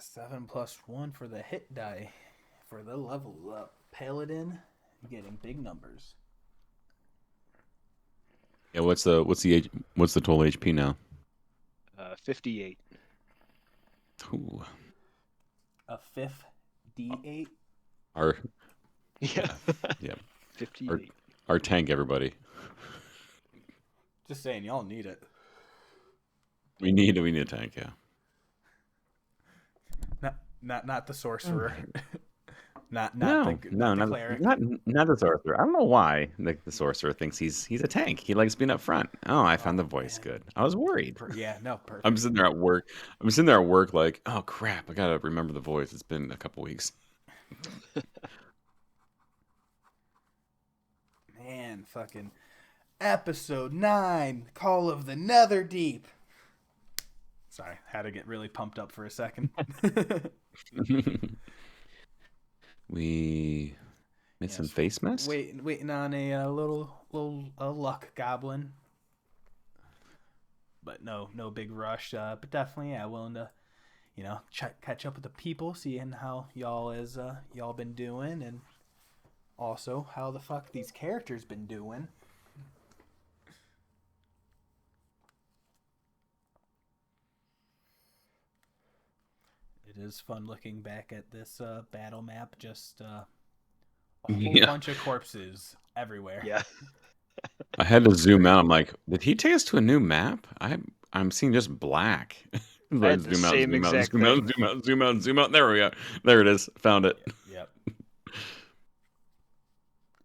7+1 for the hit die. For the level up. Paladin, getting big numbers. Yeah, what's the total HP now? 58. Ooh. A fifth D8. Yeah. Yeah. 58. Our tank, everybody. Just saying, y'all need it. We need a tank, yeah. Not the sorcerer. not No, the cleric. not the sorcerer. I don't know why the sorcerer thinks he's a tank. He likes being up front. Oh, I found the voice good. I was worried. Yeah, no, perfect. I'm sitting there at work like, oh crap, I gotta remember the voice. It's been a couple weeks. Man, fucking episode 9, Call of the Netherdeep. Sorry, had to get really pumped up for a second. We missing Facemess? Waiting on a little luck goblin, but no big rush. But definitely, yeah, willing to, catch up with the people, seeing how y'all been doing, and also how the fuck these characters been doing. It is fun looking back at this battle map. Just a whole bunch of corpses everywhere. Yeah. I had to zoom out. I'm like, did he take us to a new map? I'm seeing just black. Like, zoom out. There we go. There it is. Found it. Yep.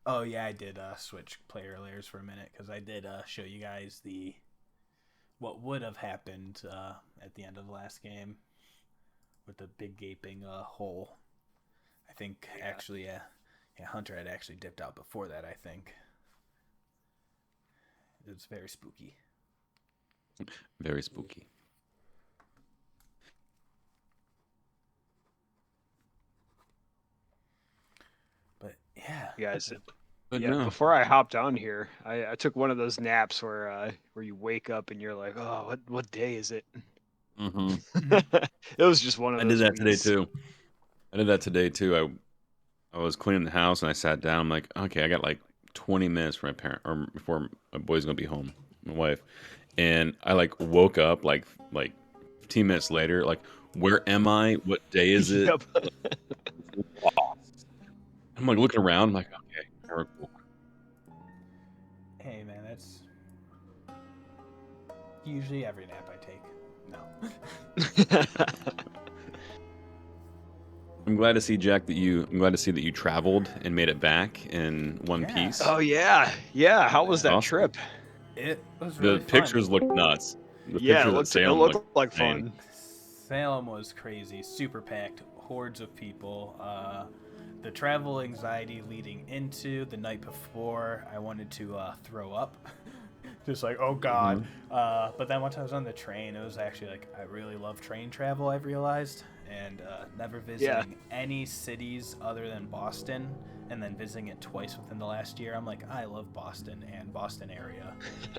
Oh yeah, I did switch player layers for a minute because I did show you guys what would have happened at the end of the last game with the big gaping hole. I think actually, yeah, Hunter had actually dipped out before that. I think it was very spooky. Very spooky. But yeah, guys. But yeah, no. Before I hopped on here, I took one of those naps where you wake up and you're like, oh, what day is it? Mm-hmm. It was just one of those. I did that today too. I was cleaning the house and I sat down. I'm like, okay, I got like 20 minutes for before my boy's gonna be home, my wife, and I like woke up like 15 minutes later. Like, where am I? What day is it? Yep. I'm like looking around. I'm like, okay, cool. Hey man, that's usually every nap I take. No. I'm glad to see, Jack, that you traveled and made it back in one piece. Oh yeah. How was that trip? It was really The pictures looked nuts. It looked like fun. Salem was crazy, super packed, hordes of people. The travel anxiety leading into the night before, I wanted to throw up. Just like, oh god. Mm-hmm. But then once I was on the train, it was actually like, I really love train travel, I've realized. And never visiting any cities other than Boston, and then visiting it twice within the last year. I'm like, I love Boston and Boston area.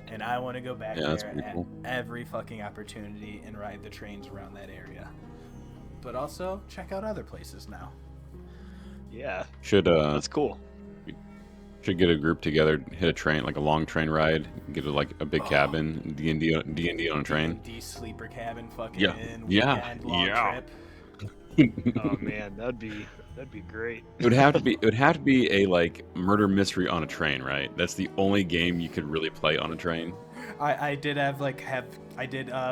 And I want to go back there at every fucking opportunity and ride the trains around that area. But also, check out other places now. Yeah. That's cool. Should get a group together, hit a train, like a long train ride, get a big cabin, D&D on a train. D&D sleeper cabin, fucking weekend long trip. Oh man, that'd be great. It would have to be a like murder mystery on a train, right? That's the only game you could really play on a train. I did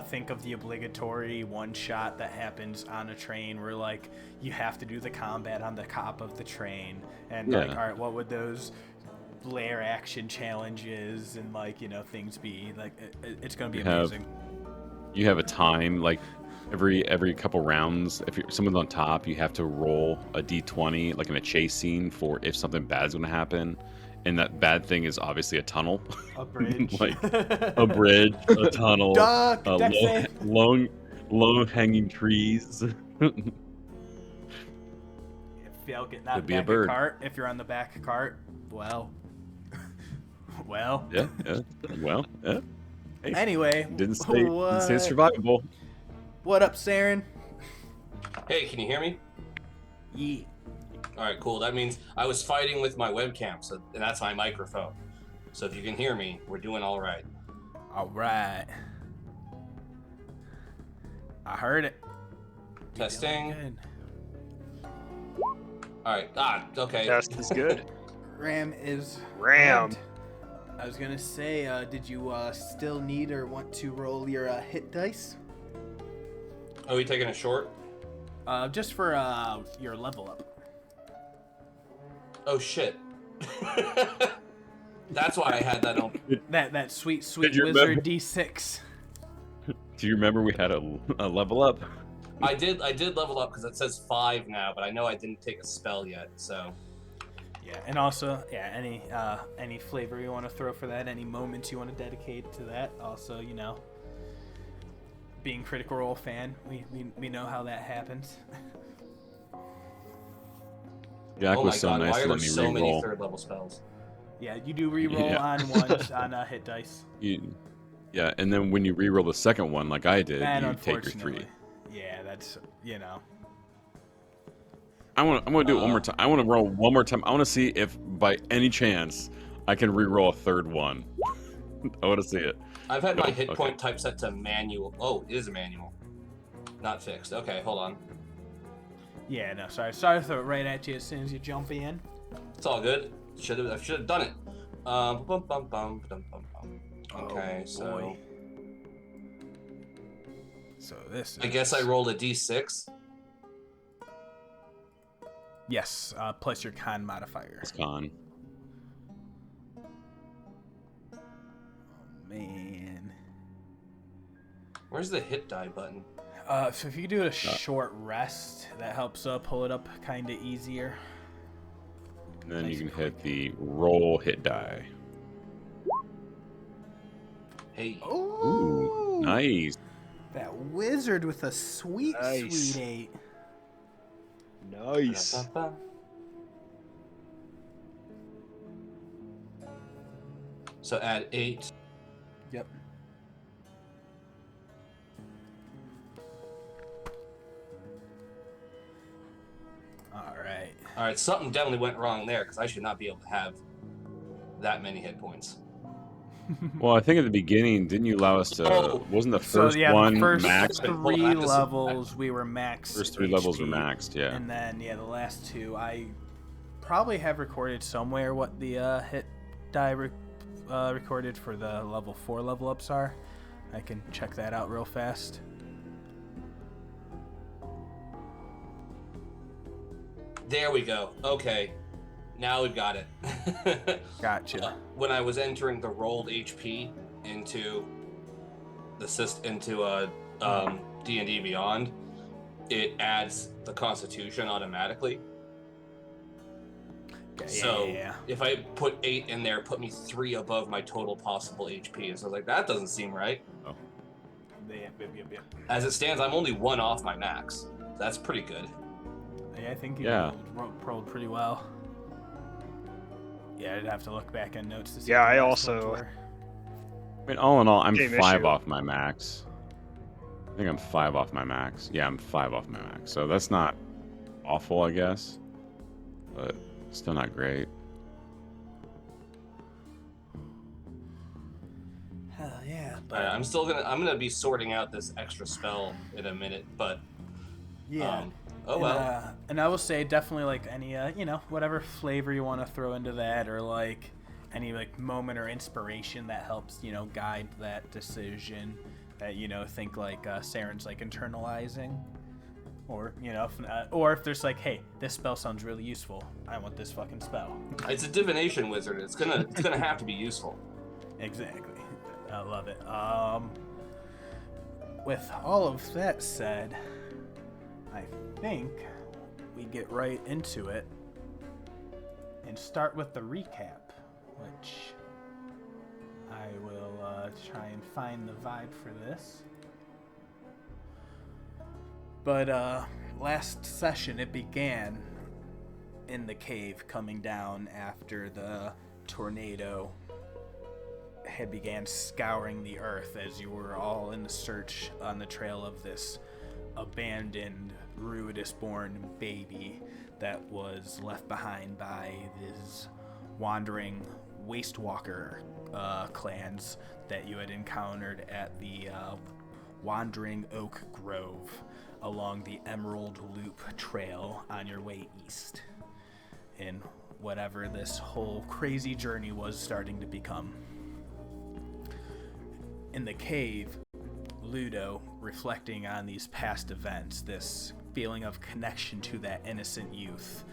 think of the obligatory one shot that happens on a train where like you have to do the combat on the top of the train, and like, all right, what would those lair action challenges and things be like? It's gonna be amazing. You have a time like every couple rounds. If someone's on top, you have to roll a d20 like in a chase scene for if something bad's going to happen, and that bad thing is obviously a tunnel, a bridge, like a bridge, a tunnel, Duck, low hanging trees. If you'll get that back of cart, if you're on the back cart, well. Yeah. Hey, anyway, didn't say survivable. What up, Saeryn? Hey, can you hear me? Yeah. All right, cool. That means I was fighting with my webcam, and that's my microphone. So if you can hear me, we're doing all right. All right. I heard it. Testing. All right. Okay. Test is good. Ram is Ram. I was gonna say, did you still need or want to roll your hit dice? Are we taking a short? Just for your level up. Oh shit. That's why I had that on. That sweet Did you wizard remember? D6. Do you remember we had a level up? I did level up because it says 5 now, but I know I didn't take a spell yet, so. Yeah, and also, any flavor you want to throw for that, any moments you want to dedicate to that. Also, being Critical Role fan, we know how that happens. Jack Oh was my so god, nice why to are let there me so many re-roll. third level spells? Yeah, you do re-roll Yeah. on ones on hit dice. Yeah, and then when you re-roll the second one, like I did, That, you take your 3. unfortunately. Yeah, that's, I'm gonna do it one more time. I want to roll one more time. I want to see if by any chance I can re-roll a third one. I want to see it. I've had my Nope, hit okay. point type set to manual. Oh, it is a manual. Not fixed. Okay, hold on. Yeah, no, sorry to throw it right at you as soon as you jump in. It's all good. I should have done it. Okay, Oh, so boy. So this is... I guess I rolled a d6. Yes, plus your con modifier. It's gone. Oh, man. Where's the hit die button? So if you do a short rest, that helps pull it up kind of easier. And then Nice you can and hit quick. the roll hit die. Hey. Ooh, nice. That wizard with a sweet, Nice. sweet 8. Nice. Ba-da-ba-ba. So add 8. Yep. All right, something definitely went wrong there because I should not be able to have that many hit points. Well, I think at the beginning, didn't you allow us to? Oh. Wasn't the So first yeah, one the first max? Hold on, 3 I have to- levels we were maxed. First 3 levels were HP, maxed, yeah. And then the last 2 I probably have recorded somewhere what the hit die recorded for the level 4 level ups are. I can check that out real fast. There we go. Okay, now we've got it. Gotcha. When I was entering the rolled HP into D&D Beyond, it adds the Constitution automatically. Okay, So yeah. if I put 8 in there, it put me 3 above my total possible HP. And so I was like, that doesn't seem right. Yep. As it stands, I'm only 1 off my max. That's pretty good. Yeah, I think you rolled pretty well. Yeah, I'd have to look back in notes to see. Yeah, what the I last ones also- were. I mean, all in all, I'm Same 5 issue. off my max. I think I'm 5 off my max. Yeah, I'm 5 off my max. So that's not awful, I guess. But still not great. Hell yeah. But I'm gonna be sorting out this extra spell in a minute, but yeah. oh well. And I will say definitely like any whatever flavor you want to throw into that, or like any like moment or inspiration that helps guide that decision that think like Saeryn's like internalizing, or if there's like, hey, this spell sounds really useful, I want this fucking spell. It's a divination wizard. It's gonna have to be useful. Exactly. I love it. With all of that said, I think we get right into it and start with the recap, which I will try and find the vibe for this. But last session it began in the cave coming down after the tornado had began scouring the earth as you were all in the search on the trail of this abandoned Ruidus-born baby that was left behind by these wandering Wastewalker clans that you had encountered at the Wandering Oak Grove along the Emerald Loop Trail on your way east in whatever this whole crazy journey was starting to become. In the cave, Ludo, reflecting on these past events, this feeling of connection to that innocent youth,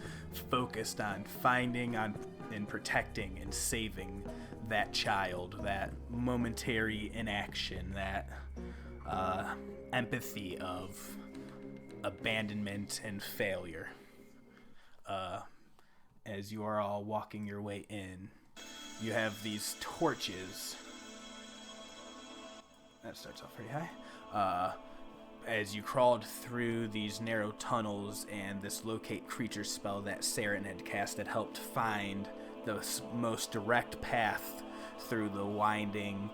focused on finding and protecting and saving that child, that momentary inaction, that empathy of abandonment and failure. As you are all walking your way in, you have these torches. That starts off pretty high. As you crawled through these narrow tunnels, and this locate creature spell that Saeryn had cast that helped find the most direct path through the winding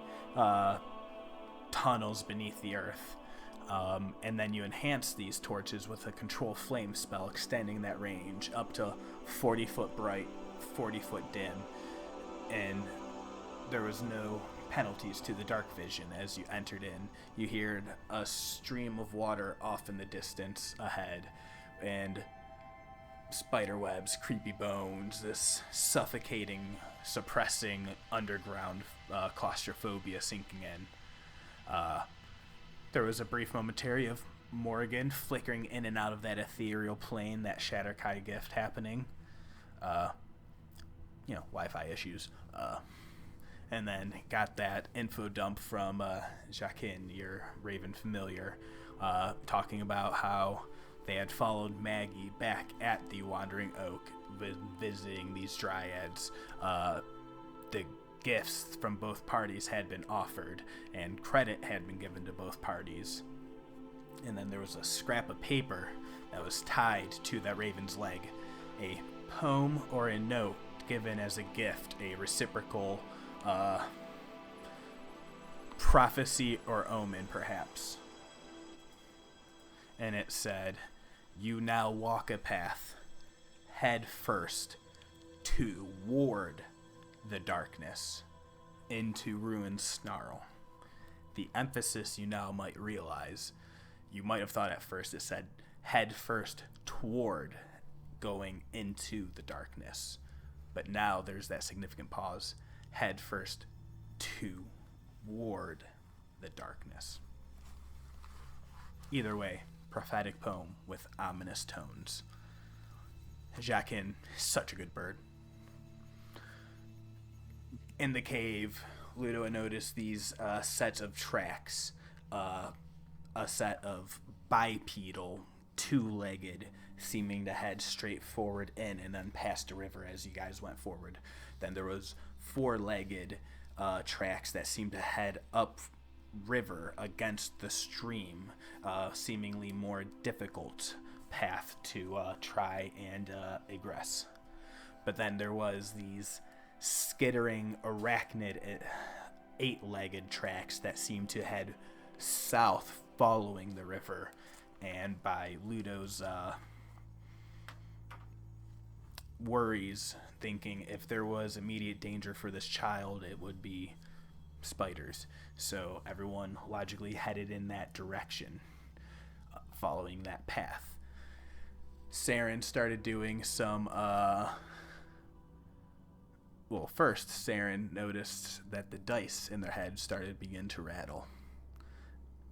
tunnels beneath the earth. And then you enhance these torches with a control flame spell, extending that range up to 40 foot bright, 40 foot dim. And there was no penalties to the dark vision. As you entered in, you heard a stream of water off in the distance ahead, and spider webs, creepy bones, this suffocating, suppressing underground claustrophobia sinking in. There was a brief momentary of Morgen flickering in and out of that ethereal plane, that Shatterkai gift happening. Wi-Fi issues. And then got that info dump from Jacquin, your Raven familiar, talking about how they had followed Maggie back at the Wandering Oak, visiting these dryads. The gifts from both parties had been offered, and credit had been given to both parties. And then there was a scrap of paper that was tied to that raven's leg, a poem or a note given as a gift, a reciprocal prophecy or omen, perhaps. And it said, "You now walk a path, head first, toward the darkness, into ruined Snarl." The emphasis you now might realize, you might have thought at first it said head first toward going into the darkness. But now there's that significant pause. Head first toward the darkness. Either way, prophetic poem with ominous tones. Jacquin, such a good bird. In the cave, Ludo had noticed these sets of tracks, a set of bipedal, two-legged, seeming to head straight forward in and then past the river as you guys went forward. Then there was four-legged tracks that seemed to head up river against the stream, seemingly more difficult path to try and egress. But then there was these skittering arachnid eight-legged tracks that seemed to head south following the river, and by Ludo's worries, thinking if there was immediate danger for this child, it would be spiders. So everyone logically headed in that direction, following that path. Saeryn started doing some first Saeryn noticed that the dice in their head started to begin to rattle.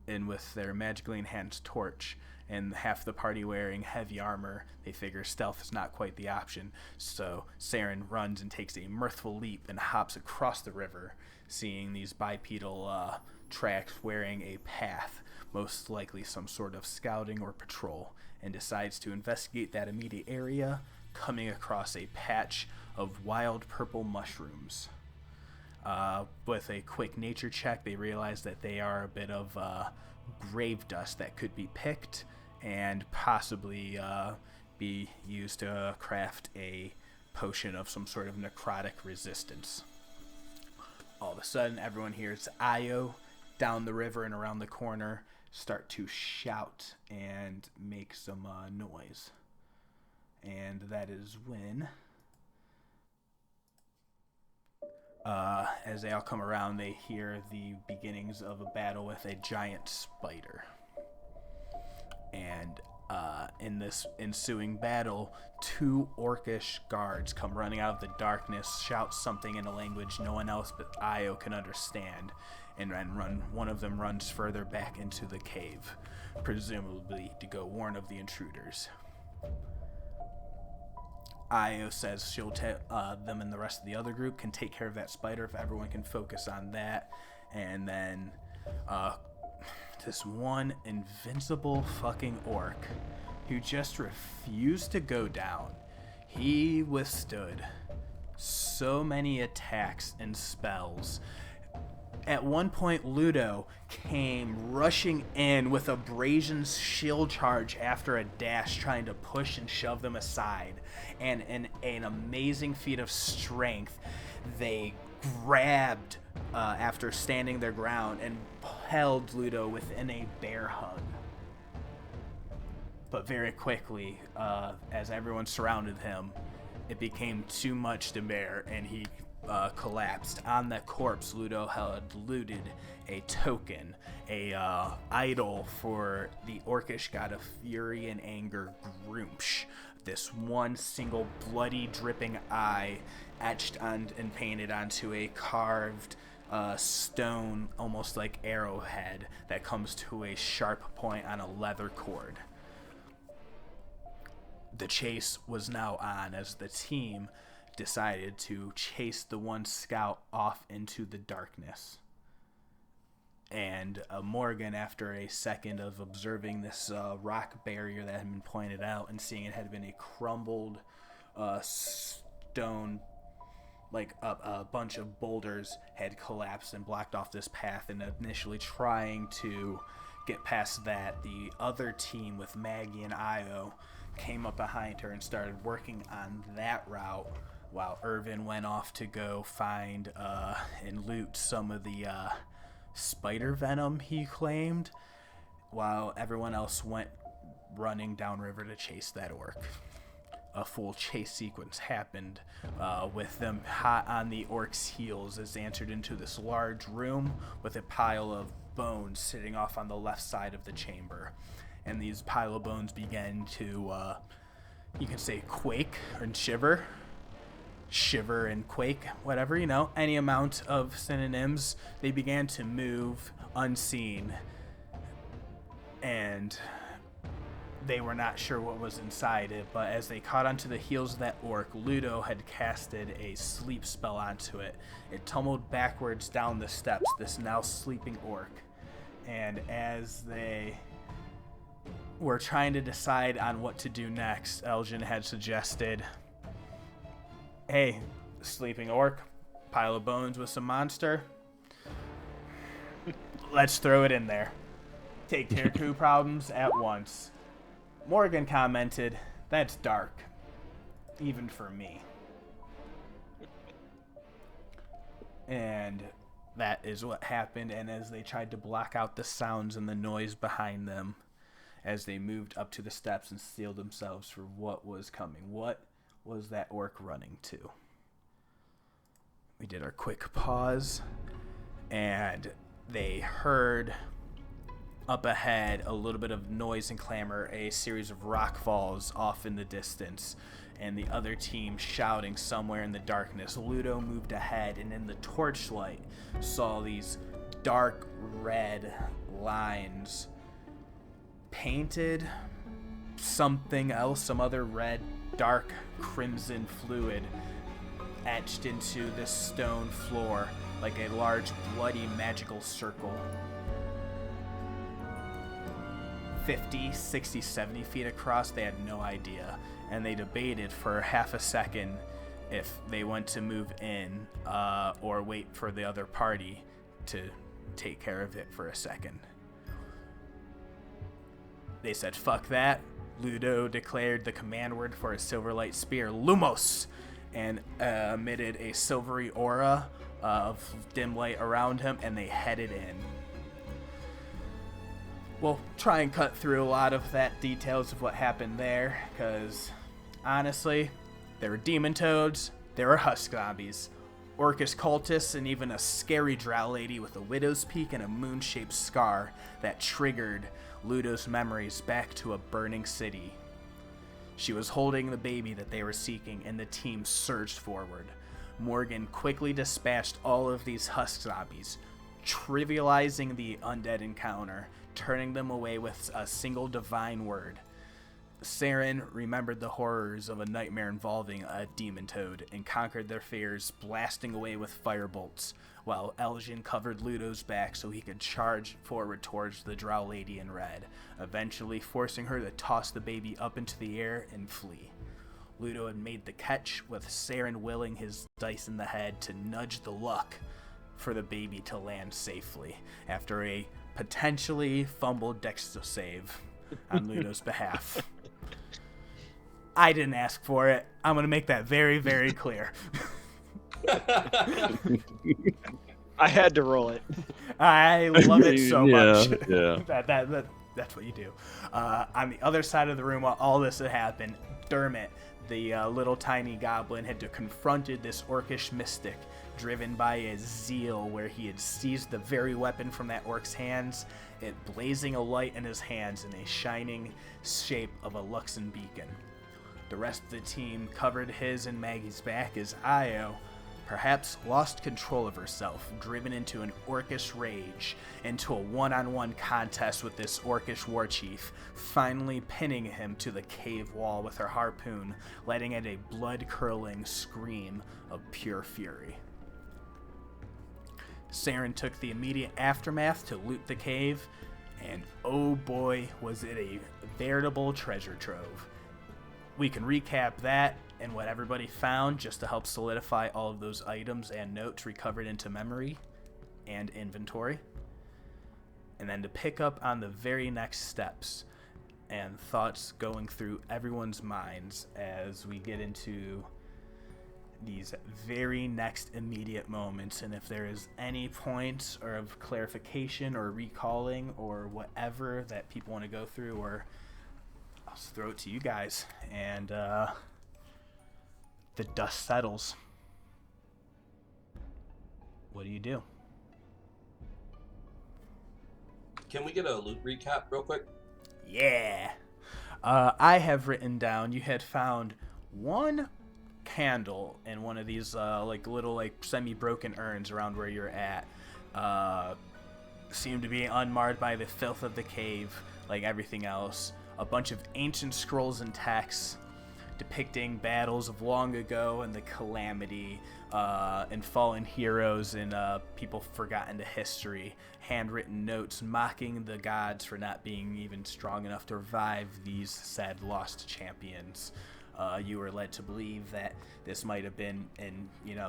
And with their magically enhanced torch and half the party wearing heavy armor, they figure stealth is not quite the option. So Saeryn runs and takes a mirthful leap and hops across the river, seeing these bipedal tracks wearing a path, most likely some sort of scouting or patrol, and decides to investigate that immediate area, coming across a patch of wild purple mushrooms. With a quick nature check, they realize that they are a bit of grave dust that could be picked and possibly be used to craft a potion of some sort of necrotic resistance. All of a sudden, everyone hears Io down the river and around the corner, start to shout and make some noise. And that is when, as they all come around, they hear the beginnings of a battle with a giant spider. And in this ensuing battle, 2 orcish guards come running out of the darkness, shout something in a language no one else but Io can understand, and then one of them runs further back into the cave, presumably to go warn of the intruders. Io says she'll them and the rest of the other group can take care of that spider if everyone can focus on that, and then this one invincible fucking orc who just refused to go down. He withstood so many attacks and spells. At one point, Ludo came rushing in with a brazen shield charge after a dash, trying to push and shove them aside. And in an amazing feat of strength, they grabbed after standing their ground and held Ludo within a bear hug. But very quickly, as everyone surrounded him, it became too much to bear, and he collapsed. On the corpse, Ludo had looted a token, a idol for the orcish god of fury and anger, Groomsh. This one single bloody dripping eye etched on and painted onto a carved stone, almost like arrowhead, that comes to a sharp point on a leather cord. The chase was now on as the team decided to chase the one scout off into the darkness. And Morgen, after a second of observing this rock barrier that had been pointed out and seeing it had been a crumbled stone, like a bunch of boulders had collapsed and blocked off this path, and initially trying to get past that, the other team with Maggie and Io came up behind her and started working on that route, while Irvin went off to go find and loot some of the spider venom he claimed, while everyone else went running downriver to chase that orc. A full chase sequence happened with them hot on the orc's heels as they entered into this large room with a pile of bones sitting off on the left side of the chamber. And these pile of bones began to, you can say, quake and shiver and quake, whatever, any amount of synonyms. They began to move unseen, and they were not sure what was inside it, but as they caught onto the heels of that orc, Ludo had casted a sleep spell onto it. It tumbled backwards down the steps, this now sleeping orc, and as they were trying to decide on what to do next, Aljin had suggested, hey, sleeping orc, pile of bones with some monster, let's throw it in there. Take care of 2 problems at once. Morgen commented, that's dark, even for me. And that is what happened, and as they tried to block out the sounds and the noise behind them, as they moved up to the steps and steeled themselves for what was coming. What was that orc running to? We did our quick pause, and they heard up ahead a little bit of noise and clamor, a series of rock falls off in the distance, and the other team shouting somewhere in the darkness. Ludo moved ahead, and in the torchlight saw these dark red lines painted something else, some other red, dark crimson fluid etched into this stone floor like a large bloody magical circle. 50, 60, 70 feet across, they had no idea, and they debated for half a second if they went to move in or wait for the other party to take care of it for a second. They said, fuck that. Ludo declared the command word for a silverlight spear, Lumos, and emitted a silvery aura of dim light around him, and they headed in. we'll try and cut through a lot of that details of what happened there, because honestly, there were demon toads, there were husk zombies, orcish cultists, and even a scary drow lady with a widow's peak and a moon-shaped scar that triggered Ludo's memories back to a burning city. She was holding the baby that they were seeking, and the team surged forward. Morgen quickly dispatched all of these husk zombies, trivializing the undead encounter, turning them away with a single divine word. Saeryn remembered the horrors of a nightmare involving a demon toad and conquered their fears, blasting away with firebolts, while Aljin covered Ludo's back so he could charge forward towards the drow lady in red, eventually forcing her to toss the baby up into the air and flee. Ludo had made the catch, with Saeryn willing his dice in the head to nudge the luck for the baby to land safely after a potentially fumbled dex save on Ludo's behalf. I didn't ask for it. I'm going to make that very, very clear. I had to roll it. I love it so much. Yeah. That's what you do. On the other side of the room, while all this had happened, Dermot, the little tiny goblin, had confronted this orcish mystic, driven by a zeal where he had seized the very weapon from that orc's hands, it blazing a light in his hands in a shining shape of a Luxon beacon. The rest of the team covered his and Maggie's back as Io perhaps lost control of herself, driven into an orcish rage, into a one-on-one contest with this orcish war chief, finally pinning him to the cave wall with her harpoon, letting out a blood-curdling scream of pure fury. Saeryn took the immediate aftermath to loot the cave, and oh boy, was it a veritable treasure trove. We can recap that and what everybody found just to help solidify all of those items and notes recovered into memory and inventory. And then to pick up on the very next steps and thoughts going through everyone's minds as we get into these very next immediate moments. And if there is any points or of clarification or recalling or whatever that people want to go through, or I'll just throw it to you guys, and the dust settles. What do you do? Can we get a loot recap real quick? Yeah. I have written down you had found one candle in one of these little semi-broken urns around where you're at. Seemed to be unmarred by the filth of the cave like everything else. A bunch of ancient scrolls and texts depicting battles of long ago and the calamity and fallen heroes and people forgotten to history. Handwritten notes mocking the gods for not being even strong enough to revive these said lost champions. You were led to believe that this might have been in,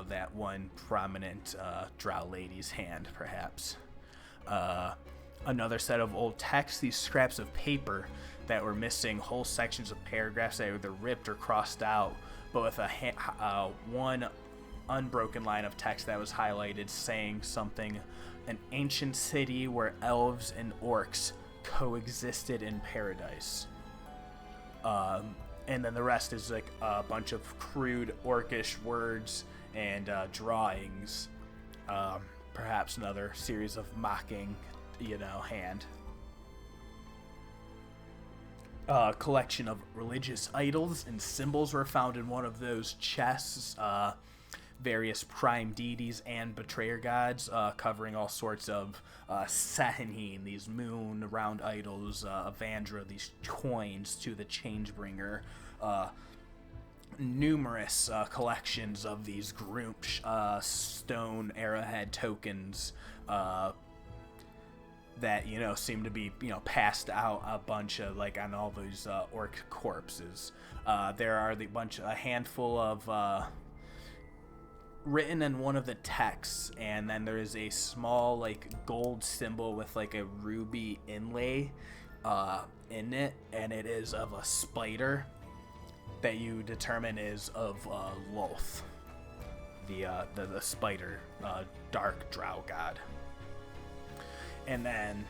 that one prominent drow lady's hand, perhaps. Another set of old texts, these scraps of paper that were missing whole sections of paragraphs that were either ripped or crossed out, but with one unbroken line of text that was highlighted saying something, an ancient city where elves and orcs coexisted in paradise. And then the rest is like a bunch of crude orcish words and drawings. Perhaps another series of mocking, hand. A collection of religious idols and symbols were found in one of those chests. Various prime deities and betrayer gods, covering all sorts of Sahenheen, these moon round idols, Evandra, these coins to the Changebringer, numerous collections of these group stone arrowhead tokens that seem to be passed out a bunch of on all those orc corpses. There are a handful of written in one of the texts, and then there is a small gold symbol with a ruby inlay in it, and it is of a spider that you determine is of Loth, the spider, dark drow god. And then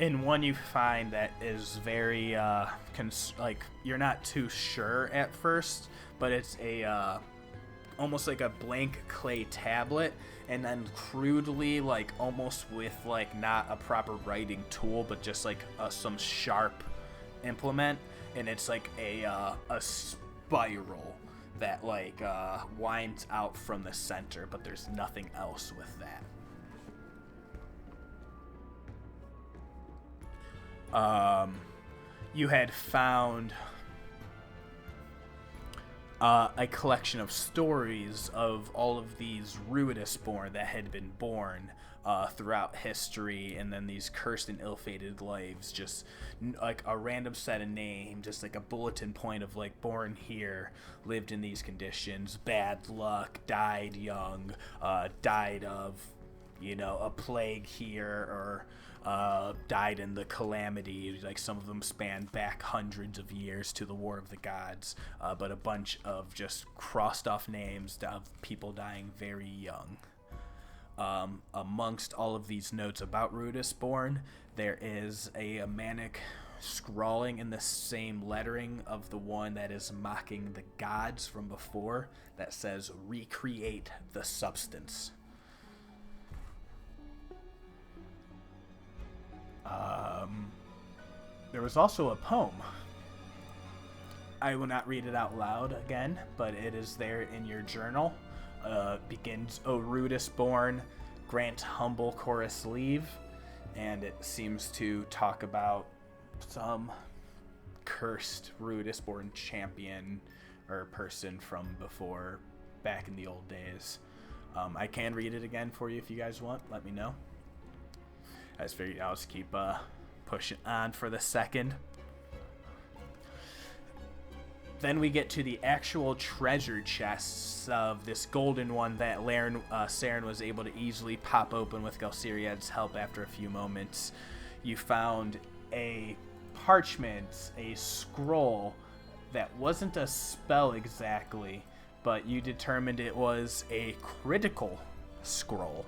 In one you find that is very like you're not too sure at first, but it's a almost like a blank clay tablet, and then crudely, like almost with like not a proper writing tool, but just like some sharp implement, and it's like a spiral that like winds out from the center, but there's nothing else with that. You had found a collection of stories of all of these Ruidusborn that had been born throughout history, and then these cursed and ill-fated lives, just like a random set of names, just like a bulletin point of like born here, lived in these conditions, bad luck, died young, died of, you know, a plague here, or died in the calamity. Like some of them span back hundreds of years to the War of the Gods, but a bunch of just crossed off names of people dying very young. Amongst all of these notes about Ruidusborn, there is a manic scrawling in the same lettering of the one that is mocking the gods from before, that says, "Recreate the substance." There was also a poem. I will not read it out loud again, but it is there in your journal. Begins, "O Ruidusborn, grant humble chorus leave," and it seems to talk about some cursed Ruidusborn champion or person from before, back in the old days. I can read it again for you if you guys want. Let me know. I just figured I'll just keep pushing on for the second. Then we get to the actual treasure chests of this golden one that Saeryn was able to easily pop open with Galciriad's help after a few moments. You found a parchment, a scroll that wasn't a spell exactly, but you determined it was a critical scroll.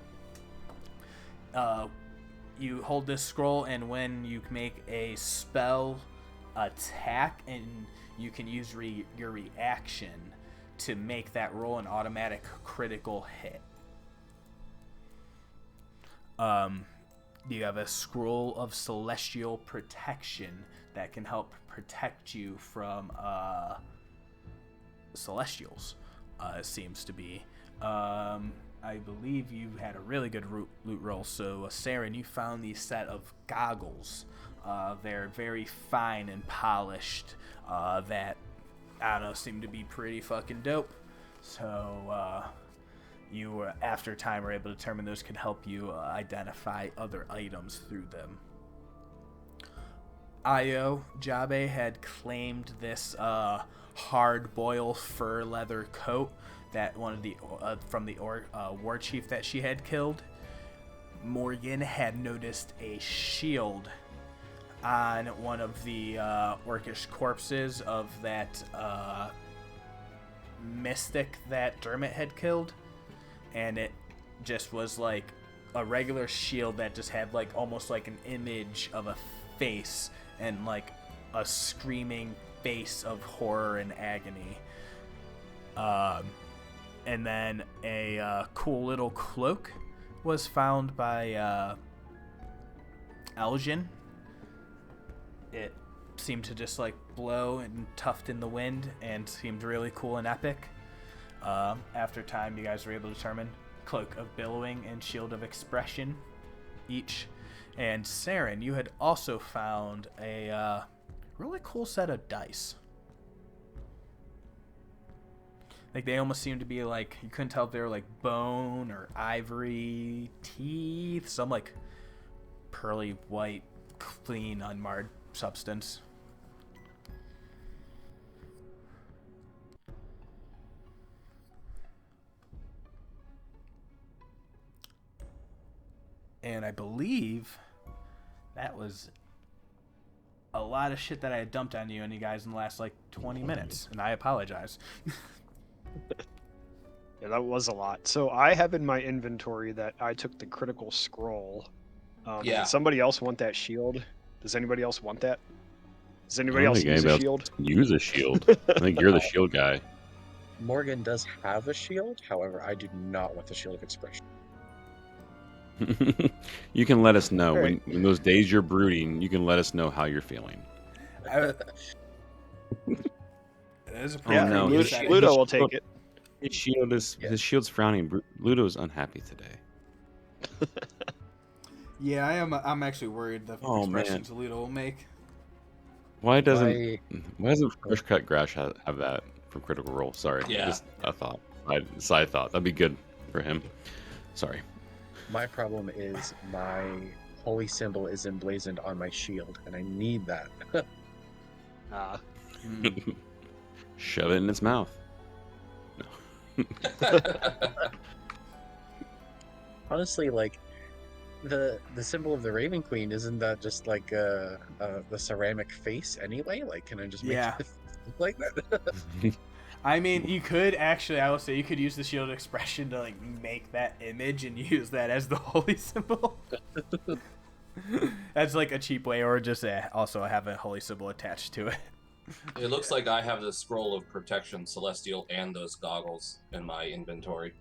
You hold this scroll, and when you make a spell attack, and you can use your reaction to make that roll an automatic critical hit. You have a scroll of celestial protection that can help protect you from celestials, it seems to be. I believe you had a really good loot roll. So, Saeryn, you found these set of goggles. They're very fine and polished. That, I don't know, seem to be pretty fucking dope. So, you were, after time, were able to determine those could help you identify other items through them. Io Jabe had claimed this hard-boiled fur leather coat that one of the from the war chief that she had killed. Morgen had noticed a shield on one of the orcish corpses of that mystic that Dermot had killed, and it just was like a regular shield that just had like almost like an image of a face and like a screaming face of horror and agony. And then a cool little cloak was found by Aljin. It seemed to just like blow and tuft in the wind and seemed really cool and epic. After time, you guys were able to determine Cloak of Billowing and Shield of Expression each. And Saeryn, you had also found a really cool set of dice. Like, they almost seemed to be like, you couldn't tell if they were like bone or ivory teeth, some like pearly white, clean, unmarred substance. And I believe that was a lot of shit that I had dumped on you and you guys in the last like 20 minutes, and I apologize. Yeah, that was a lot. So I have in my inventory that I took the critical scroll Yeah. Does somebody else want that shield? Does anybody else want that? Does I anybody don't else think use a anybody shield? else can use a shield. I think you're the shield guy. Morgan does have a shield, however, I do not want the shield of expression. You can let us know All right. when those days you're brooding. You can let us know how you're feeling. There's a Oh, no, Ludo, his shield- Ludo will take it. His shield's frowning. Ludo's unhappy today. Yeah, I'm actually worried the Oh, expressions Ludo will make. Why doesn't Fresh Cut Grass have that from Critical Role? Sorry, Yeah. just a thought. Side thought. That'd be good for him. Sorry. My problem is my holy symbol is emblazoned on my shield, and I need that. Shove it in its mouth. Honestly, like the symbol of the Raven Queen, isn't that just like the ceramic face anyway? Like, can I just make it look like that? I mean, you could actually, I will say, you could use the shield expression to like make that image and use that as the holy symbol. That's like a cheap way, or just also have a holy symbol attached to it. It looks like I have the Scroll of Protection, Celestial, and those goggles in my inventory.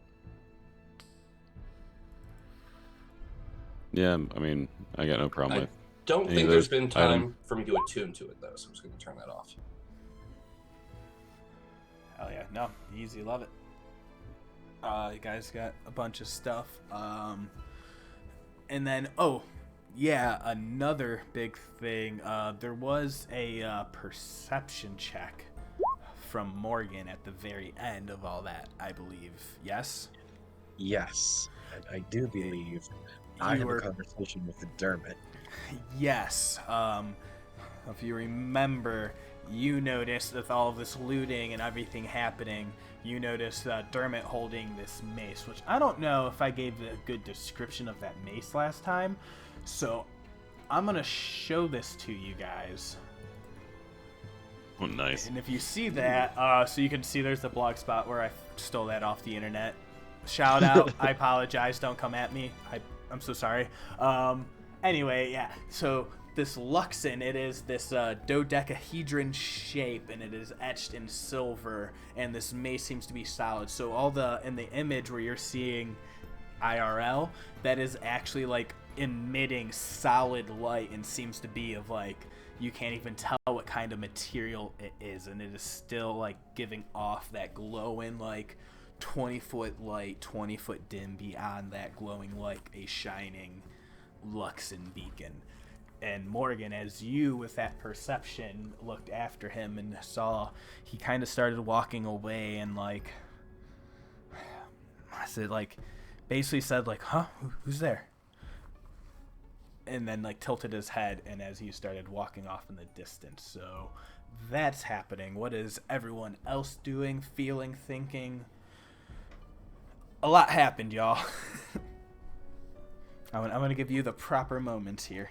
Yeah, I mean, I got no problem with. Don't Any think of there's those been time items? for me to attune to it, though, so I'm just going to turn that off. Hell yeah, no, easy, love it. You guys got a bunch of stuff. And then, yeah, another big thing. There was a perception check from Morgen at the very end of all that, I believe. Yes? Yes, I do believe I have a conversation with the Dermot. Yes. If you remember, you noticed with all of this looting and everything happening, you noticed Dermot holding this mace, which I don't know if I gave a good description of that mace last time. So I'm going to show this to you guys. Oh, nice. And if you see that, so you can see there's the blog spot where I stole that off the internet. Shout out. I apologize. Don't come at me. I'm so sorry. Anyway, yeah. So this Luxon, it is this dodecahedron shape, and it is etched in silver, and this mace seems to be solid. So in the image where you're seeing IRL, that is actually like emitting solid light and seems to be of like, you can't even tell what kind of material it is, and it is still like giving off that glowing like 20-foot light, 20-foot dim beyond that glowing like a shining Luxon beacon. And Morgen, as you with that perception looked after him and saw he kind of started walking away and like I said like basically said like, huh, who's there? And then like tilted his head, and as he started walking off in the distance. So that's happening. What is everyone else doing, feeling, thinking? A lot happened, y'all. I'm going to give you the proper moments here.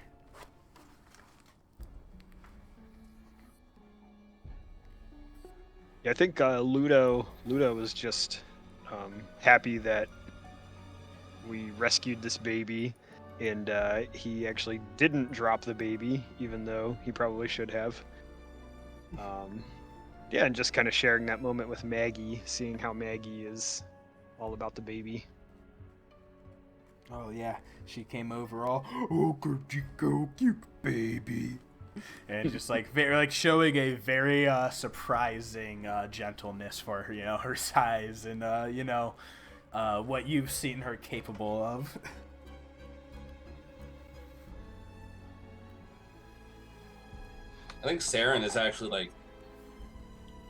Yeah, I think Ludo was just happy that we rescued this baby, and he actually didn't drop the baby, even though he probably should have. Yeah, and just kind of sharing that moment with Maggie, seeing how Maggie is all about the baby. Oh yeah, she came over all, oh, go, cute baby, and just like very like showing a very surprising gentleness for her, her size and what you've seen her capable of. I think Saeryn is actually like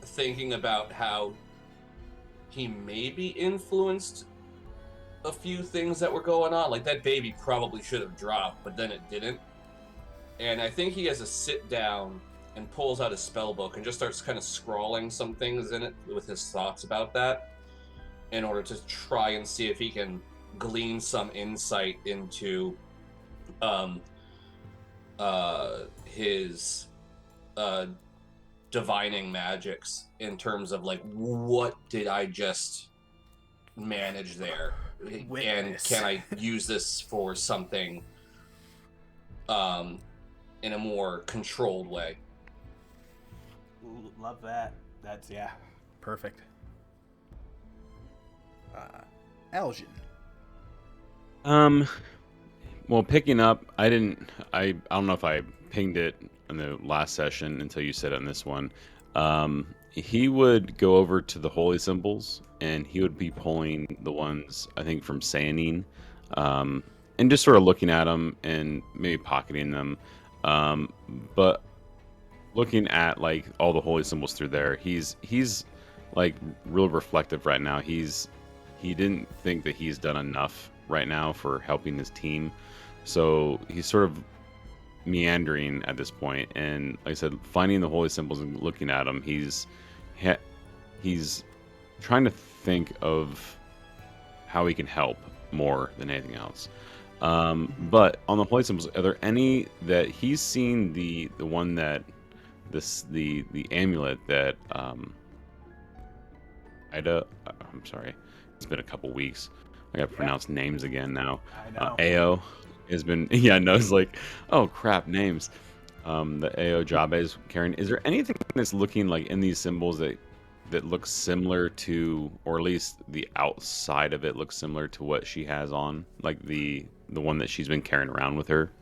thinking about how he maybe influenced a few things that were going on. Like that baby probably should have dropped, but then it didn't. And I think he has a sit down and pulls out his spell book and just starts kind of scrawling some things in it with his thoughts about that in order to try and see if he can glean some insight into his divining magics in terms of like, what did I just manage there? Witness. And can I use this for something in a more controlled way. Love that. That's perfect. Aljin. Well, picking up, I don't know if I pinged it in the last session until you said it on this one. He would go over to the holy symbols and he would be pulling the ones, I think, from Saeryn, and just sort of looking at them and maybe pocketing them. But looking at like all the holy symbols through there, he's like real reflective right now. He didn't think that he's done enough right now for helping his team, so he's sort of meandering at this point. And like I said, finding the holy symbols and looking at them, he's trying to think of how he can help more than anything else. But on the holy symbols, are there any that he's seen the one that the amulet that I'm sorry, it's been a couple weeks. I gotta pronounce names again now. I know. Ao has been it's like, oh crap, names. The Ao Jabe is carrying. Is there anything that's looking like in these symbols that looks similar to, or at least the outside of it looks similar to what she has on, like the one that she's been carrying around with her?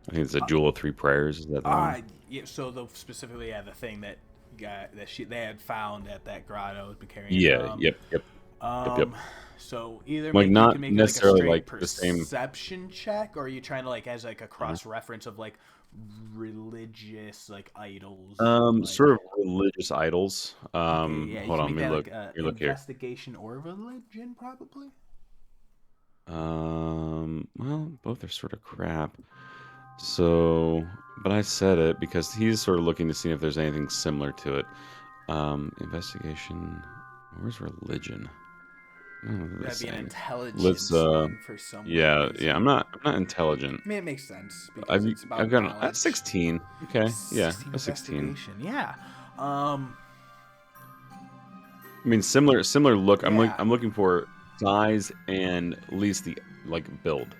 I think it's a Jewel of Three Prayers. Is that the one? Yeah. So specifically, the thing that they had found at that grotto had been carrying. Yeah. Yep. So either like you not can make necessarily like like a the same perception check, or are you trying to like as like a cross reference of like religious like idols? sort of religious idols. Okay, yeah, Hold on, let me look. Like, look here. Investigation or religion, probably. Well, both are sort of crap. So, but I said it because he's sort of looking to see if there's anything similar to it. Investigation. Where's religion? That'd be an intelligence Let's one for some reason. yeah. I'm not intelligent. I mean, it makes sense because it's about I've got knowledge. a 16. Okay, yeah, 16 a 16. investigation. Yeah. I mean, similar look. Yeah. I'm looking for size and at least the like build.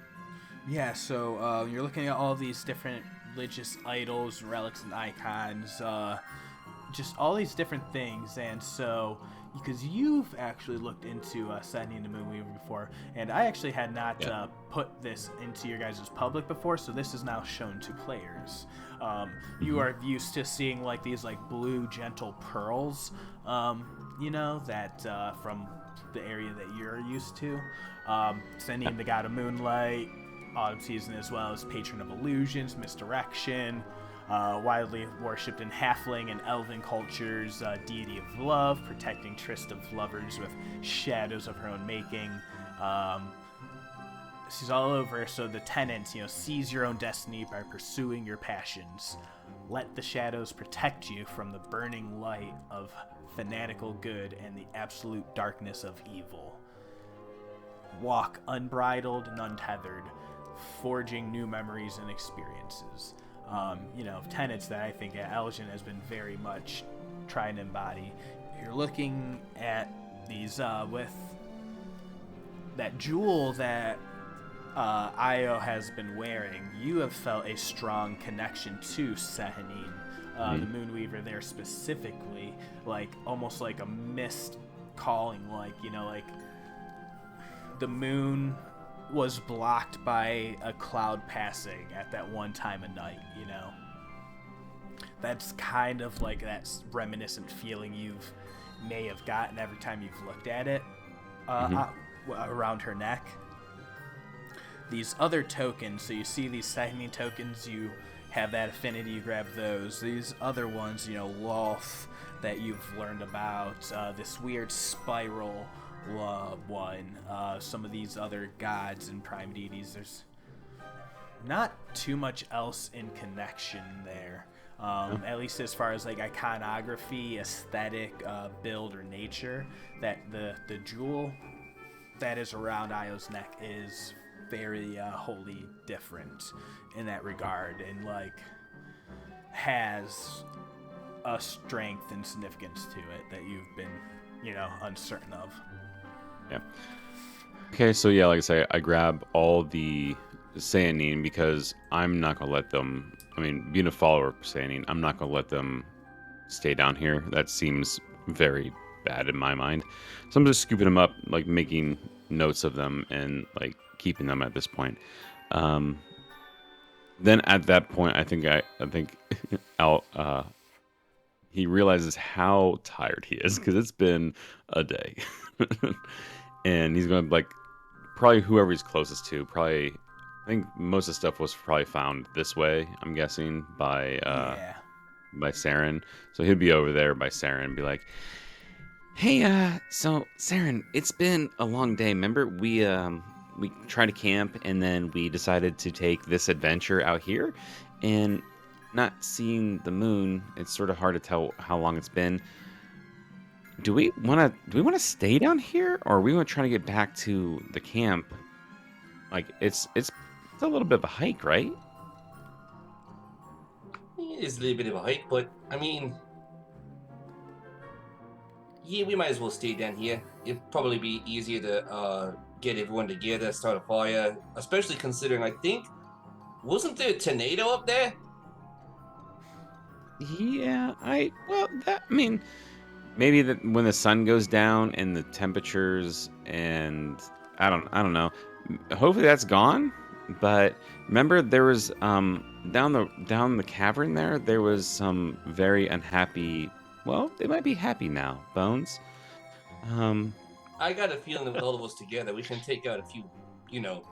Yeah. So you're looking at all these different religious idols, relics, and icons. Just all these different things, and so because you've actually looked into Setting the Moonweaver before, and I actually had not put this into your guys' public before, so this is now shown to players. You are used to seeing like these like blue gentle pearls, that from the area that you're used to. Sending the god of moonlight, autumn season, as well as patron of illusions, misdirection. Widely worshipped in halfling and elven cultures, deity of love, protecting tryst of lovers with shadows of her own making. She's all over, so the tenant, seize your own destiny by pursuing your passions. Let the shadows protect you from the burning light of fanatical good and the absolute darkness of evil. Walk unbridled and untethered, forging new memories and experiences. Tenets that I think Aljin has been very much trying to embody. You're looking at these with that jewel that Io has been wearing. You have felt a strong connection to Saeryn, the Moonweaver there specifically, like almost like a mist calling, like the moon was blocked by a cloud passing at that one time of night, That's kind of like that reminiscent feeling may have gotten every time you've looked at it around her neck. These other tokens, so you see these Saeryn tokens, you have that affinity, you grab those. These other ones, Loth, that you've learned about, this weird spiral one, some of these other gods and prime deities. There's not too much else in connection there, at least as far as like iconography, aesthetic, build, or nature. That the jewel that is around Io's neck is very wholly different in that regard, and like has a strength and significance to it that you've been uncertain of. Yeah. Okay, so yeah, like I say, I grab all the Saeryn because I'm not gonna let them. I mean, being a follower of Saeryn, I'm not gonna let them stay down here. That seems very bad in my mind. So I'm just scooping them up, like making notes of them and like keeping them at this point. Then at that point, I think Al he realizes how tired he is because it's been a day, and he's going to like probably whoever he's closest to. Probably, I think most of the stuff was probably found this way. I'm guessing by Saeryn, so he'd be over there by Saeryn and be like, "Hey, so Saeryn, it's been a long day. Remember we tried to camp and then we decided to take this adventure out here, and not seeing the moon, it's sort of hard to tell how long it's been. Do we want to stay down here, or are we want to try to get back to the camp? Like it's a little bit of a hike, right?" It is a little bit of a hike, but I mean, yeah, we might as well stay down here. It'd probably be easier to get everyone together, start a fire, especially considering I think wasn't there a tornado up there? Yeah, I mean, maybe that when the sun goes down and the temperatures and I don't know. Hopefully that's gone. But remember there was down the cavern there was some very unhappy. Well, they might be happy now, Bones. I got a feeling that with all of us together, we can take out a few,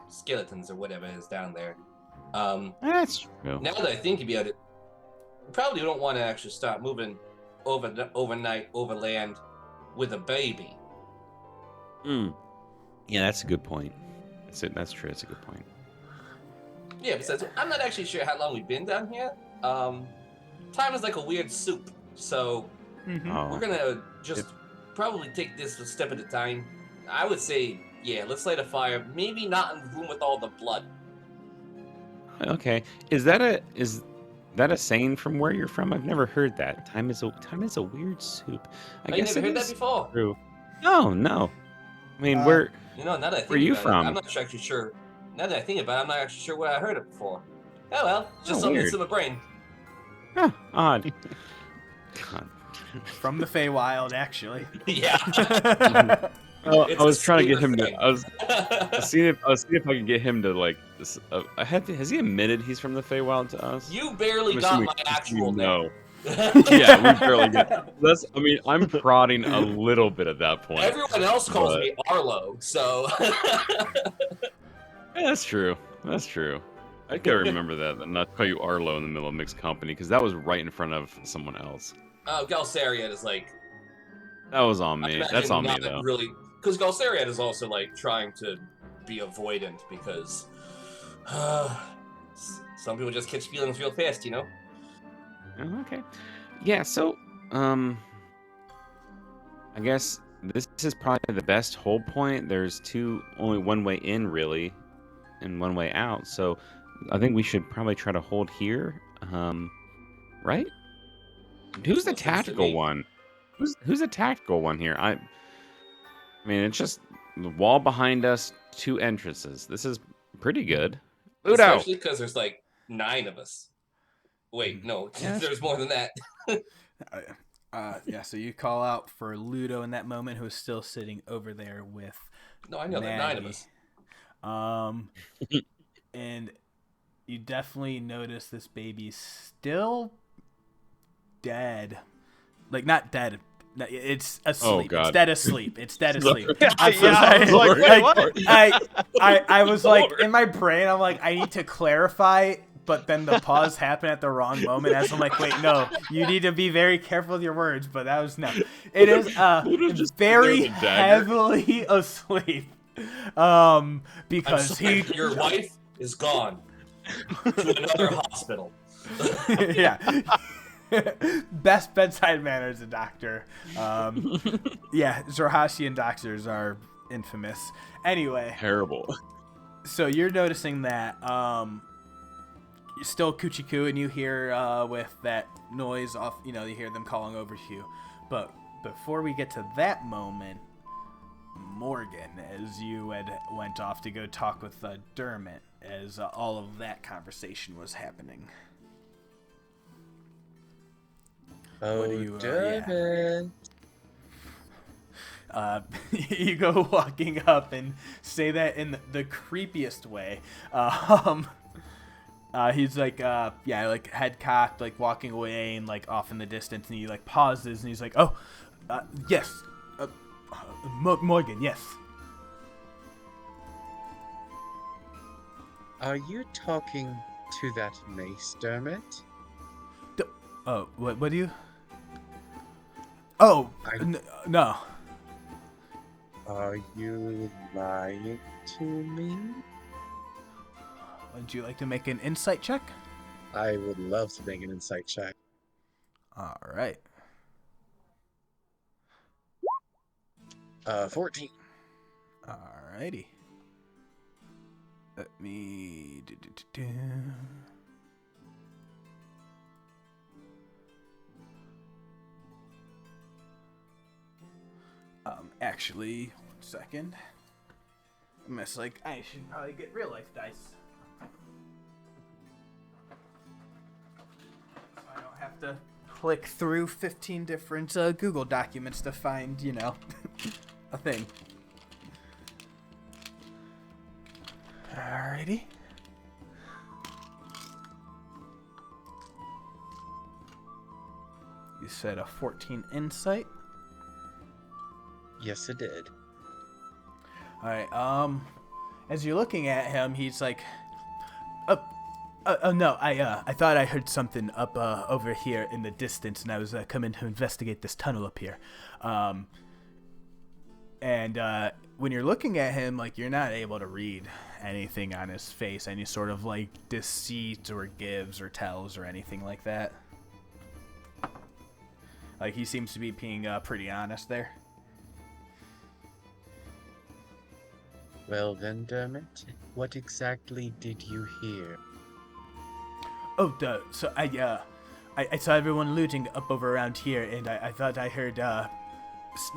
skeletons or whatever is down there. That's true. Now that I think about it, we probably don't want to actually start moving overnight overland with a baby. Yeah, that's a good point. That's true. That's a good point. Yeah, besides, I'm not actually sure how long we've been down here. Time is like a weird soup, so we're gonna just probably take this a step at a time. I would say, yeah, let's light a fire. Maybe not in the room with all the blood. Okay, is that a saying from where you're from? I've never heard that. Time is a weird soup. I guess you never heard that before? True. No. I mean, now that I think where are you about from? I'm not actually sure. Now that I think about it, I'm not actually sure where I heard it before. Oh well, just something weird. that's in my brain. Huh, odd. God. From the Feywild, actually. Yeah. Well, I was trying to get him thing. to. I was seeing if I could get him to like. Has he admitted he's from the Feywild to us? You barely got my actual name. No. Yeah, we barely get. I'm prodding a little bit at that point. Everyone else calls me Arlo, so. Yeah, that's true. I gotta remember that and not call you Arlo in the middle of mixed company because that was right in front of someone else. Oh, Galsariad is like. That was on me. That's on me though. Really, because Galsariad is also like trying to be avoidant because some people just catch feelings real fast, Oh, okay. Yeah. So, I guess this is probably the best hold point. There's only one way in really, and one way out. So, I think we should probably try to hold here. Right? Who's the tactical one? Who's the tactical one here? I mean, it's just the wall behind us, 2 entrances. This is pretty good. Ludo! Especially because there's like 9 of us. Wait, no, there's more than that. So you call out for Ludo in that moment, who is still sitting over there with. No, I know there are 9 of us. And you definitely notice this baby's still dead. Like, not dead. It's asleep. Oh, God. It's dead asleep. It's dead asleep. I was like, in my brain, I'm like, I need to clarify, but then the pause happened at the wrong moment. As I'm like, wait, no, you need to be very careful with your words. But that was no. It is very heavily asleep. Because your wife is gone to another hospital. Yeah. Best bedside manner as a doctor. Yeah, Zorhashian doctors are infamous. Anyway. Terrible. So you're noticing that you're still Kuchiku, and you hear with that noise off, you hear them calling over to you. But before we get to that moment, Morgen, as you had went off to go talk with Dermot, as all of that conversation was happening. Oh, Dermot. You go walking up and say that in the creepiest way. He's like, like head cocked, like walking away and like off in the distance, and he like pauses and he's like, "Oh, yes, Morgen, yes." Are you talking to that mace, Dermot? Oh, what do you? Oh, no. Are you lying to me? Would you like to make an insight check? I would love to make an insight check. All right. 14. All righty. Let me actually, 1 second. I should probably get real life dice. So I don't have to click through 15 different Google documents to find, a thing. Alrighty. You said a 14 insight? Yes, it did. Alright, as you're looking at him, he's like, oh no, I thought I heard something up, over here in the distance, and I was, coming to investigate this tunnel up here. And when you're looking at him, like, you're not able to read anything on his face, any sort of, like, deceit or gives or tells or anything like that. Like, he seems to be being, pretty honest there. Well then, Dermot, what exactly did you hear? Oh, so I saw everyone looting up over around here, and I thought I heard,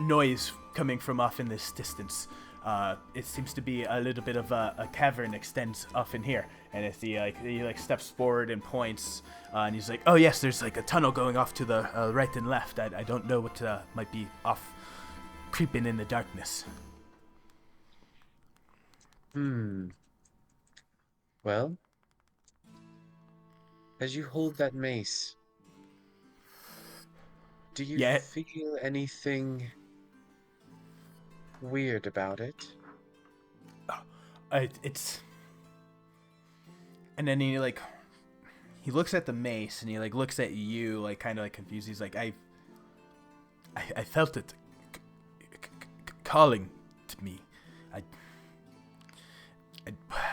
noise coming from off in this distance. It seems to be a little bit of a cavern extends off in here, and if he steps forward and points, and he's like, "Oh yes, there's like a tunnel going off to the right and left. I don't know what might be off creeping in the darkness." Well, as you hold that mace, do you feel anything weird about it? It's... And then he looks at the mace, and he like looks at you, like kind of like confused. He's like, I felt it calling to me.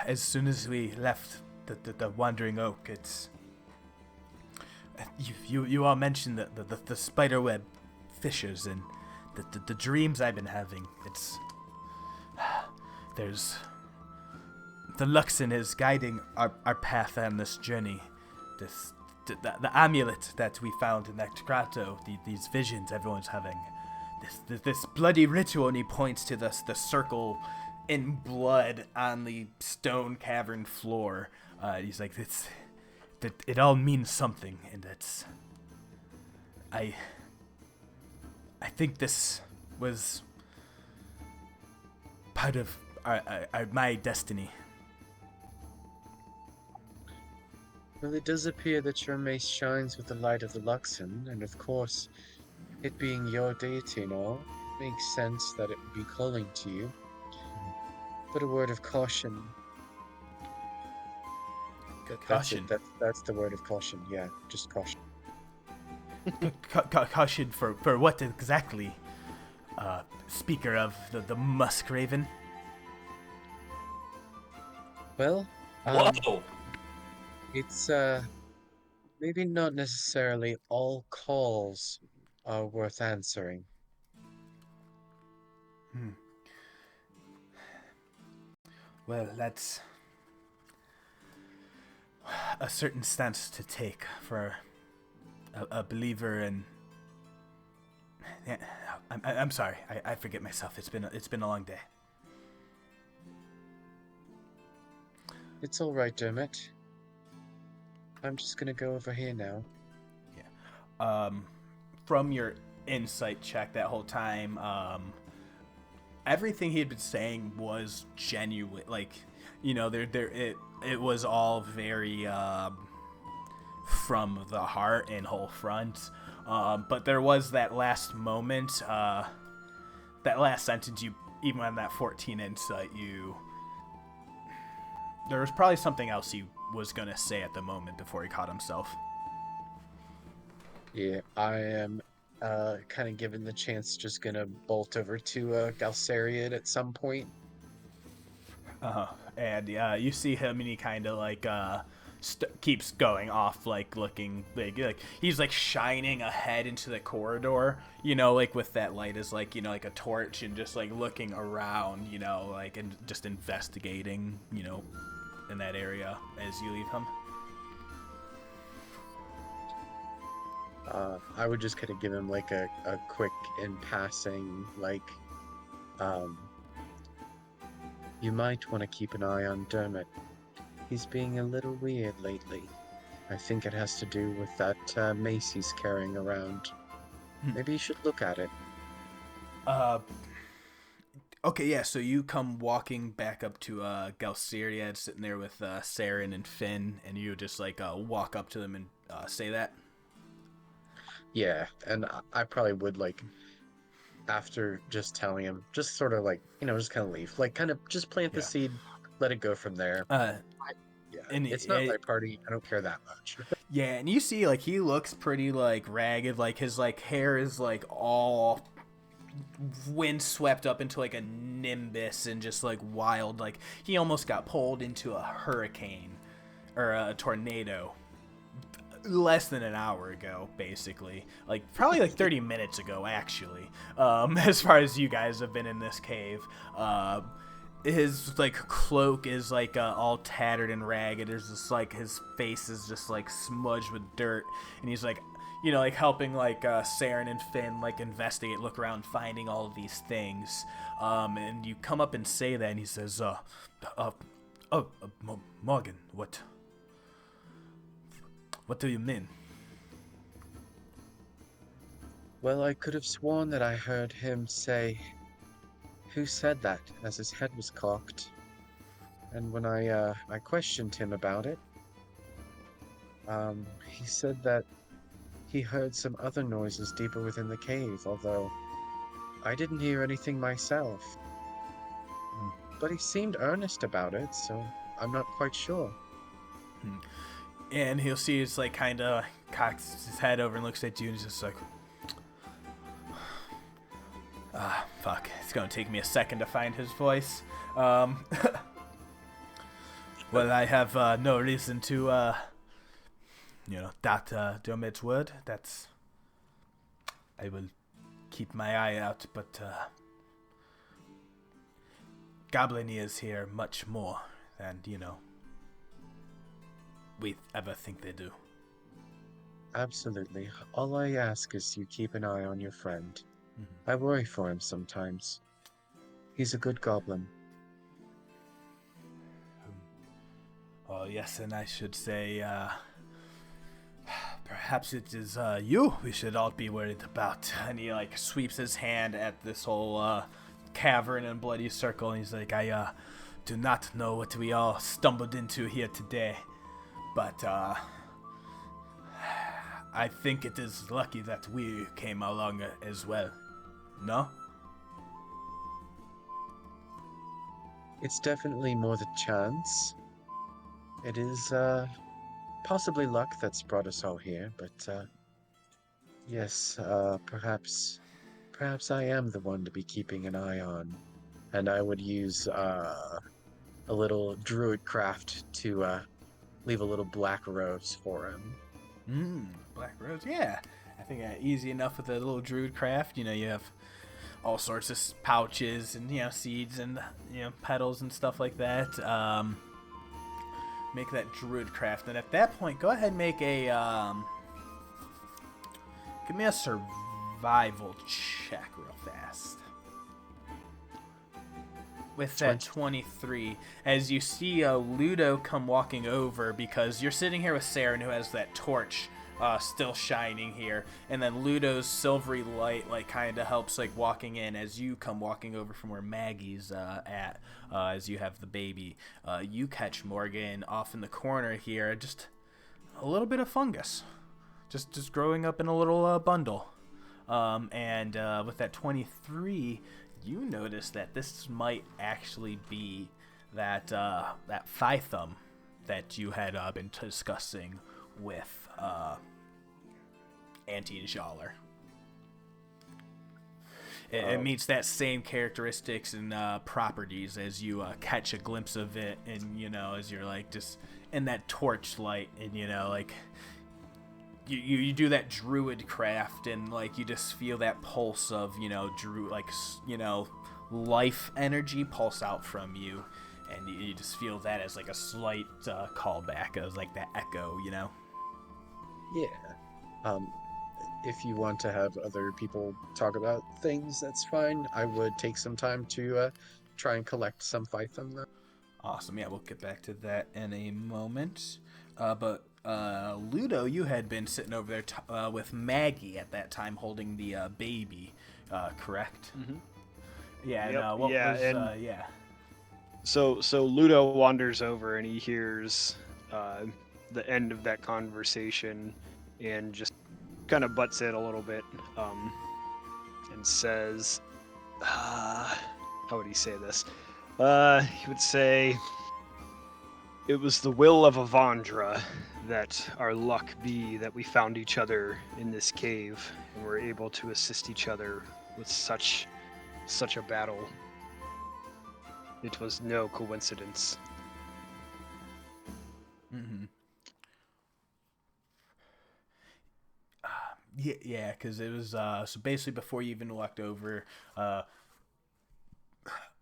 As soon as we left the Wandering Oak, it's... You all mentioned the spiderweb fissures and the dreams I've been having. It's... There's... The Luxon is guiding our path on this journey. The amulet that we found in that grotto, these visions everyone's having. This bloody ritual, and he points to the circle in blood on the stone cavern floor. He's like, it all means something, and it's... I think this was part of my destiny. Well, it does appear that your mace shines with the light of the Luxon, and of course, it being your deity and all, it makes sense that it would be calling to you. But a word of caution. Caution? That's the word of caution, yeah, just caution. Caution for what exactly? Speaker of the Musk Raven? Well, Whoa! It's, maybe not necessarily all calls are worth answering. Well, that's a certain stance to take for a believer in... Yeah, I'm sorry. I forget myself. It's been a long day. It's all right, Dermot. I'm just gonna go over here now. From your insight check that whole time, everything he had been saying was genuine. Like, it was all very from the heart and whole front. But there was that last moment, that last sentence. You even on that 14 insight, there was probably something else he was gonna say at the moment before he caught himself. Yeah, I am kind of given the chance, just gonna bolt over to Galceriad at some point. And you see him, and he kind of like keeps going off, like looking like he's like shining ahead into the corridor, like with that light as like like a torch, and just like looking around, like and just investigating, in that area as you leave him. I would just kind of give him like a quick in passing, like, you might want to keep an eye on Dermot. He's being a little weird lately. I think it has to do with that mace he's carrying around. Maybe you should look at it. Okay, yeah, so you come walking back up to Galceriad, sitting there with Saeryn and Finn, and you just like walk up to them and say that? Yeah, and I probably would, like, after just telling him, just sort of like, just kind of leave. Like, kind of just plant the seed, let it go from there. Yeah, and it's not my party. I don't care that much. Yeah, and you see, like, he looks pretty, like, ragged. Like, his, like, hair is, like, all wind-swept up into, like, a nimbus and just, like, wild. Like, he almost got pulled into a hurricane or a tornado less than an hour ago, basically. Like, probably, like, 30 minutes ago, actually, as far as you guys have been in this cave. His like cloak is like all tattered and ragged. There's just like his face is just like smudged with dirt, and he's like, like helping like Saeryn and Finn like investigate, look around, finding all of these things. And you come up and say that, and he says, Morgen, what do you mean? Well, I could have sworn that I heard him say, "Who said that?" as his head was cocked. And when I questioned him about it, he said that he heard some other noises deeper within the cave, although I didn't hear anything myself. But he seemed earnest about it, so I'm not quite sure. And he'll see it's like kind of cocks his head over and looks at you and is just like, fuck. It's gonna take me a second to find his voice. Well, I have no reason to, doubt Dermot's word. I will keep my eye out, but Goblin ears hear much more than, we ever think they do. Absolutely. All I ask is you keep an eye on your friend. I worry for him sometimes. He's a good goblin. Oh, yes, and I should say, perhaps it is you we should all be worried about. And he, like, sweeps his hand at this whole cavern and bloody circle, and he's like, I do not know what we all stumbled into here today, but I think it is lucky that we came along as well. No? It's definitely more the chance. It is possibly luck that's brought us all here, but yes, perhaps I am the one to be keeping an eye on. And I would use a little druid craft to leave a little black rose for him. Black rose, yeah. I think easy enough with a little druid craft. You have all sorts of pouches and seeds and petals and stuff like that. Make that druid craft, and at that point, go ahead and make a give me a survival check real fast. with that 23, as you see Ludo come walking over, because you're sitting here with Saeryn, who has that torch still shining here, and then Ludo's silvery light like kind of helps like walking in as you come walking over from where Maggie's at, as you have the baby. You catch Morgen off in the corner here, just a little bit of fungus, just growing up in a little bundle. And with that 23, you notice that this might actually be that that Phythum that you had been discussing with Auntie Jaller. It meets that same characteristics and properties as you catch a glimpse of it, and as you're like just in that torchlight, and like you do that druid craft, and like you just feel that pulse of life energy pulse out from you, and you just feel that as like a slight callback as like that echo. Yeah. If you want to have other people talk about things, that's fine. I would take some time to try and collect some Phythum, though. Awesome. Yeah, we'll get back to that in a moment. But Ludo, you had been sitting over there with Maggie at that time, holding the baby, correct? Mm-hmm. Yeah. Yep. So Ludo wanders over and he hears the end of that conversation, and just kind of butts in a little bit, and says, how would he say this? He would say, it was the will of Avandra that our luck be that we found each other in this cave and were able to assist each other with such a battle. It was no coincidence. Mm-hmm. Yeah, because it was so basically before you even walked over,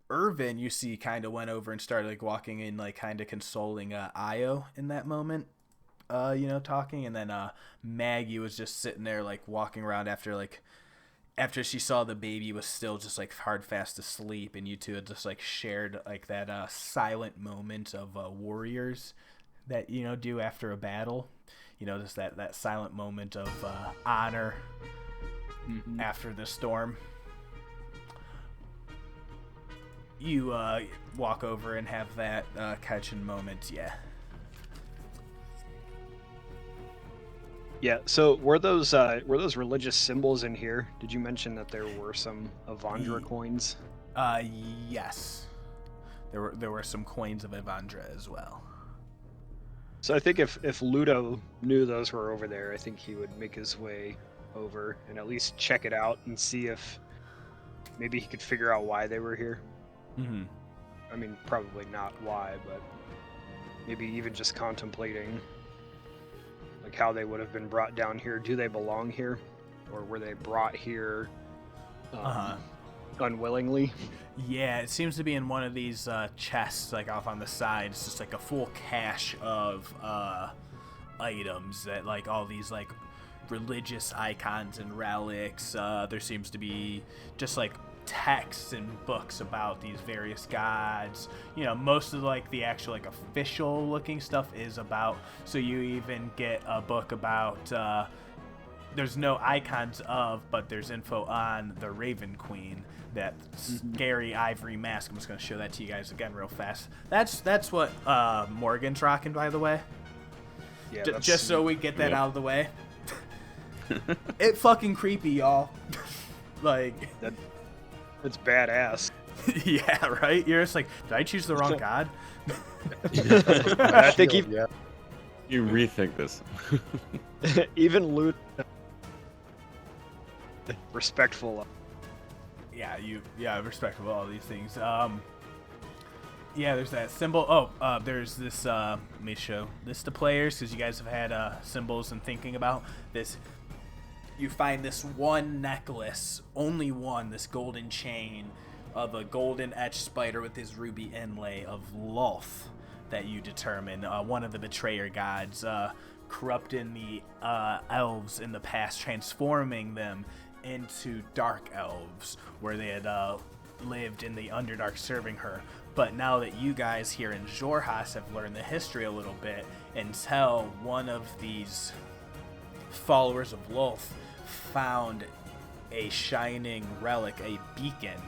Irvin, you see, kind of went over and started like walking in, like kind of consoling Io in that moment, talking, and then Maggie was just sitting there like walking around after she saw the baby was still just like hard fast asleep, and you two had just like shared like that silent moment of warriors that do after a battle. Just that silent moment of honor after the storm. You walk over and have that catching moment, yeah. Yeah. So were those religious symbols in here? Did you mention that there were some Avandra coins? Yes. There were some coins of Evandra as well. So I think if Ludo knew those were over there, I think he would make his way over and at least check it out and see if maybe he could figure out why they were here. Mm-hmm. I mean, probably not why, but maybe even just contemplating like how they would have been brought down here. Do they belong here, or were they brought here unwillingly? Yeah, it seems to be in one of these chests, like off on the side. It's just like a full cache of items that, like, all these like religious icons and relics. There seems to be just like texts and books about these various gods. Most of like the actual like official looking stuff is about. So you even get a book about. There's no icons of, but there's info on the Raven Queen. That scary ivory mask. I'm just going to show that to you guys again real fast. That's what Morgan's rocking, by the way. Yeah, just so we get that out of the way. It fucking creepy, y'all. Like it's badass. Yeah, right? You're just like, did I choose the wrong god? I think you rethink this. Even Ludo respectful. Yeah, respectful all these things. Yeah, there's that symbol. There's this. Let me show this to players, because you guys have had symbols and thinking about this. You find this one necklace, only one, this golden chain of a golden etched spider with his ruby inlay of Lolth that you determine one of the betrayer gods, corrupting the elves in the past, transforming them into dark elves, where they had lived in the Underdark serving her. But now that you guys here in Xhorhas have learned the history a little bit, until one of these followers of Lolth found a shining relic, a beacon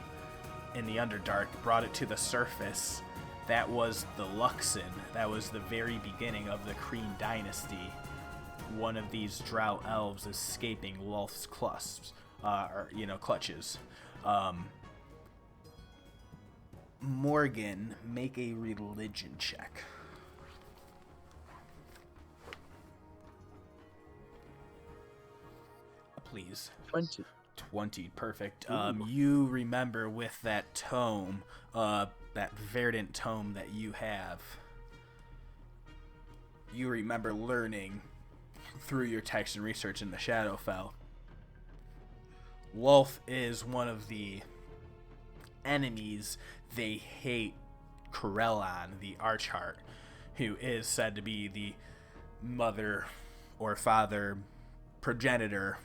in the Underdark, brought it to the surface. That was the Luxon. That was the very beginning of the Kreen dynasty. One of these drow elves escaping Lolth's clutches. Morgen, make a religion check. Please. 20, perfect. You remember with that tome, that verdant tome that you have, you remember learning through your text and research in the Shadowfell, Lolth is one of the enemies they hate Corellon, the Archheart, who is said to be the mother or father progenitor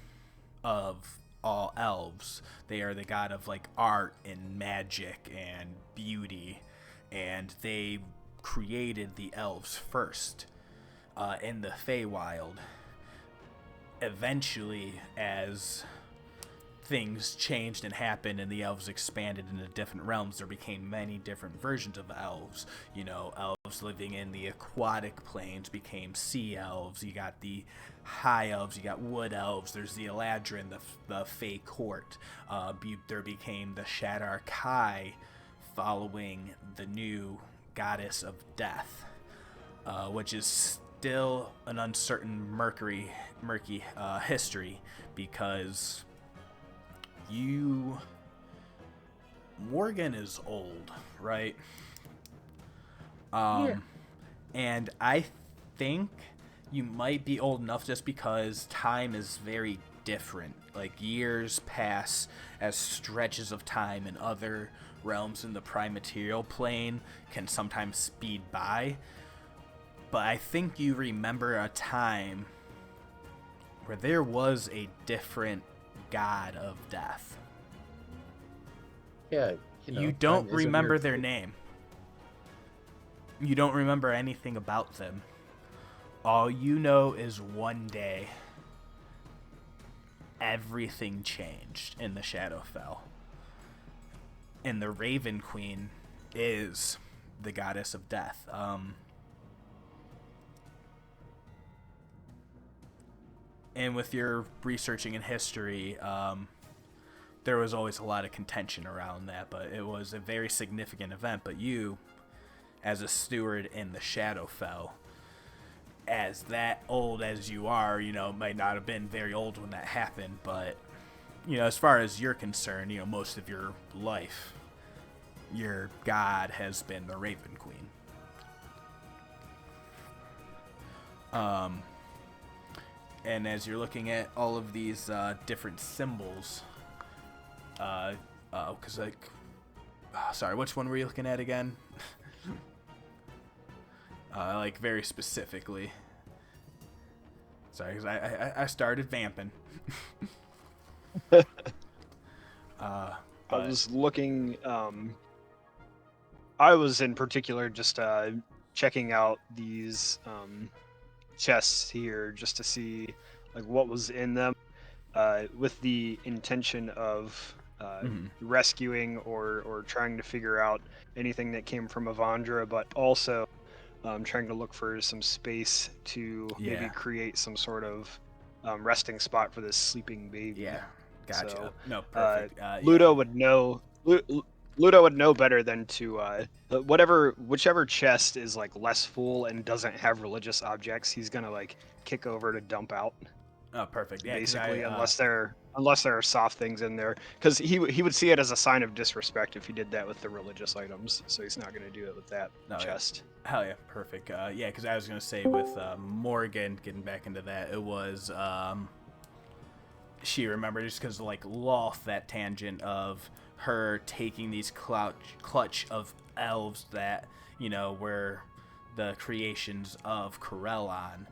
of all elves. They are the god of like art and magic and beauty, and they created the elves first in the Feywild. Eventually, as things changed and happened and the elves expanded into different realms, there became many different versions of elves. You know, elves living in the aquatic planes became sea elves. You got the high elves, you got wood elves, there's the Eladrin, the Fey court. There became the Shadar Kai, following the new goddess of death, which is still an uncertain murky history, because Morgen is old, right? Yeah. And I think you might be old enough, just because time is very different. Like, years pass as stretches of time, in other realms in the prime material plane can sometimes speed by. But I think you remember a time where there was a different god of death. Yeah, you don't remember their name. You don't remember anything about them. All you know is one day everything changed in the Shadowfell. And the Raven Queen is the goddess of death. And with your researching in history, there was always a lot of contention around that, but it was a very significant event. But you, as a steward in the Shadowfell, as that old as you are, might not have been very old when that happened, but, as far as you're concerned, most of your life, your god has been the Raven Queen. And as you're looking at all of these different symbols, sorry, which one were you looking at again? Very specifically. Sorry, because I started vamping. I was looking. I was in particular just checking out these chests here, just to see what was in them, with the intention of rescuing or trying to figure out anything that came from Avandra, but also trying to look for some space to maybe create some sort of resting spot for this sleeping baby. Yeah, gotcha. So, no, perfect. Ludo would know. Ludo would know better than to whichever chest is less full and doesn't have religious objects, he's gonna kick over to dump out. Oh, perfect. Yeah, basically, unless there are soft things in there, because he would see it as a sign of disrespect if he did that with the religious items. So he's not gonna do it with that chest. Yeah. Hell yeah, perfect. Yeah, because I was gonna say with Morgen, getting back into that, it was she remembered just because Lolth, that tangent of her taking these clutch of elves that were the creations of Corellon,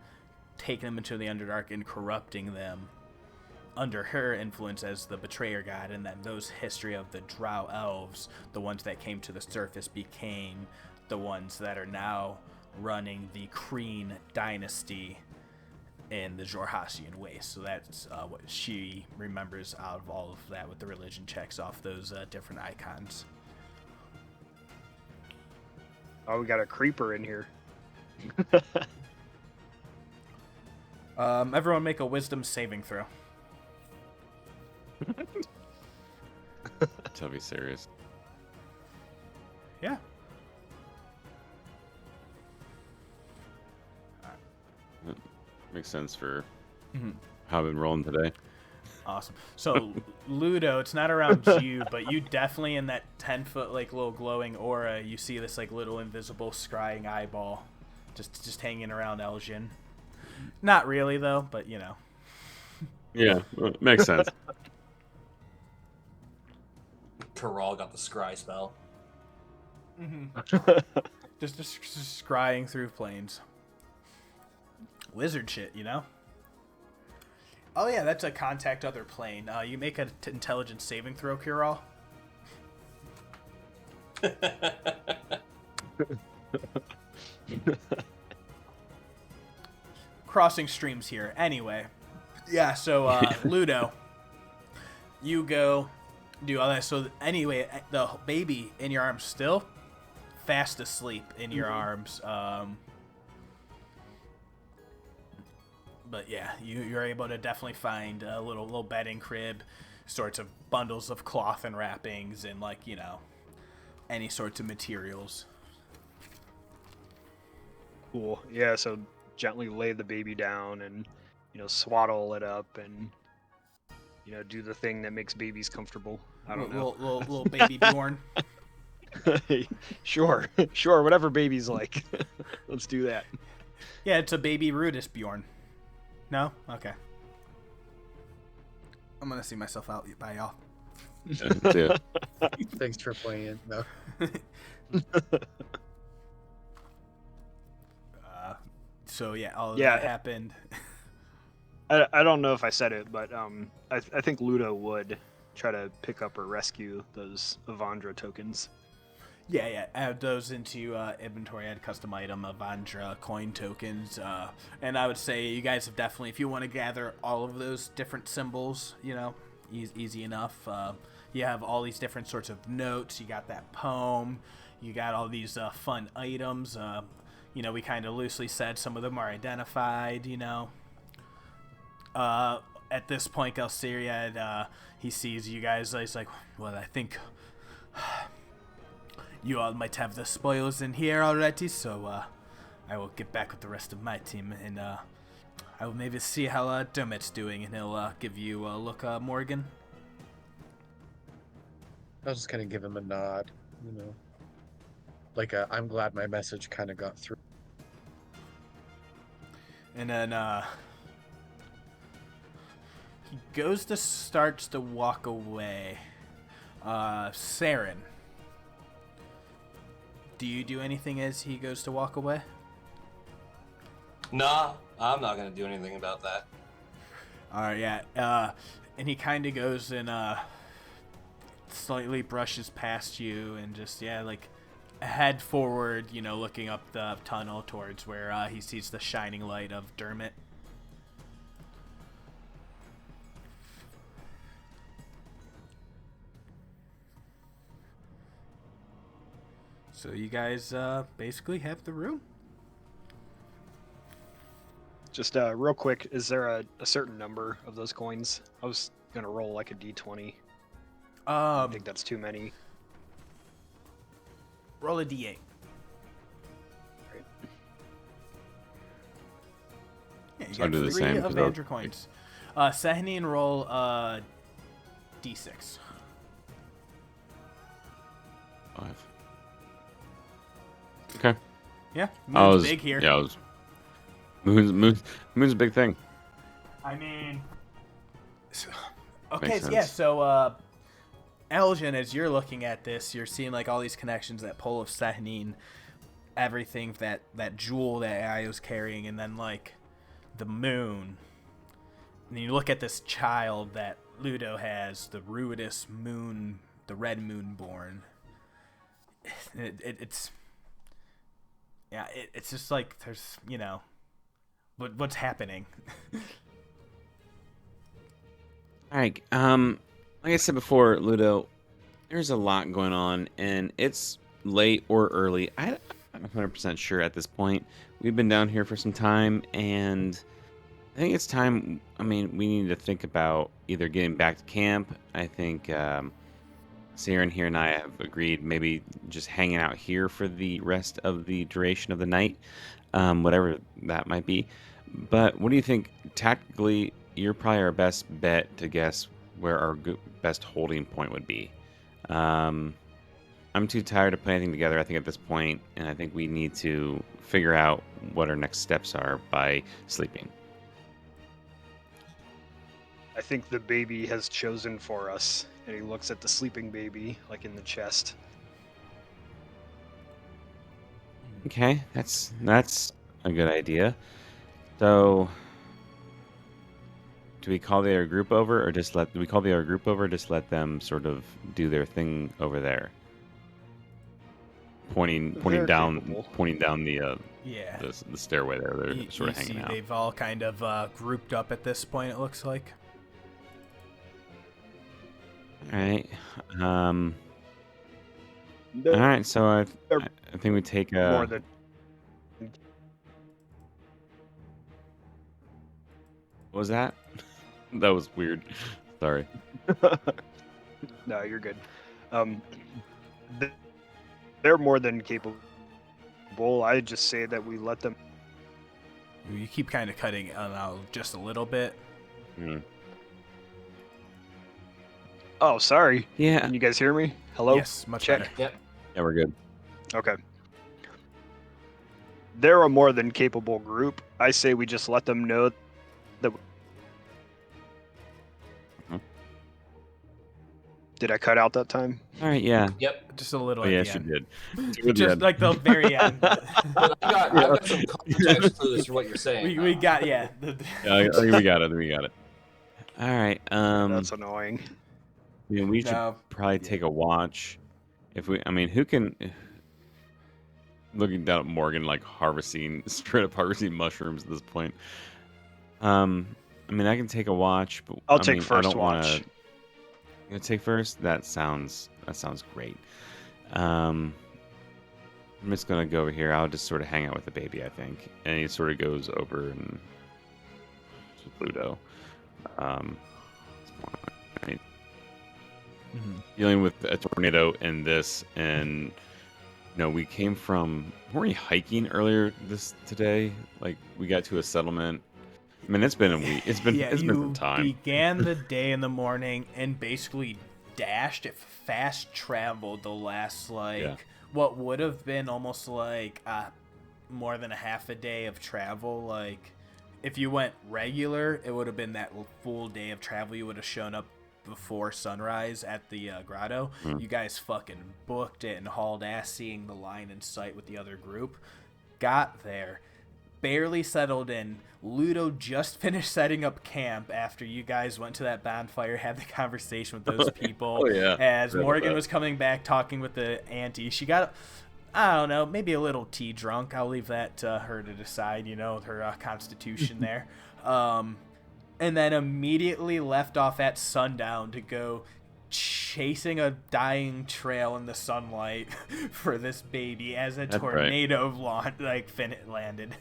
taking them into the Underdark and corrupting them, under her influence as the betrayer god, and then those history of the drow elves, the ones that came to the surface, became the ones that are now running the Kreen dynasty in the Jorhassian Waste. So that's what she remembers out of all of that, with the religion checks off those different icons. Oh, we got a creeper in here. Everyone make a wisdom saving throw. To be serious. Yeah. Makes sense for how I've been rolling today. Awesome. So, Ludo, it's not around you, but you definitely, in that 10-foot like little glowing aura, you see this like little invisible scrying eyeball just hanging around Aljin. Not really though, but you know. Yeah, makes sense. Karal got the scry spell. Just scrying through planes. Wizard shit, you know? Oh yeah, that's a contact other plane. You make an intelligence saving throw, Kiral. Crossing streams here. Anyway. Yeah, so Ludo, you go do all that. So anyway, the baby in your arms still fast asleep in your arms. But yeah, you're able to definitely find a little bedding crib, sorts of bundles of cloth and wrappings, and like, you know, any sorts of materials. Cool. Yeah, so gently lay the baby down and, you know, swaddle it up and, you know, do the thing that makes babies comfortable. I don't know. Little baby Bjorn. Sure, whatever baby's like. Let's do that. Yeah, it's a baby Rudis Bjorn. No? Okay. I'm gonna see myself out. Bye, y'all. Yeah. Thanks for playing. No. So yeah, all of that happened. I don't know if I said it, but I think Ludo would try to pick up or rescue those Avandra tokens. Yeah, add those into inventory, add custom item, Avandra, coin tokens, and I would say you guys have definitely, if you want to gather all of those different symbols, you know, easy enough. You have all these different sorts of notes, you got that poem, you got all these fun items, you know, we kind of loosely said some of them are identified, you know. At this point, Galceria, he sees you guys, he's like, well, I think you all might have the spoils in here already, so I will get back with the rest of my team, and I will maybe see how Dermot's doing, and he'll give you a look, Morgen. I'll just kind of give him a nod, you know. Like, I'm glad my message kind of got through. And then he starts to walk away. Saeryn, do you do anything as he goes to walk away? Nah, I'm not gonna do anything about that. Alright, yeah. And he kind of goes and slightly brushes past you and just, like, head forward, you know, looking up the tunnel towards where he sees the shining light of Dermot. So you guys basically have the room. Just real quick, is there a certain number of those coins? I was gonna roll like a d20. I think that's too many. Roll a d8. Right. Yeah, you I'll got do the 3 same, 'cause I'll- Avandra coins. Sahneen, roll d6. 5. Okay. Yeah, I moon's was big here. Yeah, I was. Moon's a big thing. I mean, okay, Makes so yeah. sense. So, Aljin, as you're looking at this, you're seeing like all these connections, that pole of Sahneen, everything, that jewel that AI was carrying, and then like the moon, And you look at this child that Ludo has, the Ruidus Moon, the Red Moonborn. It's just like there's, what's happening? All right. Like I said before, Ludo, there's a lot going on, and it's late or early. I'm not 100% sure at this point. We've been down here for some time, and I think it's time. I mean, we need to think about either getting back to camp. I think Saeryn here and I have agreed maybe just hanging out here for the rest of the duration of the night, whatever that might be. But what do you think? Tactically, you're probably our best bet to guess where our best holding point would be. I'm too tired to put anything together, I think, at this point, and I think we need to figure out what our next steps are by sleeping. I think the baby has chosen for us, and he looks at the sleeping baby, like in the chest. Okay, that's a good idea. So, do we call the other group over, or just let them sort of do their thing over there? Pointing They're down capable. the Yeah. the stairway there. They're sort of hanging out. They've all kind of grouped up at this point, it looks like. All right. All right. So I think we take More than What was that? That was weird. Sorry. No, you're good. They're more than capable. I just say that we let them. You keep kind of cutting out just a little bit. Hmm. Oh, sorry. Yeah. Can you guys hear me? Hello? Yes, much Check. better. Yep. Yeah, we're good. Okay. They're a more than capable group. I say we just let them know that. Mhm. Did I cut out that time? All right. Yeah. Yep. Just a little. Oh, at yes, the you end. did. Just like the very end. But I've got some context clues for what you're saying. we got Yeah, we got it. We got it. All right. That's annoying. I mean, we should No. probably take a watch. I mean, who can? Looking down at Morgen, like straight up harvesting mushrooms at this point. I mean, I can take a watch, but I'll I take mean, I first don't want watch. to. You gonna take first? That sounds great. I'm just gonna go over here. I'll just sort of hang out with the baby, I think, and he sort of goes over and with Ludo. Dealing with a tornado and this, and we came from. Weren't we hiking earlier today? Like we got to a settlement. I mean, it's been a week. It's been some time. Began the day in the morning and basically dashed. It fast traveled the last what would have been almost like more than a half a day of travel. Like if you went regular, it would have been that full day of travel. You would have shown up before sunrise at the grotto. You guys fucking booked it and hauled ass, seeing the line in sight with the other group. Got there, barely settled in. Ludo just finished setting up camp after you guys went to that bonfire, had the conversation with those people. Oh, yeah. As Morgen was coming back talking with the auntie, she got, I don't know, maybe a little tea drunk. I'll leave that to her to decide, her constitution there. And then immediately left off at sundown to go chasing a dying trail in the sunlight for this baby as a tornado landed.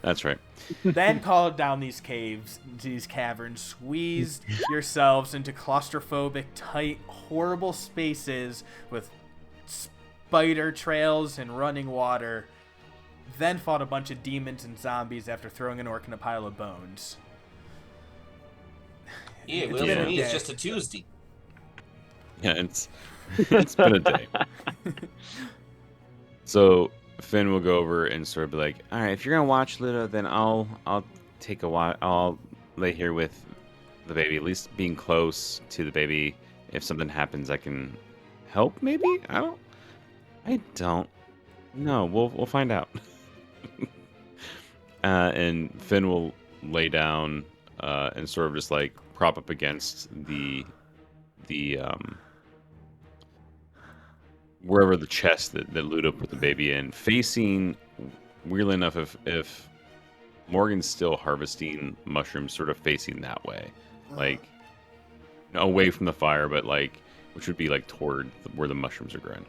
That's right. Then called down these caverns, squeezed yourselves into claustrophobic, tight, horrible spaces with spider trails and running water. Then fought a bunch of demons and zombies after throwing an orc in a pile of bones. Yeah, well, for me, it's just a Tuesday. Yeah, it's been a day. So Finn will go over and sort of be like, "All right, if you're gonna watch Ludo, then I'll take a watch. I'll lay here with the baby, at least being close to the baby. If something happens, I can help. Maybe I don't. No, we'll find out." And Finn will lay down and sort of just like prop up against the wherever the chest that Ludo put the baby in, facing, weirdly enough, if Morgan's still harvesting mushrooms, sort of facing that way, like away from the fire, but like, which would be like toward where the mushrooms are growing.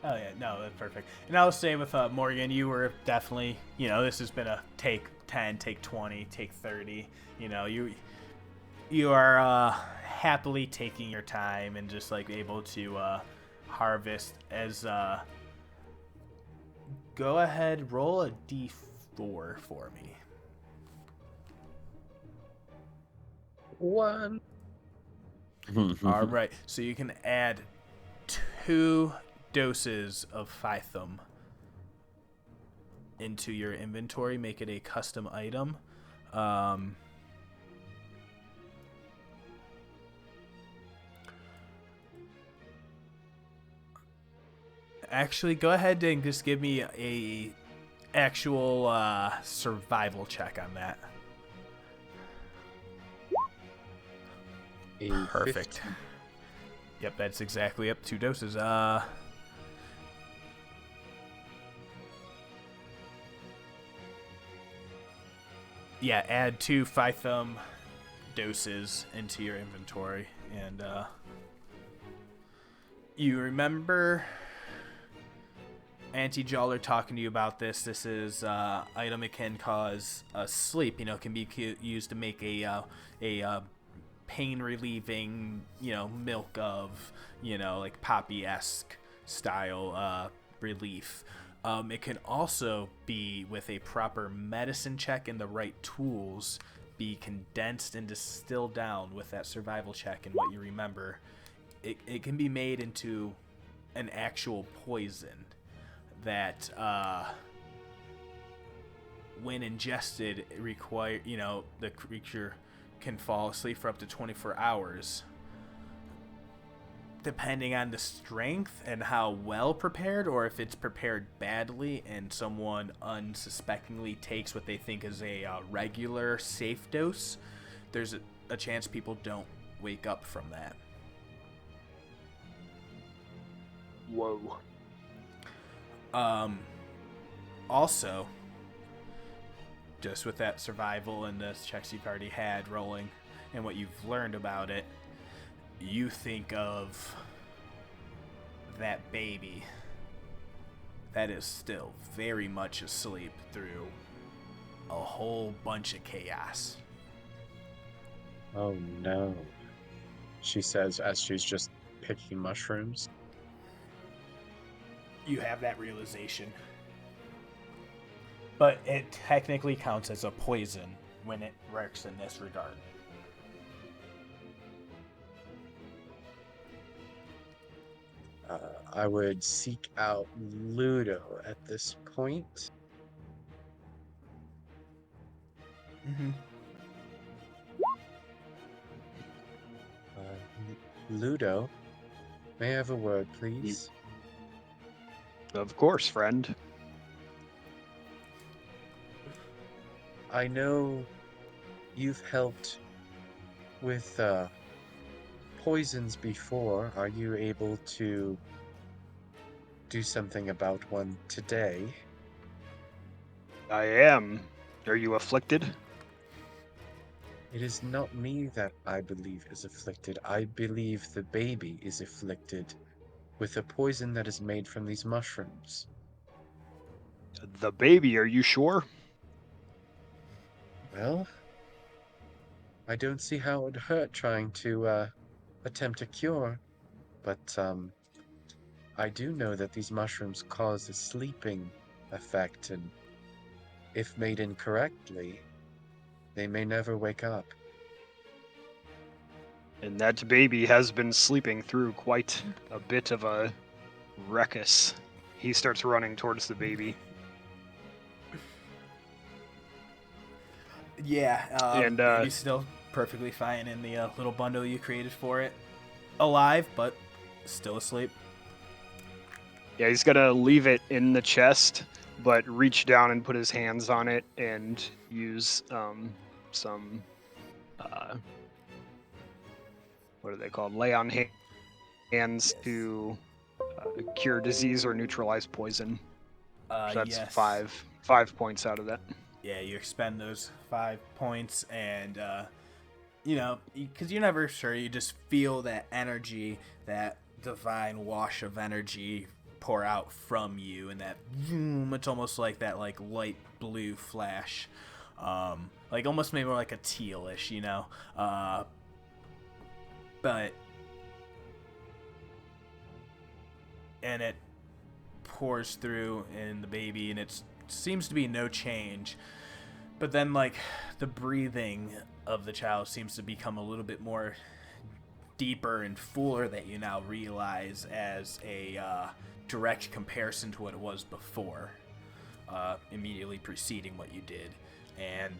Oh yeah, no, that's perfect. And I'll say with Morgan, you were definitely, this has been a take 10, take 20, take 30. You are happily taking your time and just like able to harvest as. Go ahead, roll a d4 for me. 1. All right, so you can add 2 doses of Phythum into your inventory, make it a custom item. Actually, go ahead and just give me a actual survival check on that. Perfect. 15. Yep, that's exactly up 2 doses. Yeah, add 2 Phythum doses into your inventory, and you remember Auntie Joller talking to you about this. This is item it can cause sleep. Can be used to make a pain relieving, milk of, like poppy-esque style relief. It can also be, with a proper medicine check and the right tools, be condensed and distilled down with that survival check and what you remember. It can be made into an actual poison that, when ingested, require, the creature can fall asleep for up to 24 hours. Depending on the strength and how well prepared, or if it's prepared badly and someone unsuspectingly takes what they think is a regular safe dose, there's a chance people don't wake up from that. Whoa. Also, just with that survival and the checks you've already had rolling and what you've learned about it, you think of that baby that is still very much asleep through a whole bunch of chaos. Oh no, she says as she's just picking mushrooms. You have that realization. But it technically counts as a poison when it works in this regard. I would seek out Ludo at this point. Mm-hmm. Ludo, may I have a word, please? Of course, friend. I know you've helped with poisons before. Are you able to do something about one today? I am. Are you afflicted? It is not me that I believe is afflicted. I believe the baby is afflicted with a poison that is made from these mushrooms. The baby, are you sure? Well, I don't see how it would hurt trying to attempt a cure, but I do know that these mushrooms cause a sleeping effect, and if made incorrectly, they may never wake up. And that baby has been sleeping through quite a bit of a ruckus. He starts running towards the baby. Yeah, and baby's still perfectly fine in the little bundle you created for it. Alive, but still asleep. Yeah, he's gonna leave it in the chest, but reach down and put his hands on it and use some what are they called? Lay on hands Yes. to cure disease or neutralize poison. So that's Yes. 5 points out of that. Yeah, you expend those 5 points, and because you're never sure, you just feel that energy, that divine wash of energy pour out from you, and that vroom, it's almost like that like light blue flash, like almost maybe more like a tealish, but and it pours through in the baby, and it seems to be no change. But then, like, the breathing of the child seems to become a little bit more deeper and fuller, that you now realize as a direct comparison to what it was before, immediately preceding what you did. And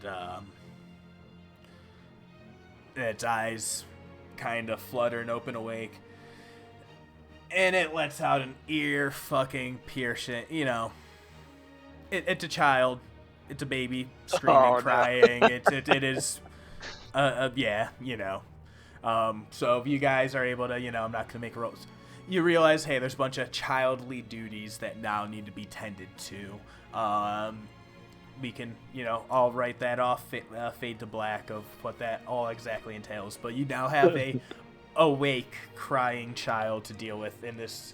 its eyes kind of flutter and open awake. And it lets out an ear fucking piercing, it's a child. It's a baby screaming, crying. No. It is, yeah, So if you guys are able to, I'm not going to make a roll. You realize, hey, there's a bunch of childly duties that now need to be tended to. We can, all write that off, fade to black of what that all exactly entails. But you now have a awake, crying child to deal with in this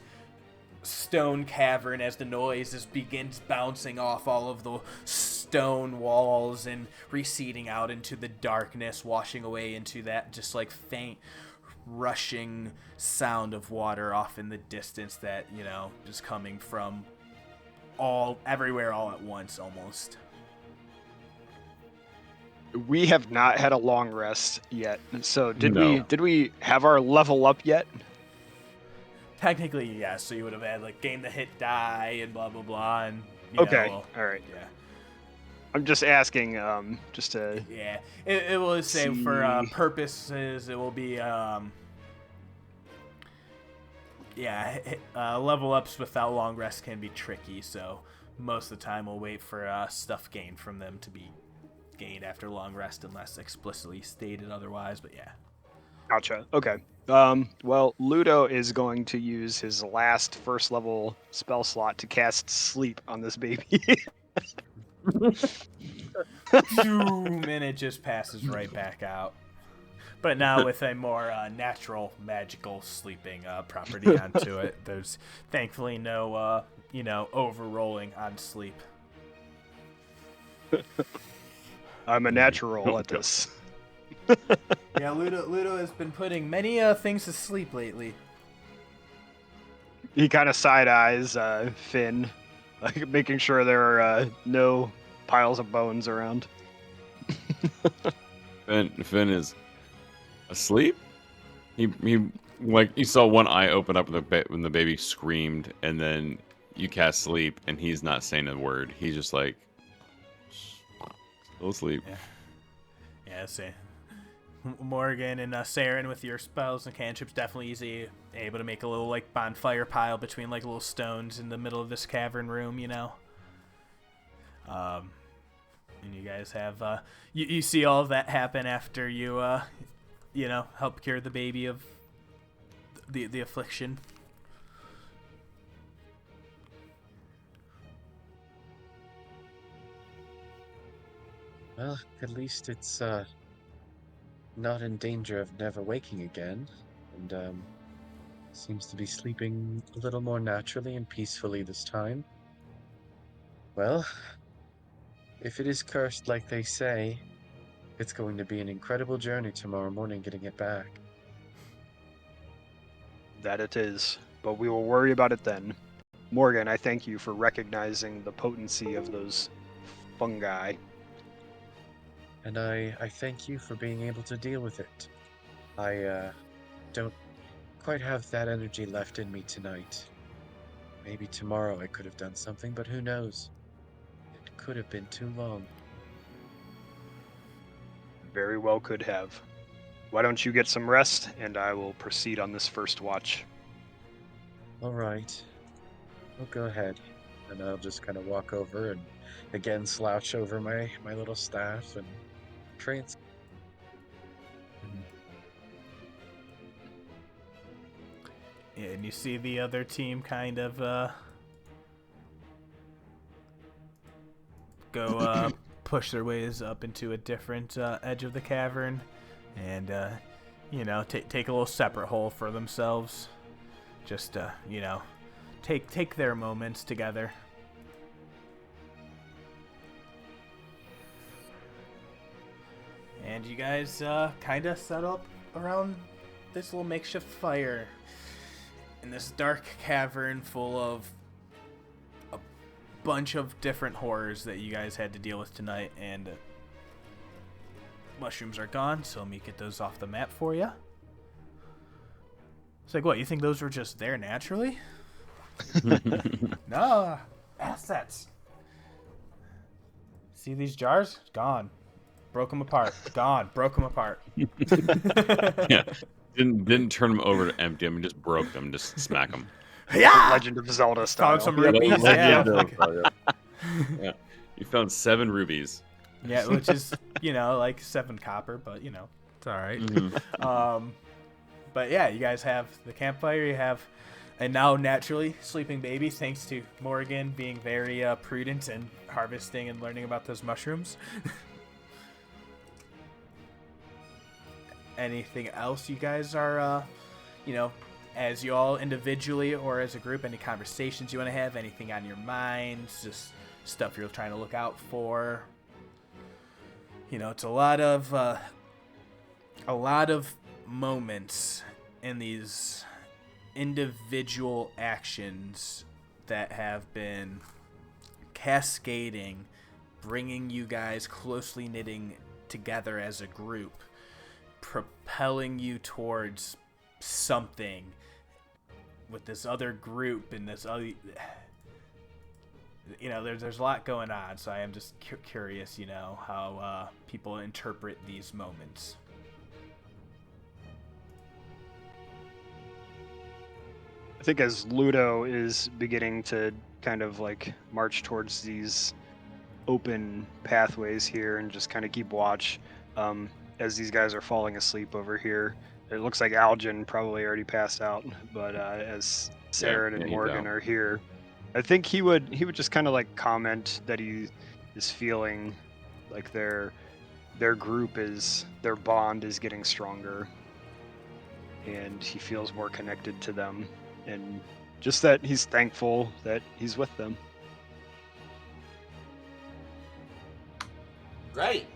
stone cavern as the noise begins bouncing off all of the stone walls and receding out into the darkness, washing away into that just like faint rushing sound of water off in the distance that, just coming from everywhere all at once almost. We have not had a long rest yet. So did we have our level up yet? Technically, yes. So you would have had like gain the hit die and blah blah blah, and all right. Yeah. I'm just asking, just to. Yeah, it will say for purposes. It will be level ups without long rest can be tricky. So most of the time we'll wait for stuff gained from them to be gained after long rest, unless explicitly stated otherwise. But yeah. Gotcha. Okay. Well, Ludo is going to use his last first level spell slot to cast sleep on this baby. And it just passes right back out. But now with a more natural magical sleeping property onto it. There's thankfully no, over-rolling on sleep. I'm a natural at this. Yeah, Ludo has been putting many things to sleep lately. He kind of side eyes Finn, like making sure there are no piles of bones around. Finn is asleep. He like you saw one eye open up when the baby screamed, and then you cast sleep, and he's not saying a word. He's just like still asleep. Yeah, see. Morgen and Saeryn with your spells and cantrips definitely easy, able to make a little like bonfire pile between like little stones in the middle of this cavern room, and you guys have you see all of that happen after you help cure the baby of the affliction. Well, at least it's not in danger of never waking again, and seems to be sleeping a little more naturally and peacefully this time. Well, if it is cursed like they say, it's going to be an incredible journey tomorrow morning getting it back. That it is, but we will worry about it then. Morgen, I thank you for recognizing the potency of those fungi. And I thank you for being able to deal with it. I don't quite have that energy left in me tonight. Maybe tomorrow I could have done something, but who knows? It could have been too long. Very well could have. Why don't you get some rest, and I will proceed on this first watch. All right. Oh, go ahead. And I'll just kind of walk over and again slouch over my little staff and trance. Yeah, and you see the other team kind of go push their ways up into a different edge of the cavern, and take a little separate hole for themselves. Just take their moments together. And you guys kind of set up around this little makeshift fire in this dark cavern full of a bunch of different horrors that you guys had to deal with tonight. And mushrooms are gone, so let me get those off the map for you. It's like, what, you think those were just there naturally? No, assets. See these jars? Gone. Broke them apart. Gone. Broke them apart. Yeah. Didn't turn them over to empty them, just broke them, just smack them. Yeah! Legend of Zelda style. Found some rubies. Yeah. Yeah. You found 7 rubies. Yeah, which is, like 7 copper, but, it's all right. Mm-hmm. But yeah, you guys have the campfire. You have a now naturally sleeping baby, thanks to Morgen being very prudent and harvesting and learning about those mushrooms. Anything else you guys are, as you all individually or as a group, any conversations you want to have, anything on your minds, just stuff you're trying to look out for? It's a lot of moments in these individual actions that have been cascading, bringing you guys closely knitting together as a group, propelling you towards something with this other group and this other, there's a lot going on. So I am just curious, how people interpret these moments. I think as Ludo is beginning to kind of like march towards these open pathways here and just kind of keep watch, as these guys are falling asleep over here. It looks like Aljin probably already passed out, but as Saeryn and Morgen are here, I think he would just kind of like comment that he is feeling like their bond is getting stronger, and he feels more connected to them, and just that he's thankful that he's with them. Right.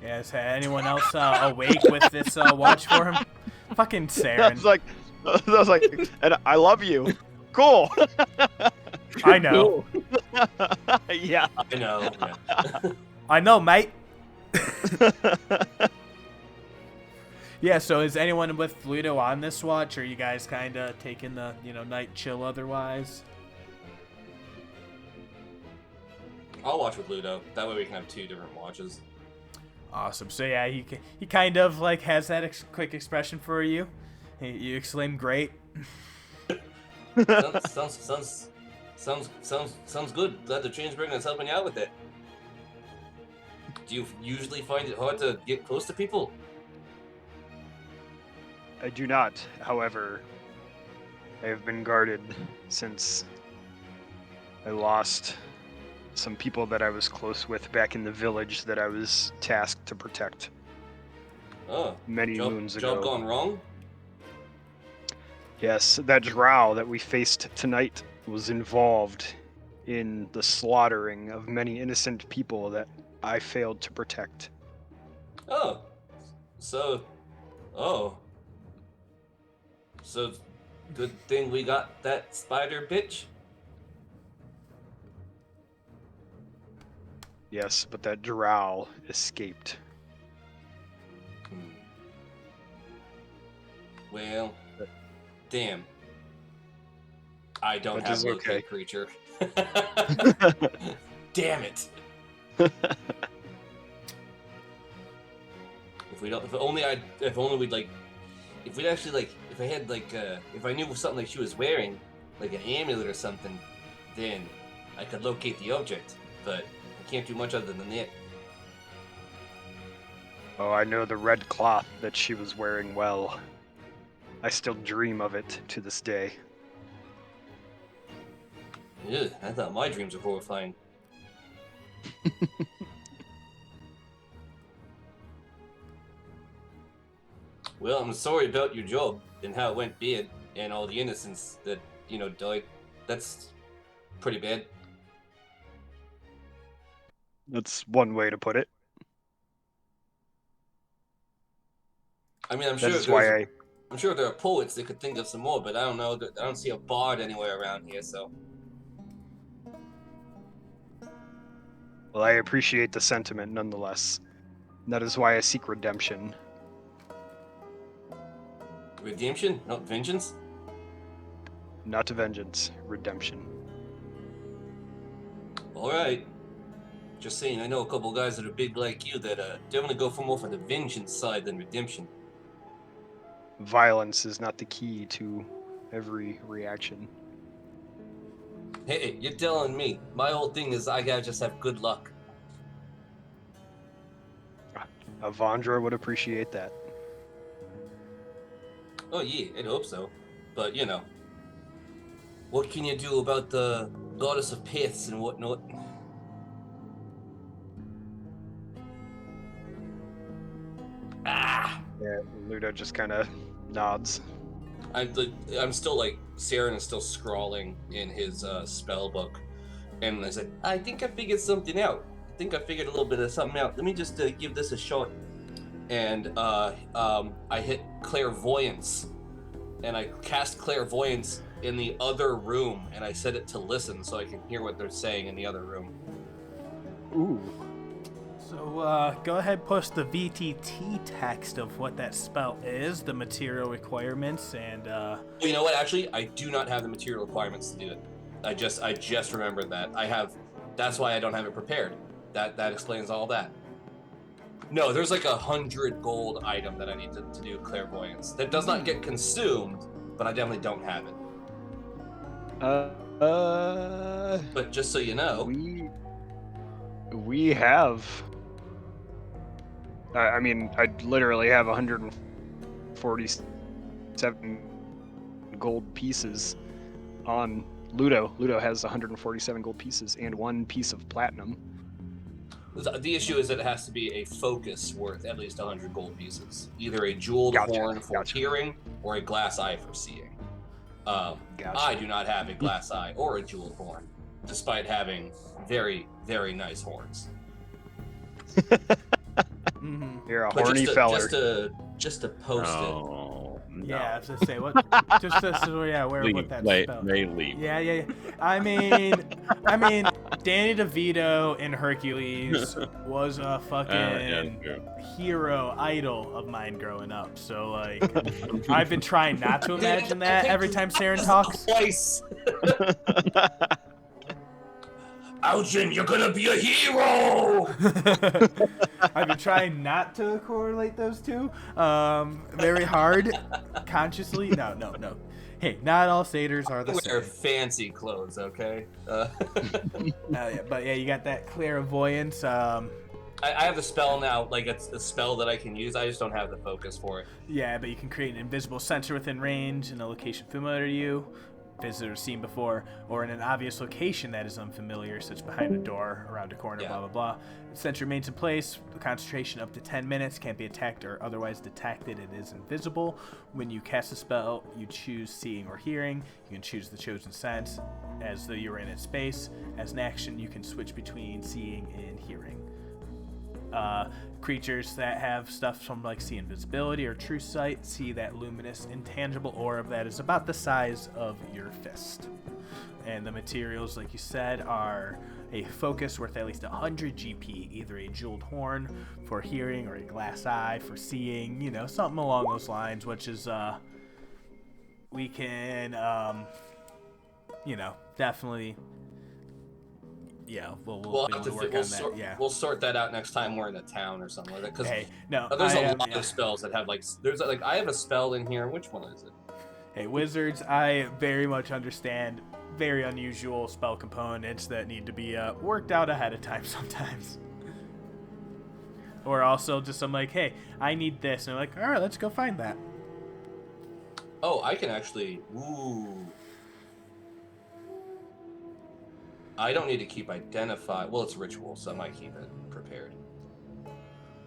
Yes, anyone else awake with this watch for him? Fucking Saeryn. I was like, and I love you. Cool. I know. Yeah. I know. Yeah. I know, mate. Yeah, so is anyone with Ludo on this watch, or are you guys kind of taking the, night chill otherwise? I'll watch with Ludo. That way we can have 2 different watches. Awesome. So yeah, he kind of like has that quick expression for you. You exclaim, "Great." Sounds good. Glad the Changebringer is helping you out with it. Do you usually find it hard to get close to people? I do not. However, I have been guarded since I lost some people that I was close with back in the village that I was tasked to protect. Oh, many moons ago. Job gone wrong? Yes, that drow that we faced tonight was involved in the slaughtering of many innocent people that I failed to protect. Oh. So good thing we got that spider bitch. Yes, but that drow escaped. Well, damn. I don't That have is a okay. creature. Damn it. If we'd actually if I had like if I knew something like she was wearing, like an amulet or something, then I could locate the object. But I can't do much other than that. Oh, I know the red cloth that she was wearing well. I still dream of it to this day. Ugh, I thought my dreams were horrifying. Well, I'm sorry about your job and how it went bad and all the innocents that, died. That's pretty bad. That's one way to put it. I mean, I'm That is why I'm sure there are poets that could think of some more, but I don't know. I don't see a bard anywhere around here, so. Well, I appreciate the sentiment nonetheless. That is why I seek redemption. Redemption? Not vengeance? Not vengeance, redemption. Alright. Just saying, I know a couple guys that are big like you that definitely go for more for the vengeance side than redemption. Violence is not the key to every reaction. Hey, you're telling me. My whole thing is I gotta just have good luck. Avandra would appreciate that. Oh yeah, I'd hope so. But, what can you do about the goddess of paths and whatnot? Ah! Yeah, Ludo just kind of nods. I'm still like, Saeryn is still scrawling in his spell book. And I said, I think I figured something out. I think I figured a little bit of something out. Let me just give this a shot. And I hit clairvoyance. And I cast clairvoyance in the other room. And I set it to listen so I can hear what they're saying in the other room. Ooh. So go ahead, post the VTT text of what that spell is, the material requirements, and You know what? Actually, I do not have the material requirements to do it. I just remembered that. That's why I don't have it prepared. That explains all that. No, there's like 100 gold item that I need to do clairvoyance. That does not get consumed, but I definitely don't have it. But just so you know, we have. I mean, I literally have 147 gold pieces on Ludo. Ludo has 147 gold pieces and 1 piece of platinum. the issue is that it has to be a focus worth at least 100 gold pieces. Either a jeweled horn for hearing or a glass eye for seeing. I do not have a glass eye or a jeweled horn, despite having very, very nice horns. You're a horny feller. Just to post it. No. yeah, I was gonna say what. Just so where what that spell. Leave. Yeah. I mean, Danny DeVito in Hercules was a fucking hero idol of mine growing up. So like, I've been trying not to imagine that every time Saeryn talks. Twice. Aljin, you're gonna be a hero! I've been trying not to correlate those two very hard, consciously. No. Hey, not all satyrs are the same. Wear fancy clothes, okay? Yeah, but yeah, you got that clairvoyance. I have the spell now, like it's a spell that I can use. I just don't have the focus for it. Yeah, but you can create an invisible sensor within range in a location familiar to you, visitors seen before, or in an obvious location that is unfamiliar, such behind a door, around a corner, blah, blah, blah. The sensor remains in place, concentration up to 10 minutes, can't be attacked or otherwise detected, it is invisible. When you cast a spell, you choose seeing or hearing. You can choose the chosen sense as though you were in its space. As an action, you can switch between seeing and hearing. Creatures that have stuff from like see invisibility or true sight see that luminous intangible orb that is about the size of your fist. And the materials, like you said, are a focus worth at least 100 GP, either a jeweled horn for hearing or a glass eye for seeing, something along those lines, which is we can definitely yeah, we'll We'll be have able to work on that. Yeah. we'll sort that out next time we're in a town or something like that. Because Hey, no, there's a lot yeah. of spells that have there's I have a spell in here. Which one is it? Hey, wizards, I very much understand very unusual spell components that need to be worked out ahead of time sometimes. Or also just I'm like, hey, I need this, and I'm like, all right, let's go find that. Oh, I can actually. Ooh. I don't need to keep identify. Well, it's ritual, so I might keep it prepared.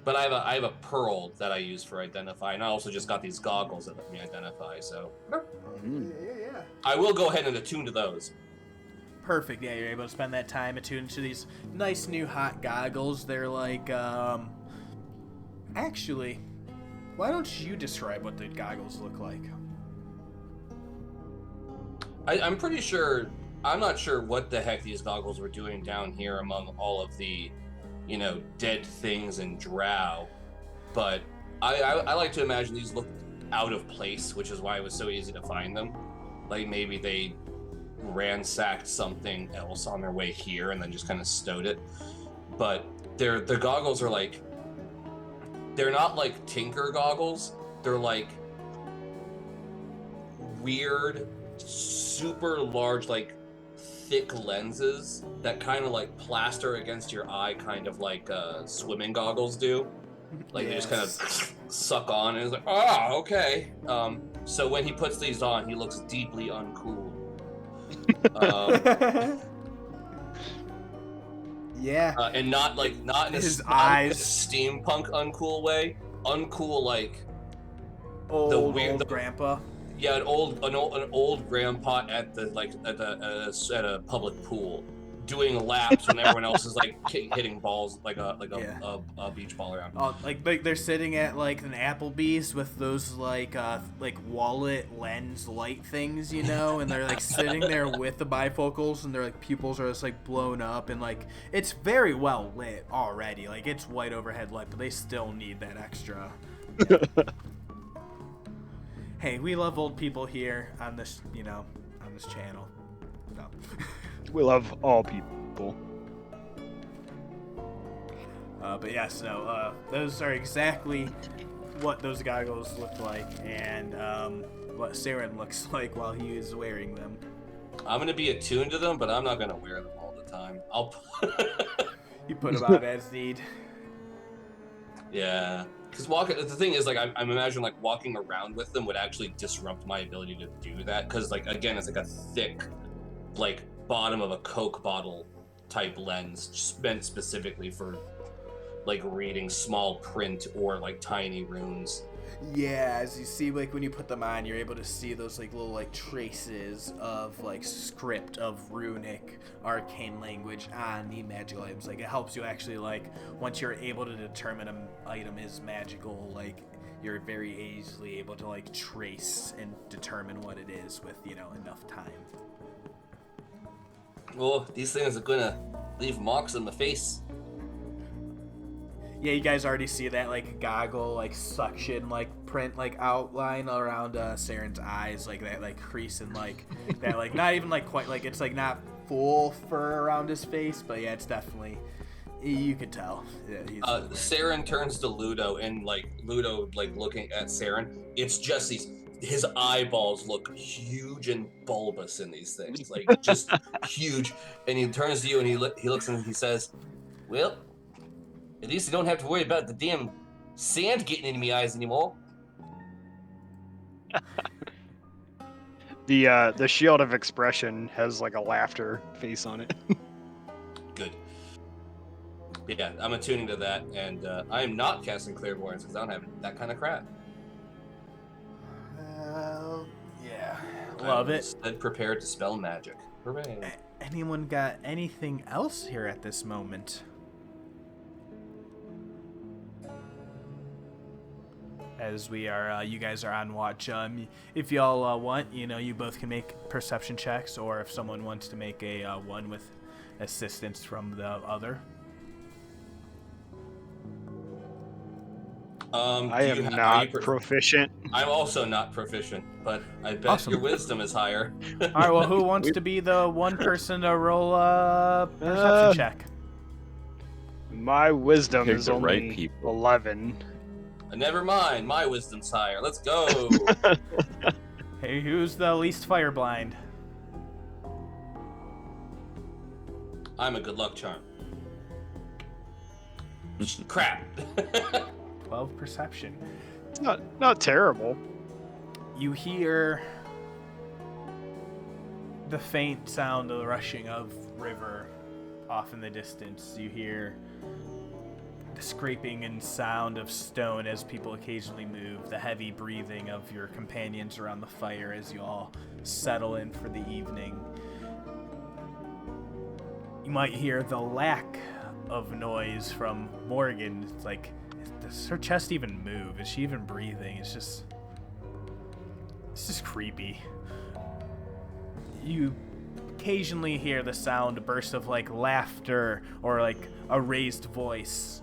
But I have a pearl that I use for identify, and I also just got these goggles that let me identify. So Yeah. I will go ahead and attune to those. Perfect. Yeah, you're able to spend that time attuned to these nice new hot goggles. They're like, actually, why don't you describe what the goggles look like? I'm pretty sure. I'm not sure what the heck these goggles were doing down here among all of the, dead things and drow, but I like to imagine these look out of place, which is why it was so easy to find them. Like maybe they ransacked something else on their way here and then just kind of stowed it. But the goggles are like, they're not like tinker goggles. They're like weird, super large, like thick lenses that kind of like plaster against your eye, kind of like swimming goggles do. Like They just kind of suck on, and it's like, okay. So when he puts these on, he looks deeply uncool. Yeah. And not in his a eyes steampunk uncool way. Uncool like old grandpa. Yeah, an old grandpa at a public pool, doing laps when everyone else is like hitting balls like a beach ball around. Like they're sitting at like an Applebee's with those like wallet lens light things, and they're like sitting there with the bifocals, and their like pupils are just like blown up, and like it's very well lit already. Like it's white overhead light, but they still need that extra. Yeah. Hey, we love old people here on this, on this channel. So. We love all people. But yes, no, those are exactly what those goggles look like, and what Saeryn looks like while he is wearing them. I'm gonna be attuned to them, but I'm not gonna wear them all the time. You put them out as need. Yeah. Because the thing is, like, I'm imagining, like, walking around with them would actually disrupt my ability to do that. Because, like, again, it's like a thick, like, bottom of a Coke bottle type lens meant specifically for, like, reading small print or, like, tiny runes. Yeah, as you see, like, when you put them on, you're able to see those, like, little, like, traces of, like, script of runic arcane language on the magical items. Like, it helps you actually, like, once you're able to determine an item is magical, like, you're very easily able to, like, trace and determine what it is with, enough time. Well, these things are gonna leave marks on the face. Yeah, you guys already see that, like, goggle, like, suction, like, print, like, outline around Saren's eyes, like, that, like, crease and, like, that, like, not even, like, quite, like, it's, like, not full fur around his face, but, yeah, it's definitely, you could tell. Yeah, Saeryn turns to Ludo, and, like, Ludo, like, looking at Saeryn, it's just his eyeballs look huge and bulbous in these things, like, just huge, and he turns to you, and he looks and he says, well, at least you don't have to worry about the damn sand getting into my eyes anymore. The shield of expression has like a laughter face on it. Good. Yeah, I'm attuning to that, and I am not casting clairvoyance because I don't have that kind of crap. Yeah. Love it. Instead prepared to spell magic. Hooray. Anyone got anything else here at this moment? As we are, you guys are on watch. If y'all want, you both can make perception checks, or if someone wants to make a one with assistance from the other. I am not proficient. I'm also not proficient, but I bet Awesome. your wisdom is higher. All right, well, who wants to be the one person to roll a perception check? My wisdom Pick is the right only people. 11. Never mind, my wisdom's higher. Let's go. Hey, who's the least fire blind? I'm a good luck charm. Crap. 12 perception. It's not terrible. You hear the faint sound of the rushing of river off in the distance. You hear the scraping and sound of stone as people occasionally move, the heavy breathing of your companions around the fire as you all settle in for the evening. You might hear the lack of noise from Morgen. It's like, does her chest even move? Is she even breathing? It's just creepy. You occasionally hear the sound, a burst of like laughter or like a raised voice.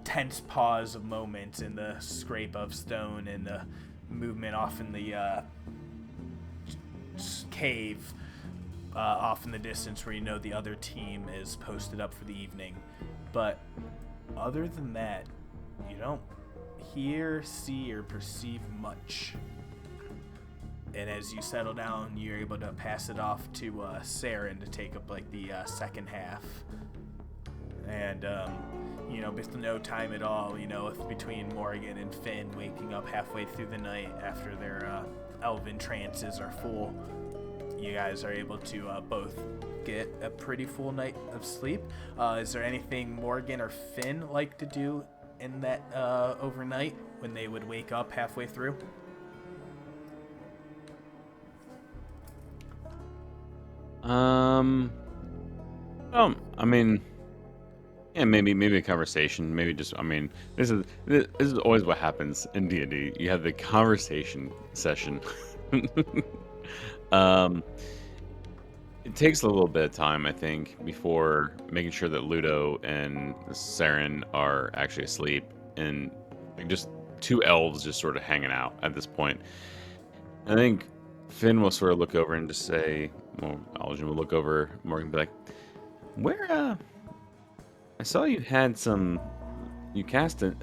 Tense pause of moments in the scrape of stone and the movement off in the cave off in the distance where you know the other team is posted up for the evening. But other than that, you don't hear, see, or perceive much. And as you settle down, you're able to pass it off to Saeryn to take up like the second half. And with no time at all, between Morgen and Finn waking up halfway through the night after their elven trances are full, you guys are able to both get a pretty full night of sleep. Is there anything Morgen or Finn like to do in that overnight when they would wake up halfway through? Maybe a conversation. Maybe just, this is always what happens in D&D. You have the conversation session. It takes a little bit of time, I think, before making sure that Ludo and Saeryn are actually asleep, and just two elves just sort of hanging out at this point. I think Finn will sort of look over and just say, Aljin will look over Morgen and be like, I saw you cast an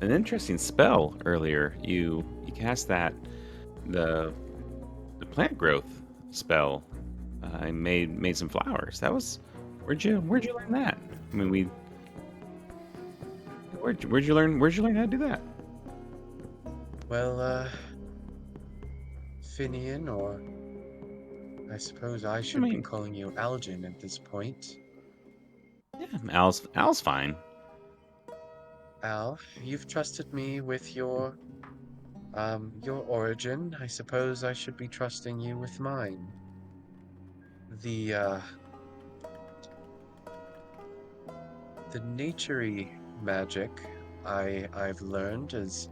interesting spell earlier. You cast the plant growth spell. I made some flowers. Where'd you learn that? Where'd you learn how to do that? Well, Finian, or I suppose I should be calling you Aljin at this point. Yeah, Al's fine. Al, you've trusted me with your origin. I suppose I should be trusting you with mine. The nature-y magic I've learned is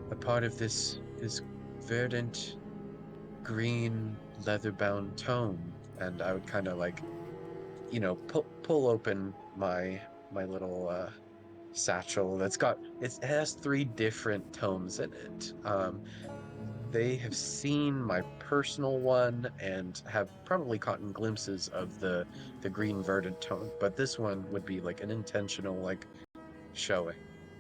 a part of this verdant green leather-bound tome, and I would kind of like, pull open my little satchel it has 3 different tomes in it. They have seen my personal one and have probably caught glimpses of the green verdant tone, but this one would be like an intentional showing.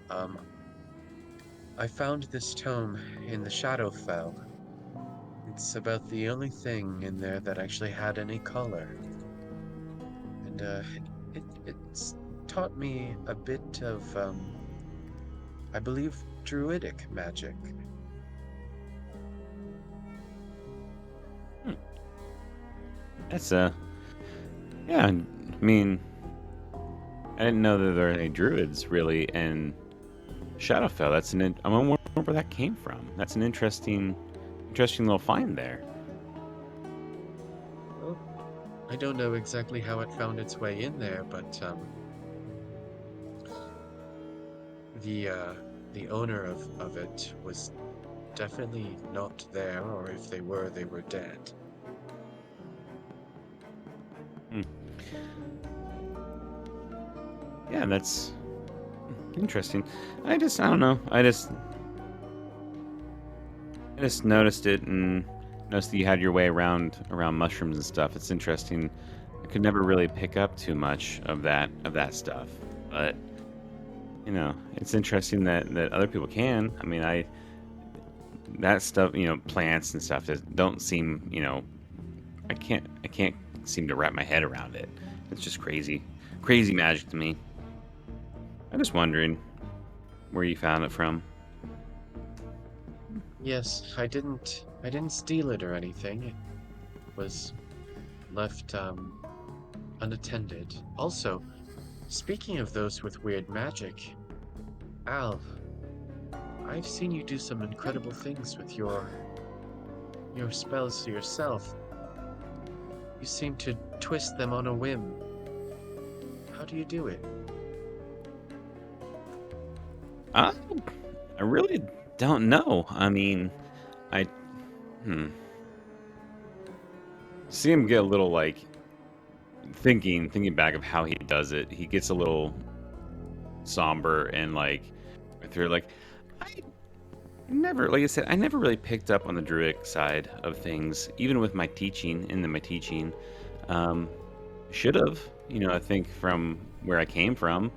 I found this tome in the Shadowfell. It's about the only thing in there that actually had any color. And it's taught me a bit of, I believe, druidic magic. That's yeah, I didn't know that there are any druids really in Shadowfell. I wonder where that came from. That's an interesting little find there. Well, I don't know exactly how it found its way in there, but the owner of it was definitely not there, or if they were dead. Yeah, that's interesting. I don't know. just noticed it and noticed that you had your way around mushrooms and stuff. It's interesting. I could never really pick up too much of that stuff, but it's interesting that other people can. I mean, that stuff, plants and stuff that don't seem, I can't seem to wrap my head around it. It's just crazy magic to me. I'm just wondering where you found it from. Yes, I didn't steal it or anything. It was left unattended. Also, speaking of those with weird magic, Al, I've seen you do some incredible things with your spells to yourself. You seem to twist them on a whim. How do you do it? I really don't know. I mean, I see him get a little like thinking back of how he does it. He gets a little somber and like through like I never, like I said, I never really picked up on the druidic side of things, even with my teaching. Should have, I think from where I came from,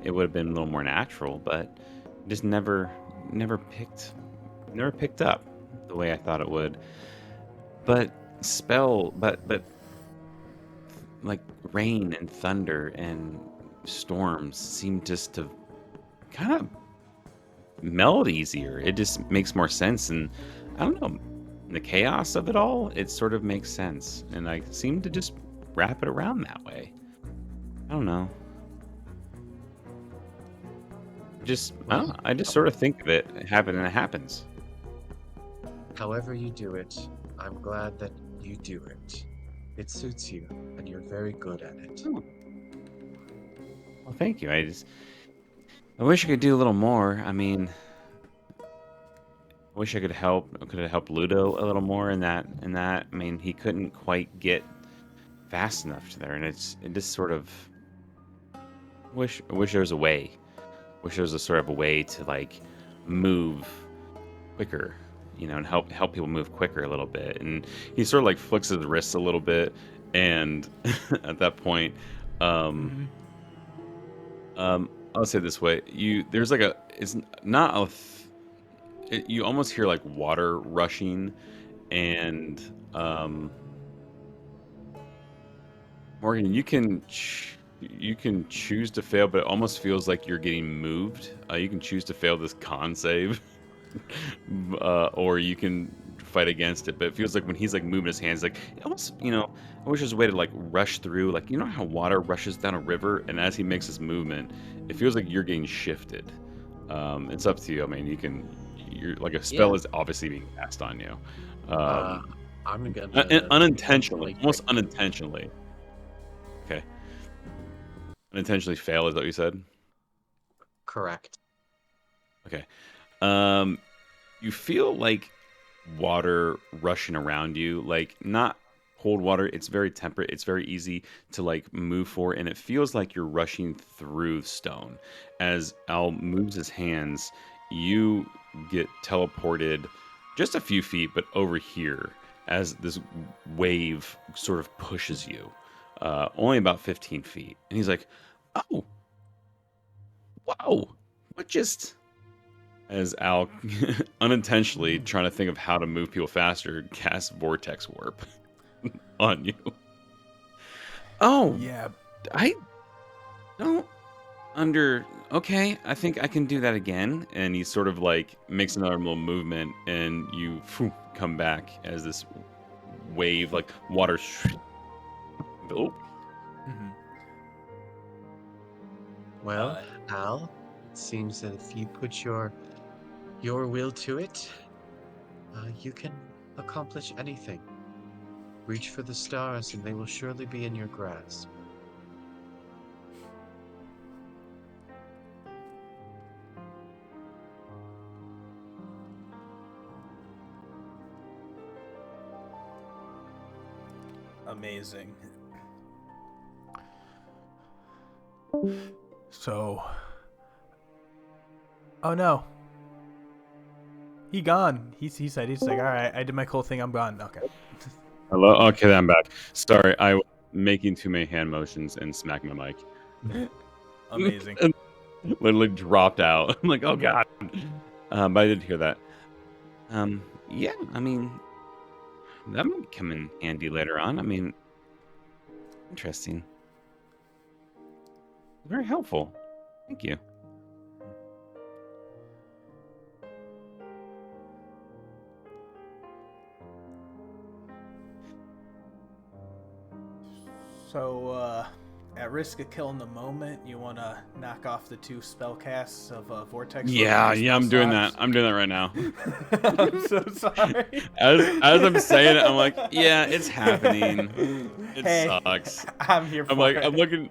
it would have been a little more natural, but just never picked up the way I thought it would. But like rain and thunder and storms seem just to kind of meld easier. It just makes more sense, and I don't know, the chaos of it all, it sort of makes sense, and I seem to just wrap it around that way. I don't know. I don't know. I just sort of think of it happen and it happens. However you do it, I'm glad that you do it. It suits you, and you're very good at it. Oh. Well, thank you. I wish I could do a little more. I mean, I wish I could have helped Ludo a little more in that. I mean, he couldn't quite get fast enough to there, and it just sort of I wish there was a way. Wish there was a sort of a way to like move quicker, and help people move quicker a little bit. And he sort of like flicks his wrists a little bit, and at that point, I'll say it this way: there's like it's not you almost hear like water rushing, and Morgen, you can choose to fail, but it almost feels like you're getting moved. You can choose to fail this con save, or you can fight against it. But it feels like when he's like moving his hands, like almost, I wish there's a way to like rush through, like how water rushes down a river, and as he makes this movement, it feels like you're getting shifted. It's up to you. I mean, you're like a spell is obviously being cast on you. I'm gonna unintentionally, almost unintentionally. Okay. Unintentionally fail, is that what you said? Correct. Okay. You feel like water rushing around you, like not cold water. It's very temperate. It's very easy to like move for, and it feels like you're rushing through stone. As Al moves his hands, you get teleported just a few feet, but over here as this wave sort of pushes you. Only about 15 feet. And he's like, oh, whoa, what just... As Al, unintentionally trying to think of how to move people faster, casts Vortex Warp on you. Oh, Yeah. I don't okay, I think I can do that again. And he sort of like makes another little movement, and you come back as this wave, like water. Oh. Mm-hmm. Well, Al, it seems that if you put your will to it, you can accomplish anything. Reach for the stars, and they will surely be in your grasp. Amazing. So... Oh no. he gone. He said he's like, all right, I did my cool thing. I'm gone. Okay. Hello. Okay, I'm back. Sorry, I was making too many hand motions and smacking my mic. Amazing. And literally dropped out. I'm like, oh god. But I did hear that. Yeah. I mean, that might come in handy later on. I mean, interesting. Very helpful. Thank you. So, at risk of killing the moment, you want to knock off the 2 spell casts of Vortex? Yeah, I'm doing that. I'm doing that right now. I'm so sorry. As I'm saying it, I'm like, yeah, it's happening. It sucks. I'm here for I'm like, it. I'm looking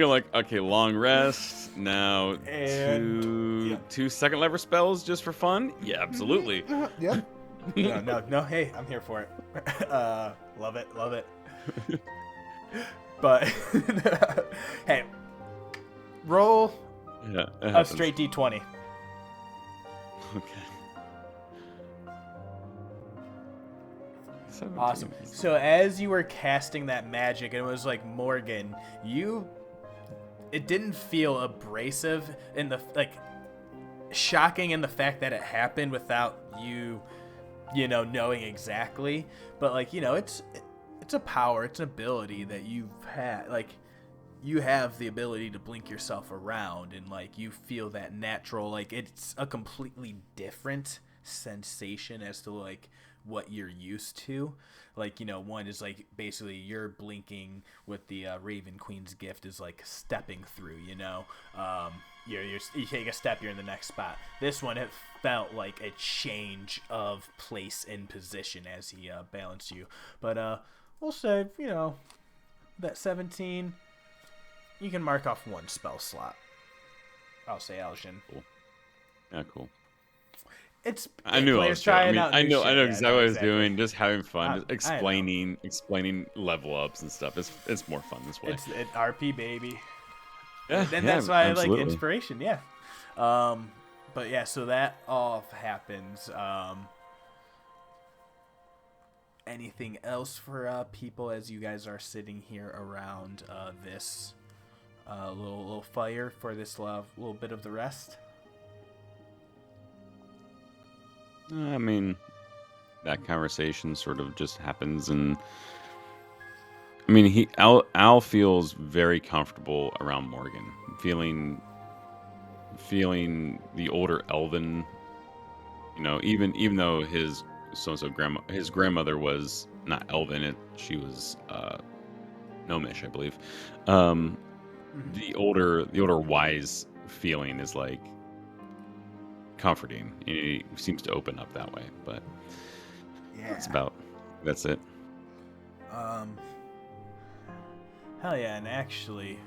like, okay, long rest. Now And- two second lever spells just for fun? Yeah, absolutely. Yep. No, hey, I'm here for it. Love it. But hey, roll a straight d20. Okay. Awesome. So as you were casting that magic, and it was like Morgen, it didn't feel abrasive in the shocking in the fact that it happened without you knowing exactly. But it's a power, it's an ability that you've had. You have the ability to blink yourself around, and you feel that natural. It's a completely different sensation as to what you're used to. One is basically you're blinking with the Raven Queen's gift is stepping through. You take a step, you're in the next spot. This one, it felt like a change of place and position as he balanced you. But we'll say, that 17, you can mark off 1 spell slot. I'll say Aljin. Cool. Yeah, cool. I knew I was trying. I know exactly what I was doing. Just having fun, just explaining level ups and stuff. It's more fun this way. It's RP, baby. Yeah, and that's why absolutely. I like inspiration. Yeah. But yeah, so that all happens. Anything else for people as you guys are sitting here around this little fire for this little bit of the rest? I mean, that conversation sort of just happens, and I mean, Al feels very comfortable around Morgen, feeling the older elven, even though his grandmother was not elven, she was gnomish, I believe. The older wise feeling is comforting. He seems to open up that way, but yeah, that's it. Hell yeah. And actually,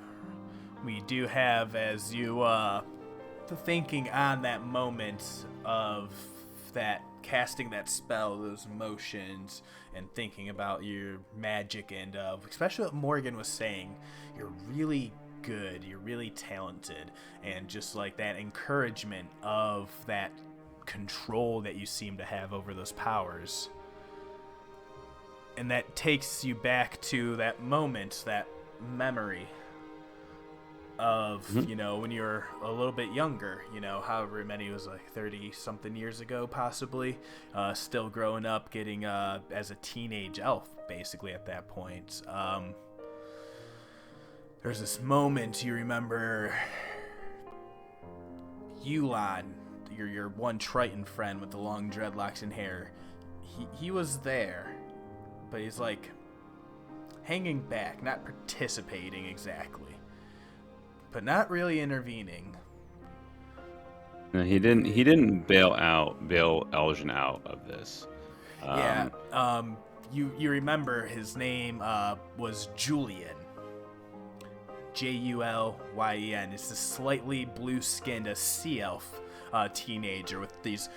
we do have, as you thinking on that moment of that casting that spell, those motions, and thinking about your magic, and especially what Morgen was saying, you're really good, you're really talented, and just that encouragement of that control that you seem to have over those powers, and that takes you back to that moment, that memory of when you were a little bit younger, however many, it was 30 something years ago possibly, still growing up, getting as a teenage elf basically at that point. There's this moment you remember Yulon, your one Triton friend with the long dreadlocks and hair. He was there, but he's hanging back, not participating exactly, but not really intervening. No, he didn't bail Aljin out of this. You remember his name was Julian. Julyen. It's a slightly blue-skinned, a sea elf, teenager with these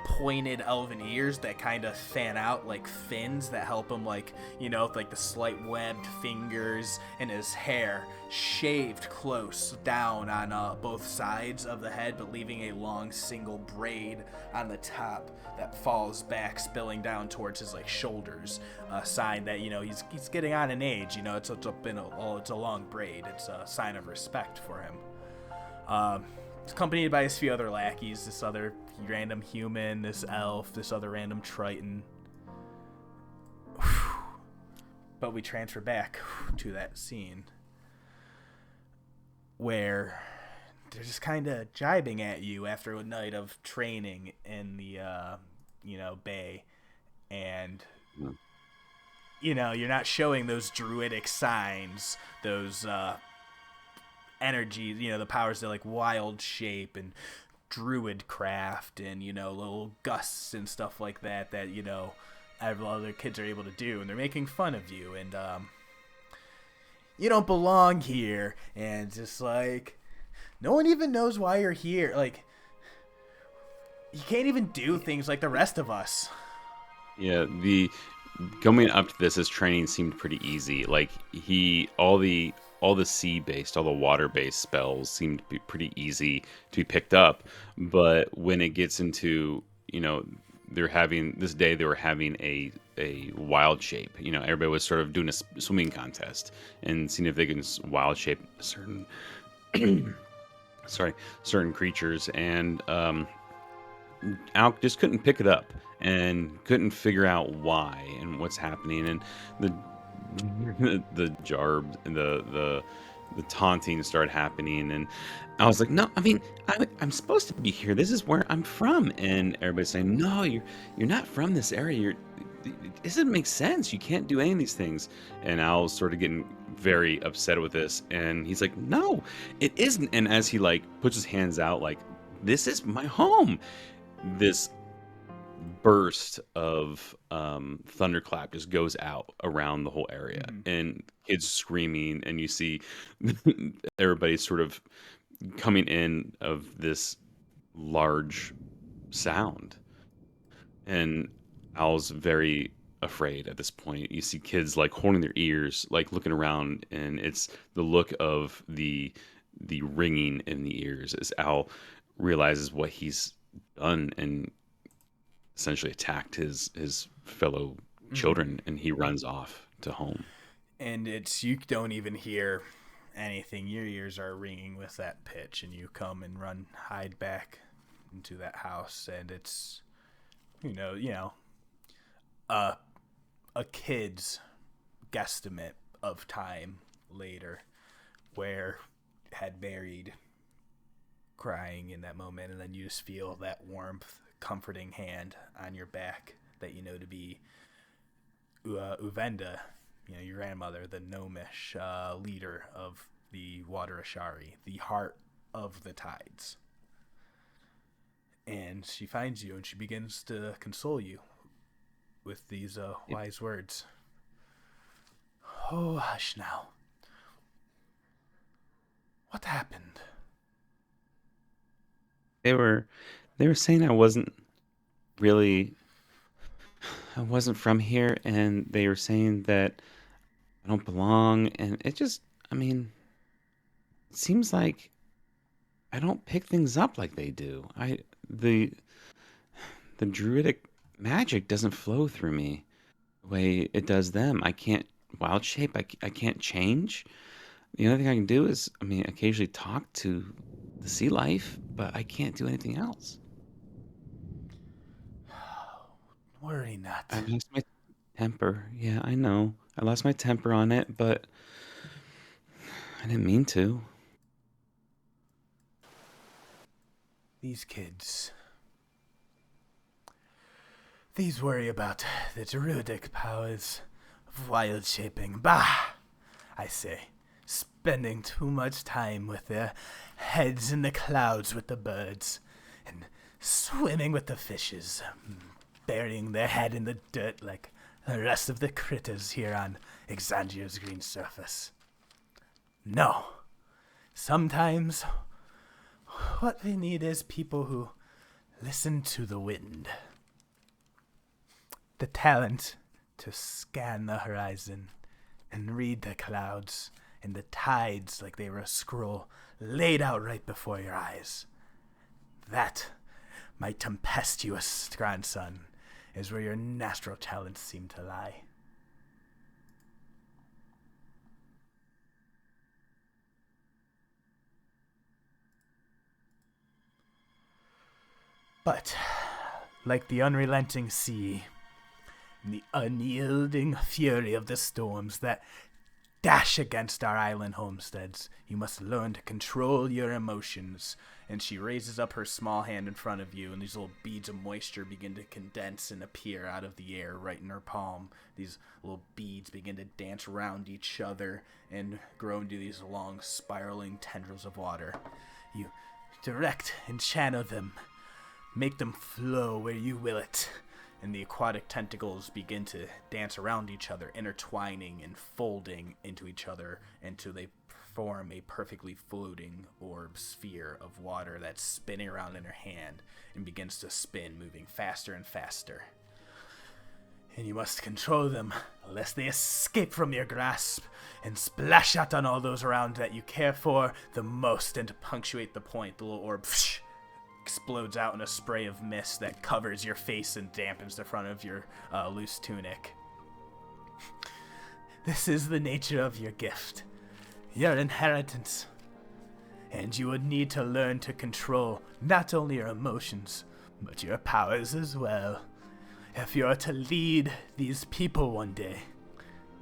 pointed elven ears that kind of fan out like fins that help him, like, you know, like the slight webbed fingers, and his hair shaved close down on both sides of the head, but leaving a long single braid on the top that falls back, spilling down towards his like shoulders, a sign that, you know, he's getting on in age. You know, it's a long braid. It's a sign of respect for him. It's accompanied by a few other lackeys, this other random human, this elf, this other random Triton. But we transfer back to that scene where they're just kind of jibing at you after a night of training in the, bay. And, you know, you're not showing those druidic signs, those energy, you know, the powers that like wild shape and druid craft and, you know, little gusts and stuff like that, you know, other kids are able to do. And they're making fun of you. And, you don't belong here. And just like, no one even knows why you're here. Like, you can't even do things like the rest of us. Yeah, the coming up to this, his training seemed pretty easy. Like all the sea-based, all the water-based spells seemed to be pretty easy to be picked up. But when it gets into, you know, they were having a wild shape. You know, everybody was sort of doing a swimming contest and seeing if they can wild shape certain certain creatures, and Al just couldn't pick it up and couldn't figure out why and what's happening, and the jarb and the taunting started happening, and I was like, no, I mean, I'm supposed to be here. This is where I'm from, and everybody's saying, no, you're not from this area. It doesn't make sense. You can't do any of these things. And Al's sort of getting very upset with this, and he's like, no, it isn't. And as he like puts his hands out, like, this is my home, this burst of thunderclap just goes out around the whole area, and kids screaming, and you see everybody sort of coming in of this large sound, and Al's very afraid at this point. You see kids like holding their ears, like looking around, and it's the look of the ringing in the ears as Al realizes what he's done and essentially attacked his fellow children, and he runs off to home. And you don't even hear anything. Your ears are ringing with that pitch, and you come and hide back into that house, and it's, you know, a kid's guesstimate of time later, where had buried crying in that moment, and then you just feel that warmth, comforting hand on your back that you know to be Uvenda, you know, your grandmother, the gnomish leader of the Water Ashari, the heart of the tides. And she finds you, and she begins to console you with these wise words. Oh, hush now. What happened? They were saying I wasn't from here, and they were saying that I don't belong, and it just, I mean, it seems like I don't pick things up like they do. The druidic magic doesn't flow through me the way it does them. I can't wild shape. I can't change. The only thing I can do is, I mean, occasionally talk to the sea life, but I can't do anything else. Worry not. I lost my temper. Yeah, I know. I lost my temper on it, but I didn't mean to. These kids. These worry about the druidic powers of wild shaping. Bah! I say, spending too much time with their heads in the clouds with the birds, and swimming with the fishes, burying their head in the dirt like the rest of the critters here on Exandria's green surface. No. Sometimes What we need is people who listen to the wind. The talent to scan the horizon and read the clouds and the tides like they were a scroll laid out right before your eyes. That, my tempestuous grandson, is where your natural talents seem to lie. But, like the unrelenting sea, and the unyielding fury of the storms that dash against our island homesteads, you must learn to control your emotions. And she raises up her small hand in front of you, and these little beads of moisture begin to condense and appear out of the air right in her palm. These little beads begin to dance around each other and grow into these long, spiraling tendrils of water. You direct and channel them. Make them flow where you will it. And the aquatic tentacles begin to dance around each other, intertwining and folding into each other until they form a perfectly floating orb sphere of water that's spinning around in her hand and begins to spin, moving faster and faster. And you must control them, lest they escape from your grasp and splash out on all those around that you care for the most. And to punctuate the point, the little orb explodes out in a spray of mist that covers your face and dampens the front of your loose tunic. This is the nature of your gift, your inheritance, and you would need to learn to control not only your emotions, but your powers as well. If you are to lead these people one day,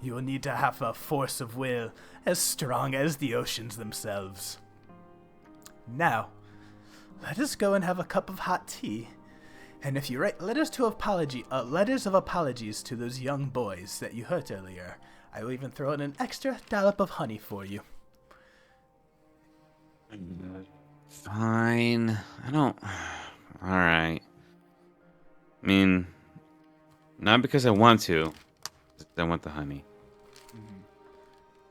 you will need to have a force of will as strong as the oceans themselves. Now, let us go and have a cup of hot tea. And if you write letters of apologies to those young boys that you hurt earlier, I will even throw in an extra dollop of honey for you. Fine. I don't... Alright. I mean, not because I want to. I want the honey.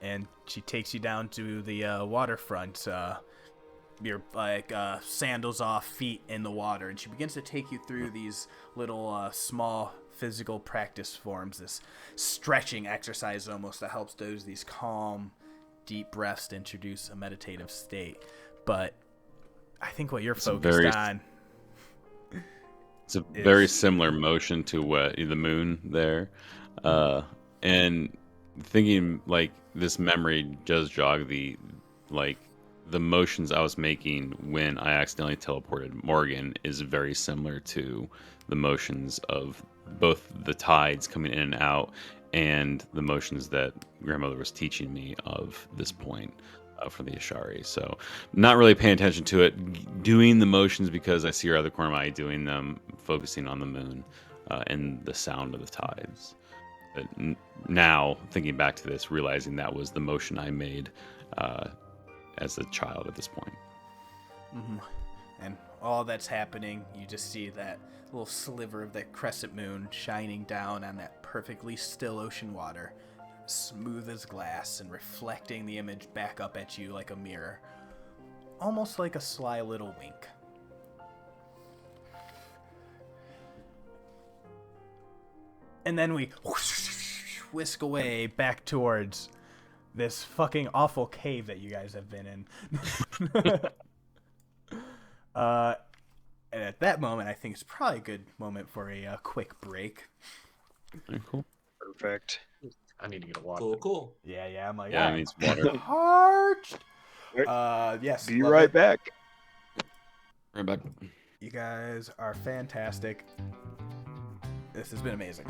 And she takes you down to the waterfront. Your sandals off, feet in the water, and she begins to take you through these little small physical practice forms, this stretching exercise almost that helps these calm, deep breaths to introduce a meditative state. But I think what you're focused on... It's a very similar motion to the moon there. And thinking, like, this memory does jog the motions I was making when I accidentally teleported Morgen is very similar to the motions of both the tides coming in and out and the motions that grandmother was teaching me of this point from the Ashari. So not really paying attention to it, doing the motions because I see her other corner of my eye doing them, focusing on the moon and the sound of the tides. But now, thinking back to this, realizing that was the motion I made as a child at this point. Mm-hmm. And all that's happening, you just see that little sliver of that crescent moon shining down on that perfectly still ocean water, smooth as glass and reflecting the image back up at you like a mirror, almost like a sly little wink. And then we whisk away back towards this fucking awful cave that you guys have been in. And at that moment, I think it's probably a good moment for a quick break. Very cool. Perfect. I need to get a water. Cool. Yeah, I'm like, Yeah, it needs water. parched. Yes. Be right back. Right back. You guys are fantastic. This has been amazing.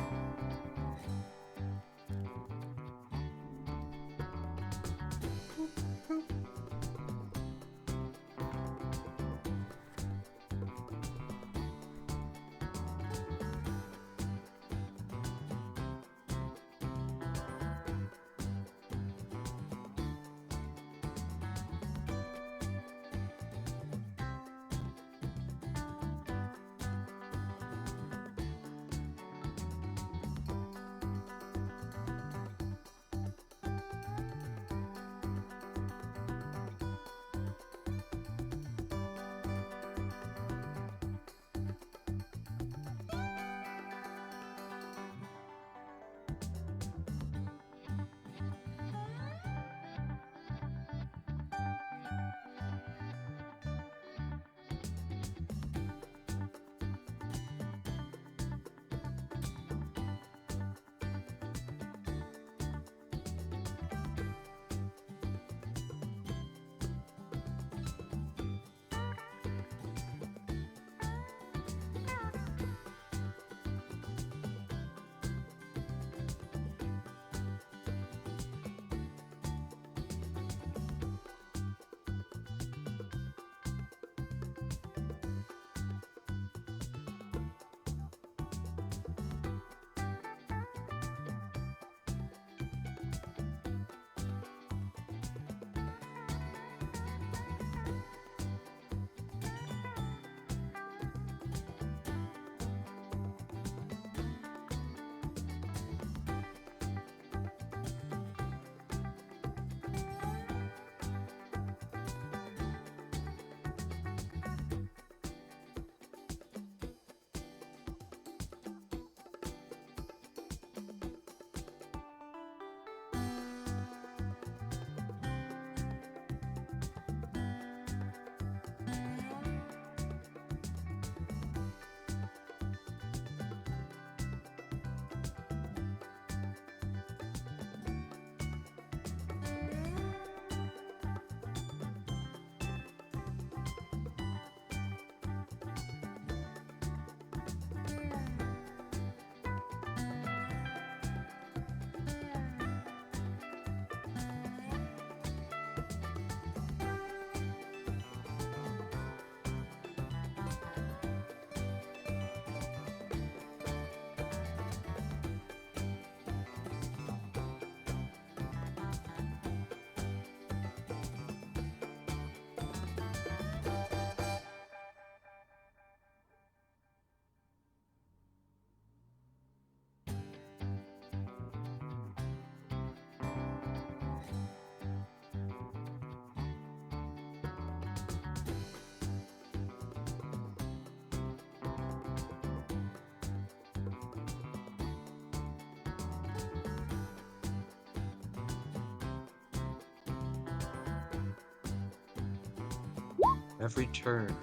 every turn.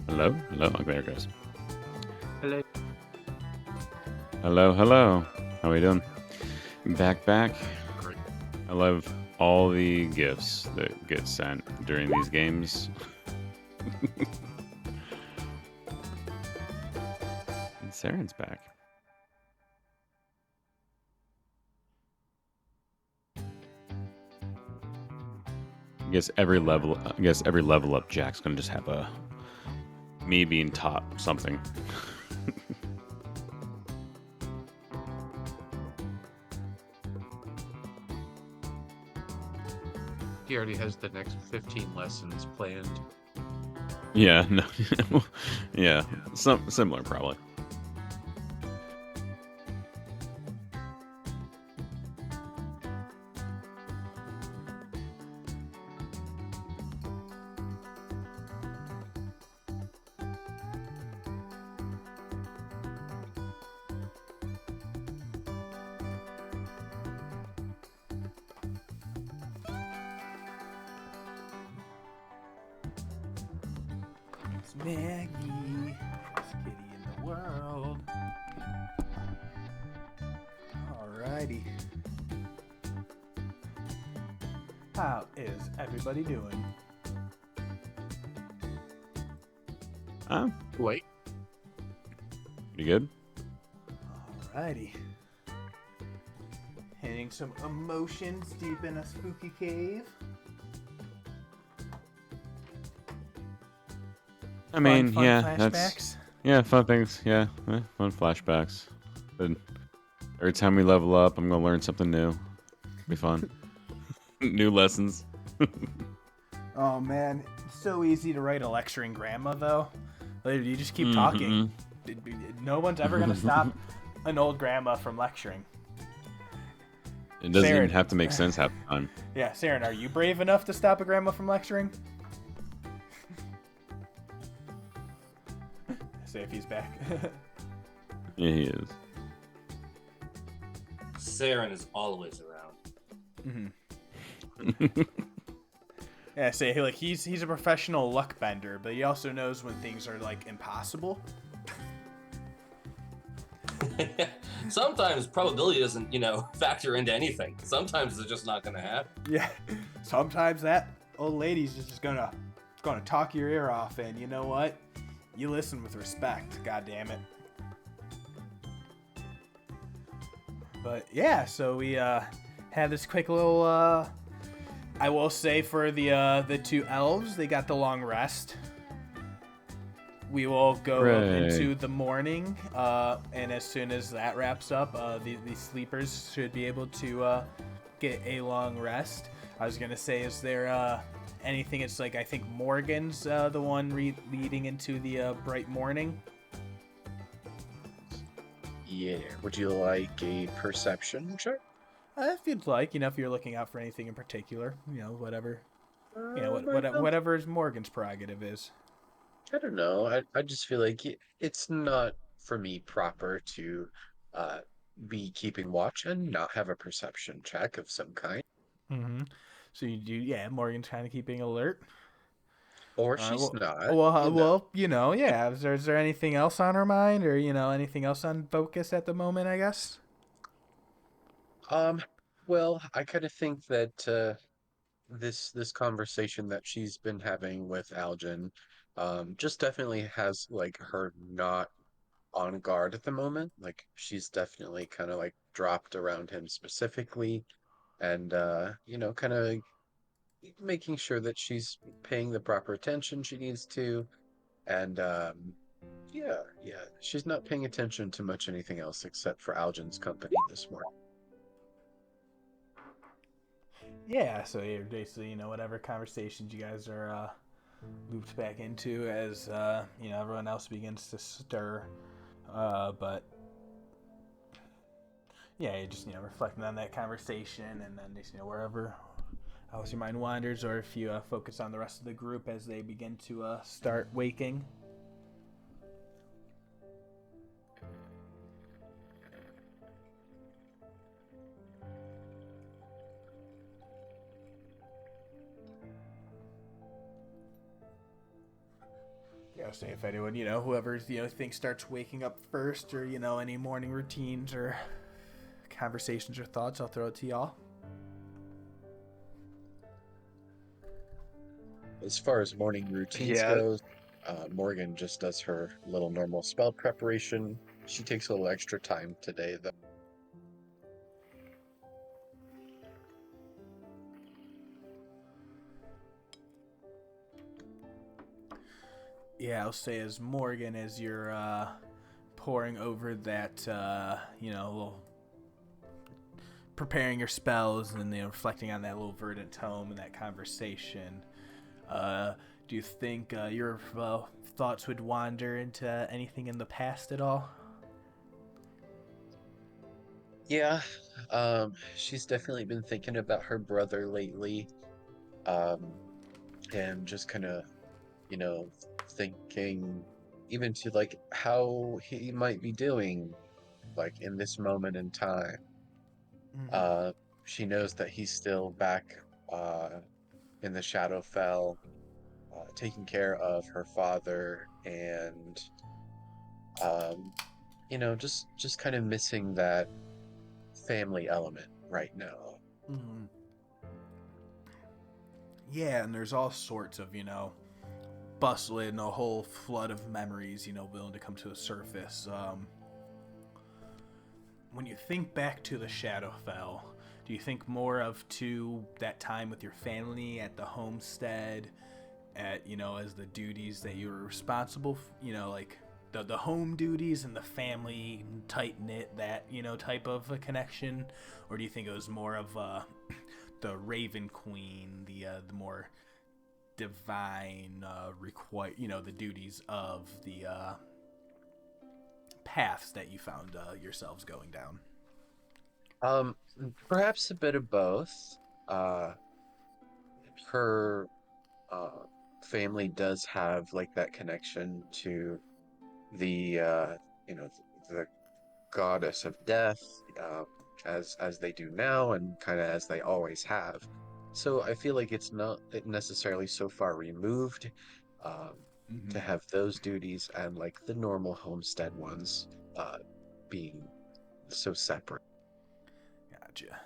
Hello? Hello? Oh, there it goes. Hello. Hello, hello. How we doing? Back. Great. I love all the gifts that get sent during these games. And Saeryn's back. I guess every level up, Jack's gonna just have a me being taught something. He already has the next 15 lessons planned. Yeah, no, yeah, similar probably. It's Maggie, best kitty in the world. Alrighty. How is everybody doing? Wait. Pretty good. Alrighty. Hitting some emotions deep in a spooky cave. I mean, Fun yeah, flashbacks. that's fun things. Yeah, fun flashbacks. But every time we level up, I'm gonna learn something new. Be fun. New lessons. Oh man, it's so easy to write a lecturing grandma though. Like, you just keep talking. No one's ever gonna stop an old grandma from lecturing. It doesn't Saeryn. even have to make sense half the time. Yeah, Saeryn, are you brave enough to stop a grandma from lecturing? See if he's back. Yeah, he is. Saeryn is always around. Mm-hmm. Yeah, say like he's a professional luck bender, but he also knows when things are like impossible. Sometimes probability doesn't, factor into anything. Sometimes it's just not going to happen. Yeah, sometimes that old lady's just gonna going to talk your ear off, and you know what? You listen with respect, god damn it. But yeah, so we had this quick little I will say for the two elves, they got the long rest. We will go into the morning, and as soon as that wraps up, the sleepers should be able to get a long rest. I was gonna say, is there anything? It's like I think Morgen's the one leading into the bright morning. Yeah. Would you like a perception check? If you'd like, if you're looking out for anything in particular, whatever, I whatever Morgan's prerogative is. don't know. I just feel like it's not for me proper to uh, be keeping watch and not have a perception check of some kind. Mm-hmm. So you do, yeah. Morgan's kind of keeping alert. Or she's not. Well, yeah. Is there anything else on her mind, or anything else on focus at the moment? I guess. Well, I kind of think that this conversation that she's been having with Aljin, just definitely has like her not on guard at the moment. Like she's definitely kind of like dropped around him specifically, and kind of making sure that she's paying the proper attention she needs to, and yeah, she's not paying attention to much anything else except for Aljin's company this morning. Yeah. So you're basically, whatever conversations you guys are looped back into as everyone else begins to stir, but yeah, you're just reflecting on that conversation, and then just wherever else your mind wanders, or if you focus on the rest of the group as they begin to start waking. Yeah, say if anyone, whoever thinks starts waking up first, or any morning routines or conversations or thoughts, I'll throw it to y'all. As far as morning routines goes, Morgan just does her little normal spell preparation. She takes a little extra time today, though. Yeah, I'll say as Morgan, as you're pouring over that, little preparing your spells and reflecting on that little verdant tome and that conversation. Do you think your thoughts would wander into anything in the past at all? Yeah, she's definitely been thinking about her brother lately, and just kind of, thinking even to like how he might be doing, like in this moment in time. Mm-hmm. She knows that he's still back uh, in the Shadowfell, taking care of her father, and um, just kind of missing that family element right now. Mm-hmm. Yeah, and there's all sorts of, bustling, a whole flood of memories, willing to come to the surface. When you think back to the Shadowfell, do you think more of to that time with your family at the homestead, at as the duties that you were responsible for, like the home duties and the family tight knit, that type of a connection, or do you think it was more of the Raven Queen, the more divine the duties of the paths that you found yourselves going down? Um, Perhaps a bit of both. Uh, her uh, family does have like that connection to the the goddess of death, as they do now and kind of as they always have. So I feel like it's not necessarily so far removed, um, Mm-hmm. to have those duties and like the normal homestead ones uh, being so separate. Gotcha.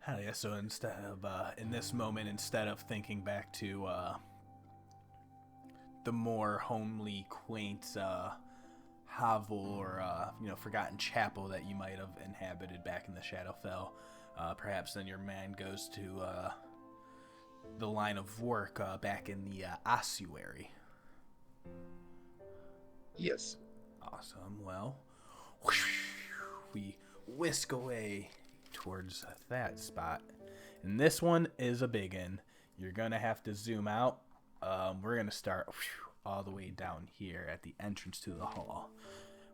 Hell yeah! So instead of in this moment, instead of thinking back to the more homely, quaint hovel or forgotten chapel that you might have inhabited back in the Shadowfell. Perhaps then your man goes to the line of work back in the ossuary. Yes. Awesome. Well, we whisk away towards that spot. And this one is a big one. You're going to have to zoom out. We're going to start all the way down here at the entrance to the hall.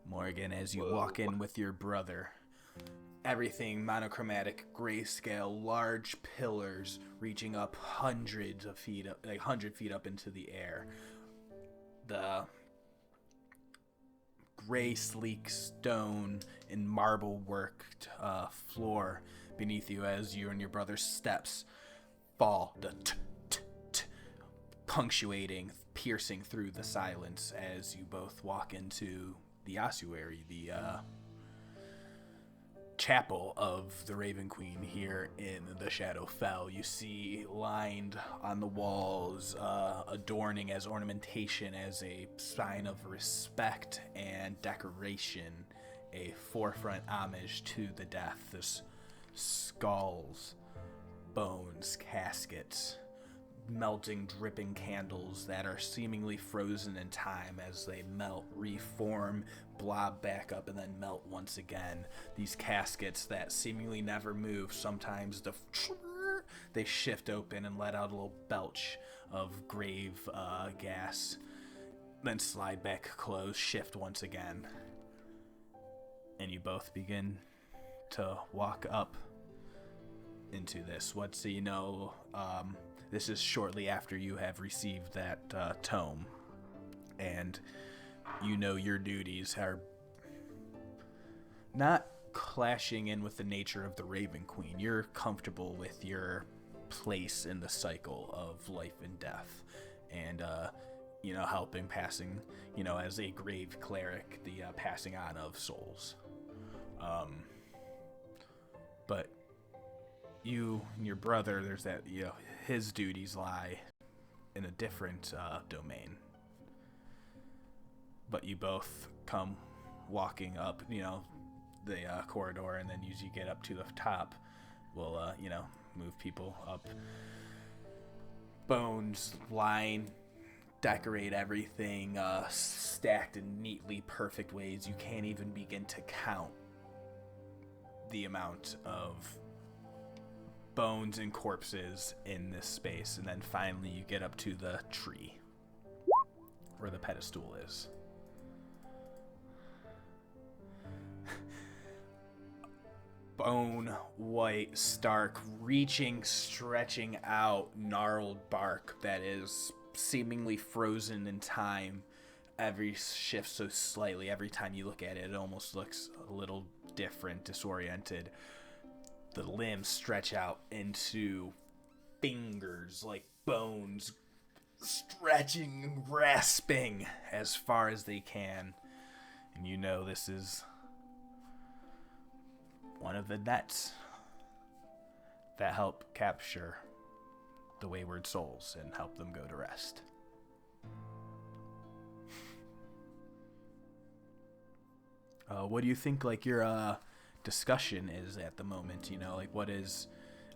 Morgan, as you walk in with your brother, everything monochromatic, grayscale, large pillars reaching up hundreds of feet, like 100 feet up into the air. The gray, sleek stone and marble worked floor beneath you as you and your brother's steps fall, the punctuating, piercing through the silence as you both walk into the ossuary, the chapel of the Raven Queen here in the Shadowfell. You see lined on the walls, adorning as ornamentation, as a sign of respect and decoration, a forefront homage to the death. This skulls, bones, caskets, melting, dripping candles that are seemingly frozen in time as they melt, reform, blob back up, and then melt once again. These caskets that seemingly never move, sometimes they shift open and let out a little belch of grave gas, then slide back closed, shift once again. And you both begin to walk up into this. This is shortly after you have received that tome, and your duties are not clashing in with the nature of the Raven Queen. You're comfortable with your place in the cycle of life and death, and helping, passing, as a grave cleric, the passing on of souls. But you and your brother, there's that, his duties lie in a different domain. But you both come walking up, the corridor, and then as you get up to the top, we'll, move people up. Bones, line, decorate everything, stacked in neatly perfect ways. You can't even begin to count the amount of bones and corpses in this space. And then finally you get up to the tree where the pedestal is. Bone white, stark, reaching, stretching out, gnarled bark that is seemingly frozen in time. Every shift so slightly, every time you look at it, it almost looks a little different, disoriented. The limbs stretch out into fingers like bones, stretching and grasping as far as they can. And this is one of the nets that help capture the wayward souls and help them go to rest. What do you think, your discussion is at the moment? What is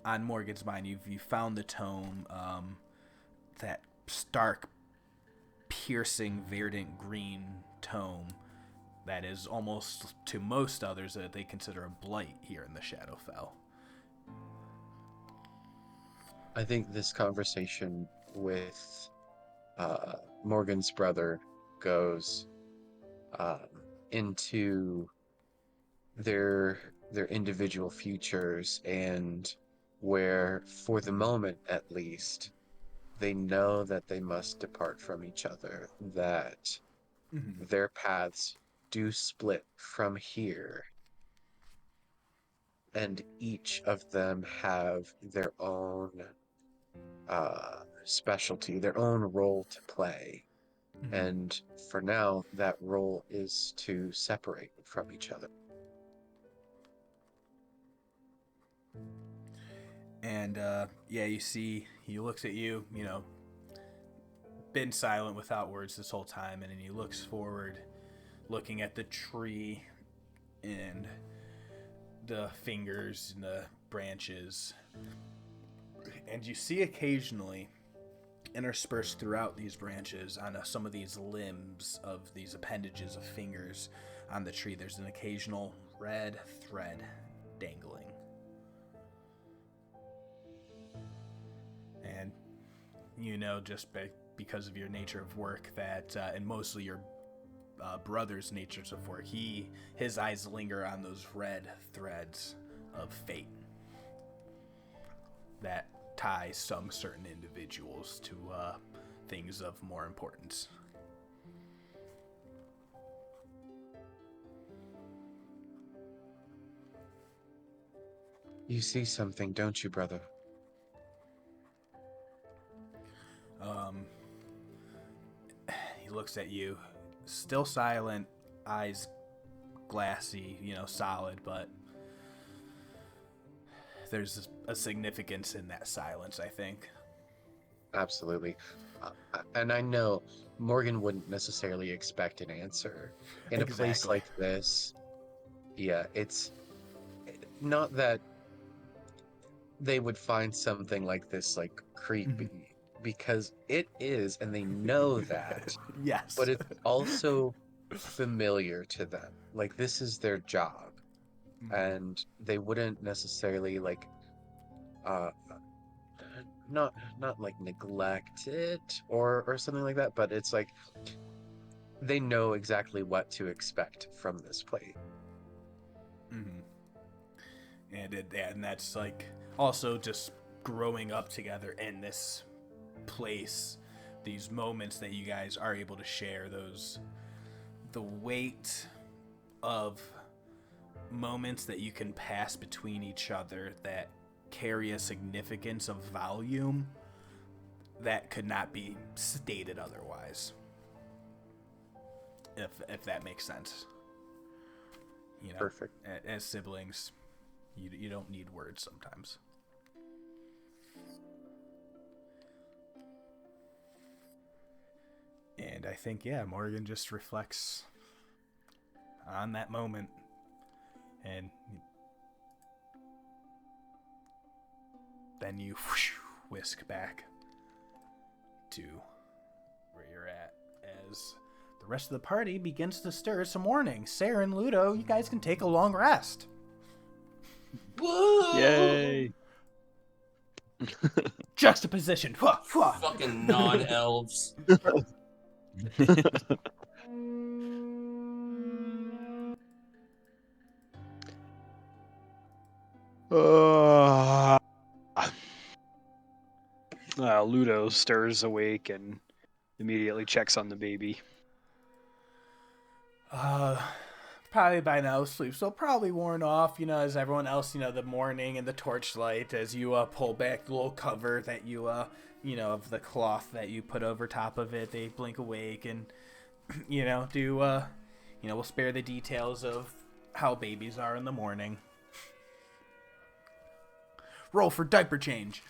on Morgan's mind? You found the tome, that stark, piercing, verdant green tome that is almost, to most others, that they consider a blight here in the Shadowfell. I think this conversation with Morgan's brother goes into their individual futures, and where, for the moment at least, they know that they must depart from each other, that their paths do split from here, and each of them have their own specialty, their own role to play. And for now, that role is to separate from each other. And you see, he looks at you, been silent without words this whole time, and then he looks forward, looking at the tree and the fingers and the branches. And you see occasionally, interspersed throughout these branches, on some of these limbs of these appendages of fingers on the tree, there's an occasional red thread dangling. And you know, just because of your nature of work, that and mostly your brother's natures of work, his eyes linger on those red threads of fate that tie some certain individuals to things of more importance. You see something, don't you, brother? He looks at you, still silent, eyes glassy, solid, but there's a significance in that silence, I think. Absolutely. And I know Morgan wouldn't necessarily expect an answer. In a place like this, yeah, it's not that they would find something like this, like, creepy, because it is, and they know that. Yes. But it's also familiar to them. Like, this is their job. And they wouldn't necessarily, like, not like neglect it or something like that, but it's like they know exactly what to expect from this play. And that's like also just growing up together in this place, these moments that you guys are able to share, the weight of moments that you can pass between each other that carry a significance of volume that could not be stated otherwise, if that makes sense. Perfect. As siblings, you don't need words sometimes. And I think, Morgan just reflects on that moment, and then you whisk back to where you're at as the rest of the party begins to stir some morning. Saeryn, Ludo, you guys can take a long rest. Woo! Yay! Juxtaposition. Fucking non-elves. Ludo stirs awake and immediately checks on the baby. Probably by now sleep, so probably worn off, as everyone else, the morning and the torchlight, as you pull back the little cover that you, of the cloth that you put over top of it, they blink awake and, we'll spare the details of how babies are in the morning. Roll for diaper change.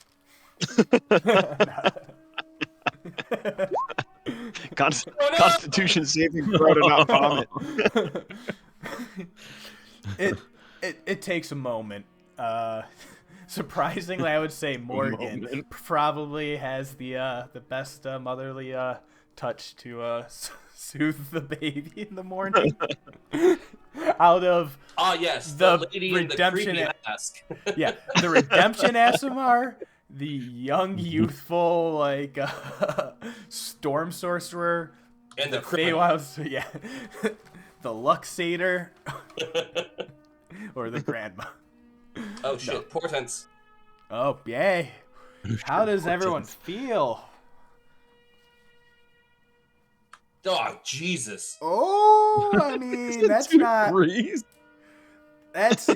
Constitution saving throw to not vomit. It takes a moment. Surprisingly, I would say Morgen probably has the best motherly touch to soothe the baby in the morning. Out of the lady redemption in the creepy mask. The redemption ASMR, the young youthful storm sorcerer, and the Feywild, the Luxator, or the grandma. Oh shit! No. Portents. Oh yay! How does everyone feel? Oh Jesus! Oh, I mean that's not. That's 2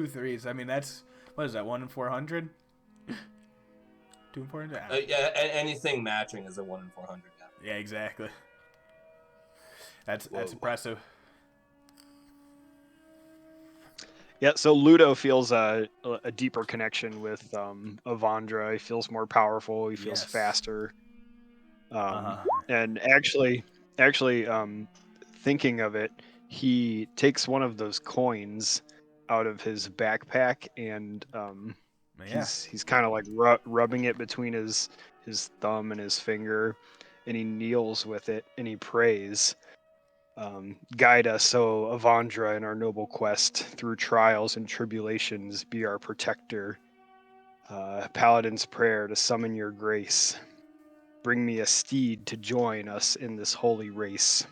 3s. I mean that's what is that? 1 in 400. 2 in 400. Anything matching is a 1 in 400. Yeah, exactly. That's impressive. Yeah, so Ludo feels a deeper connection with Avandra. He feels more powerful. He feels Yes. faster. Uh-huh. And actually, thinking of it, he takes one of those coins out of his backpack, and Yeah. he's kind of like rubbing it between his thumb and his finger, and he kneels with it and he prays. Guide us, O Avandra, in our noble quest through trials and tribulations. Be our protector. Paladin's prayer to summon your grace. Bring me a steed to join us in this holy race.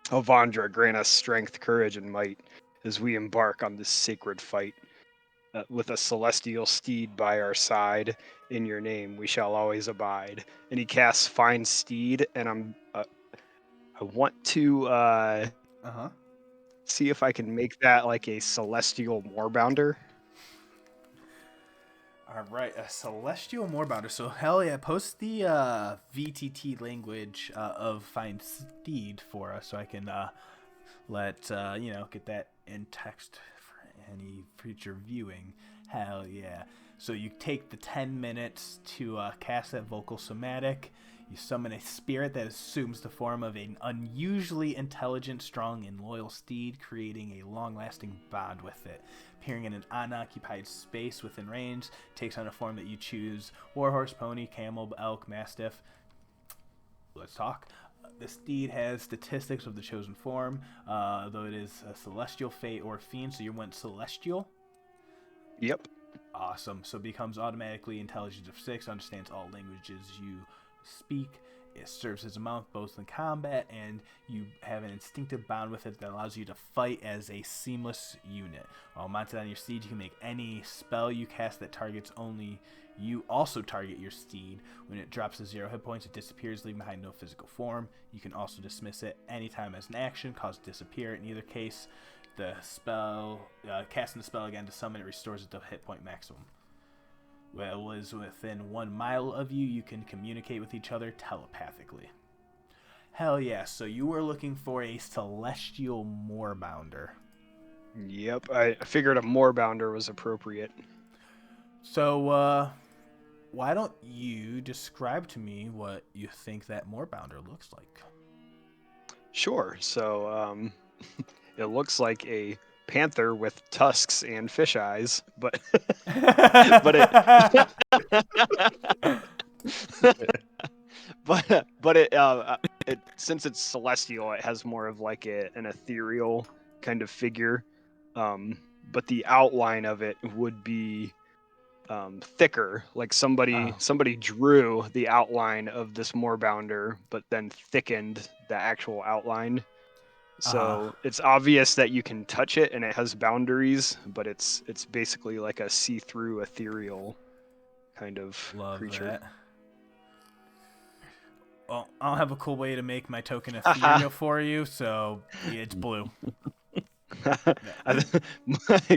Avandra, grant us strength, courage, and might as we embark on this sacred fight. With a celestial steed by our side, in your name we shall always abide. And he casts Find Steed, and I want to Uh-huh. see if I can make that like a celestial moorbounder. All right, a celestial moorbounder. So hell yeah, post the VTT language of Find Steed for us, so I can let get that in text for any future viewing. Hell yeah! So you take the 10 minutes to cast that vocal somatic. You summon a spirit that assumes the form of an unusually intelligent, strong, and loyal steed, creating a long-lasting bond with it. Appearing in an unoccupied space within range, takes on a form that you choose: warhorse, pony, camel, elk, mastiff. Let's talk. The steed has statistics of the chosen form, though it is a celestial, fate, or fiend, so you went celestial. Yep. Awesome. So becomes automatically intelligence of 6, understands all languages you speak. It serves as a mount both in combat, and you have an instinctive bond with it that allows you to fight as a seamless unit. While mounted on your steed, you can make any spell you cast that targets only you also target your steed. When it drops to 0 hit points, it disappears, leaving behind no physical form. You can also dismiss it anytime as an action, cause it to disappear. In either case, the spell, casting the spell again to summon it restores it to hit point maximum. When it was within 1 mile of you, you can communicate with each other telepathically. Hell yeah, so you were looking for a celestial moorbounder. Yep, I figured a moorbounder was appropriate. So, why don't you describe to me what you think that moorbounder looks like? Sure. So, it looks like a panther with tusks and fish eyes, but it since it's celestial, it has more of like an ethereal kind of figure. But the outline of it would be thicker, like somebody drew the outline of this moorbounder, but then thickened the actual outline. So it's obvious that you can touch it and it has boundaries, but it's basically like a see-through ethereal kind of creature. That. Well, I don't have a cool way to make my token ethereal for you, so yeah, it's blue.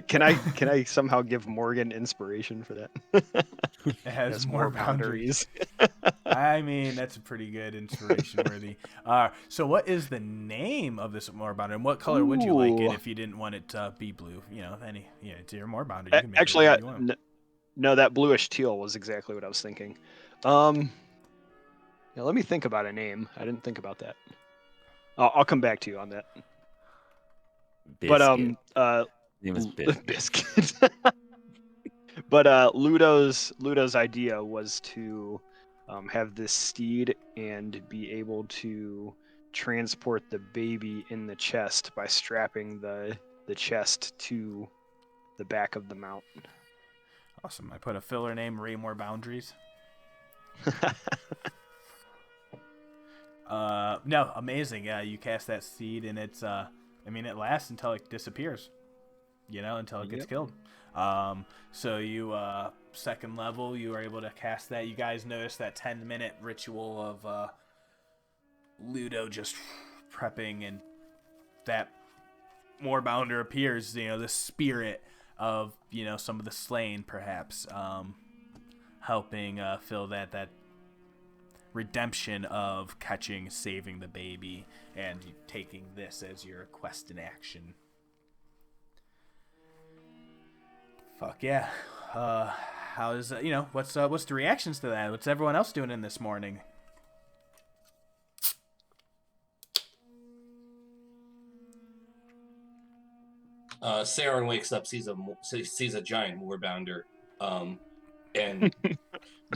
Can I somehow give Morgen inspiration for that? It has more boundaries. I mean, that's a pretty good inspiration worthy. So what is the name of this moorbounder, and what color would you like it if you didn't want it to be blue? It's your moorbounder. You can make actually, it you want. No, that bluish teal was exactly what I was thinking. Now let me think about a name. I didn't think about that. I'll come back to you on that. Biscuit. But name is Biscuit. Biscuit. But Ludo's idea was to have this steed and be able to transport the baby in the chest by strapping the chest to the back of the mount. Awesome. I put a filler name, Ray More Boundaries. No, amazing. You cast that seed, and it's it lasts until it disappears. Until it gets killed. So you second level, you are able to cast that. You guys notice that 10-minute ritual of Ludo just prepping, and that moorbounder appears. The spirit of some of the slain, perhaps, helping fill that redemption of saving the baby, and taking this as your quest in action. Fuck yeah. How's what's the reactions to that? What's everyone else doing in this morning? Saeryn wakes up, sees a giant moorbounder, and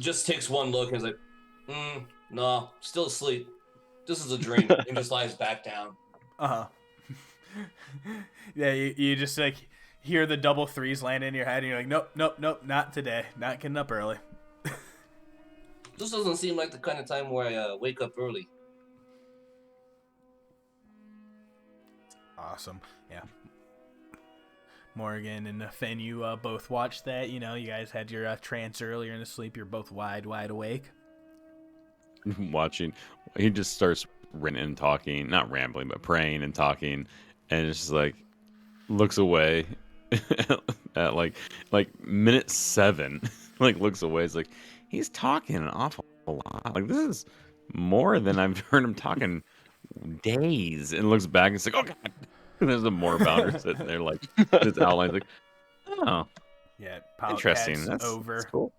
just takes one look and is like, no, still asleep. This is a dream, and just lies back down. Yeah, you just like hear the double threes land in your head, and you're like, nope, not today. Not getting up early. This doesn't seem like the kind of time where I wake up early. Awesome. Yeah. Morgan and Finn, you both watched that. You guys had your trance earlier in the sleep. You're both wide awake. Watching, he just starts ranting and talking, not rambling, but praying and talking, and it's just like looks away at like minute 7, like looks away. It's like he's talking an awful lot. Like this is more than I've heard him talking days. And looks back and it's like, oh god. And there's a moorbounder sitting there, like this outline, like, oh, yeah, interesting. That's over. That's cool.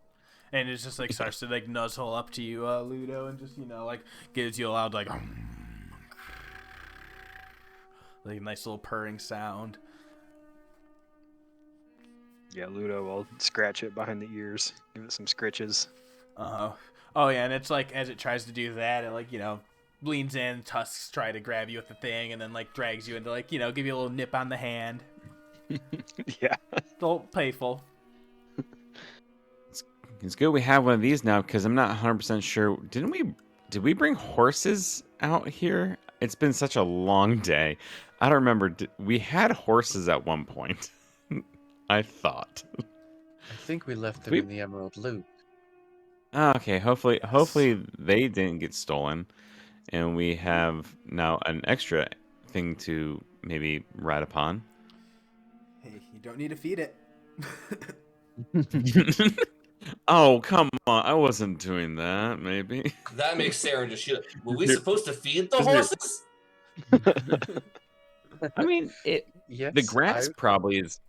And it's just like starts to like nuzzle up to you, Ludo, and just like gives you a loud like a nice little purring sound. Yeah, Ludo will scratch it behind the ears, give it some scritches. Oh yeah, and it's like as it tries to do that, it like leans in, tusks try to grab you with the thing, and then like drags you into like give you a little nip on the hand. Yeah, still playful. It's good we have one of these now because I'm not 100% sure. Did we bring horses out here? It's been such a long day. I don't remember. We had horses at one point. I thought. I think we left them in the Emerald Loop. Okay, hopefully they didn't get stolen, and we have now an extra thing to maybe ride upon. Hey, you don't need to feed it. Oh, come on. I wasn't doing that, maybe. That makes Saeryn just shoot. Were we supposed to feed the horses? I mean, yes, the grass probably is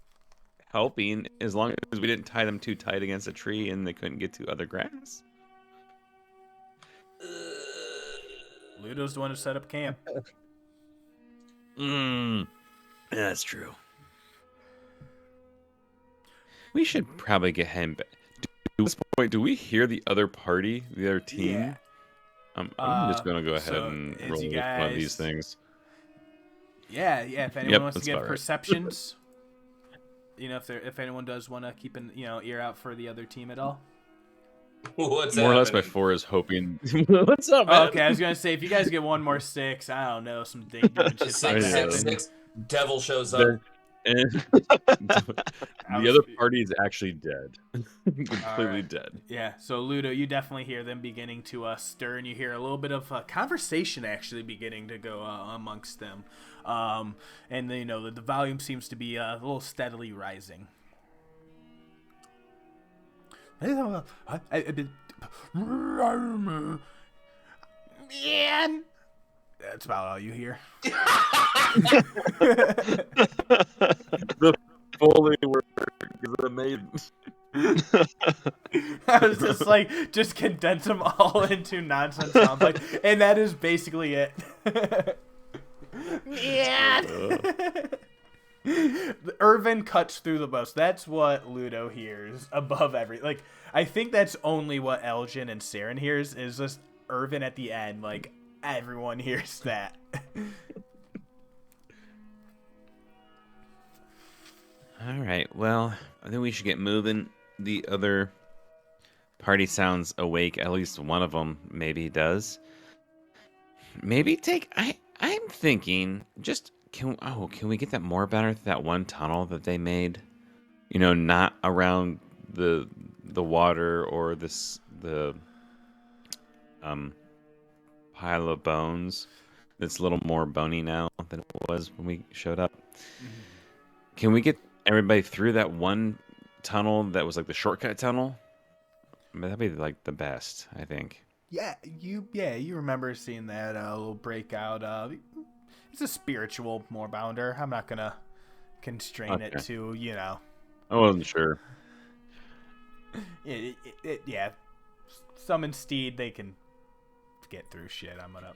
helping as long as we didn't tie them too tight against a tree and they couldn't get to other grass. Ludo's the one who set up camp. That's true. We should probably get him back. At this point, do we hear the other party, the other team? Yeah. I'm just going to go ahead and roll with one of these things. Yeah. If anyone wants to give perceptions, if anyone does want to keep an ear out for the other team at all. What's more or less my 4 is hoping. What's up, man? Okay, I was gonna say if you guys get one more 6, I don't know, some thing doing shit. 6, devil shows up. And the other party is actually dead. Completely dead. Yeah, so Ludo, you definitely hear them beginning to stir, and you hear a little bit of conversation actually beginning to go amongst them. And the volume seems to be a little steadily rising. Man, that's about all you hear. The Foley work is amazing. I was just condense them all into nonsense sounds and that is basically it. Irvin cuts through the most. That's what Ludo hears above I think that's only what Aljin and Saeryn hears is just Irvin at the end. Like everyone hears that. All right. Well, I think we should get moving. The other party sounds awake. At least one of them maybe does. Maybe I'm thinking just can we get that more better that one tunnel that they made? Not around the water or the pile of bones. That's a little more bony now than it was when we showed up. Mm-hmm. Can we get everybody through that one tunnel that was like the shortcut tunnel? I mean, that'd be like the best, I think. Yeah, you remember seeing that little breakout. It's a spiritual moorbounder. I'm not gonna constrain it to I wasn't sure. Yeah. Summon Steed, they can get through shit. I'm gonna,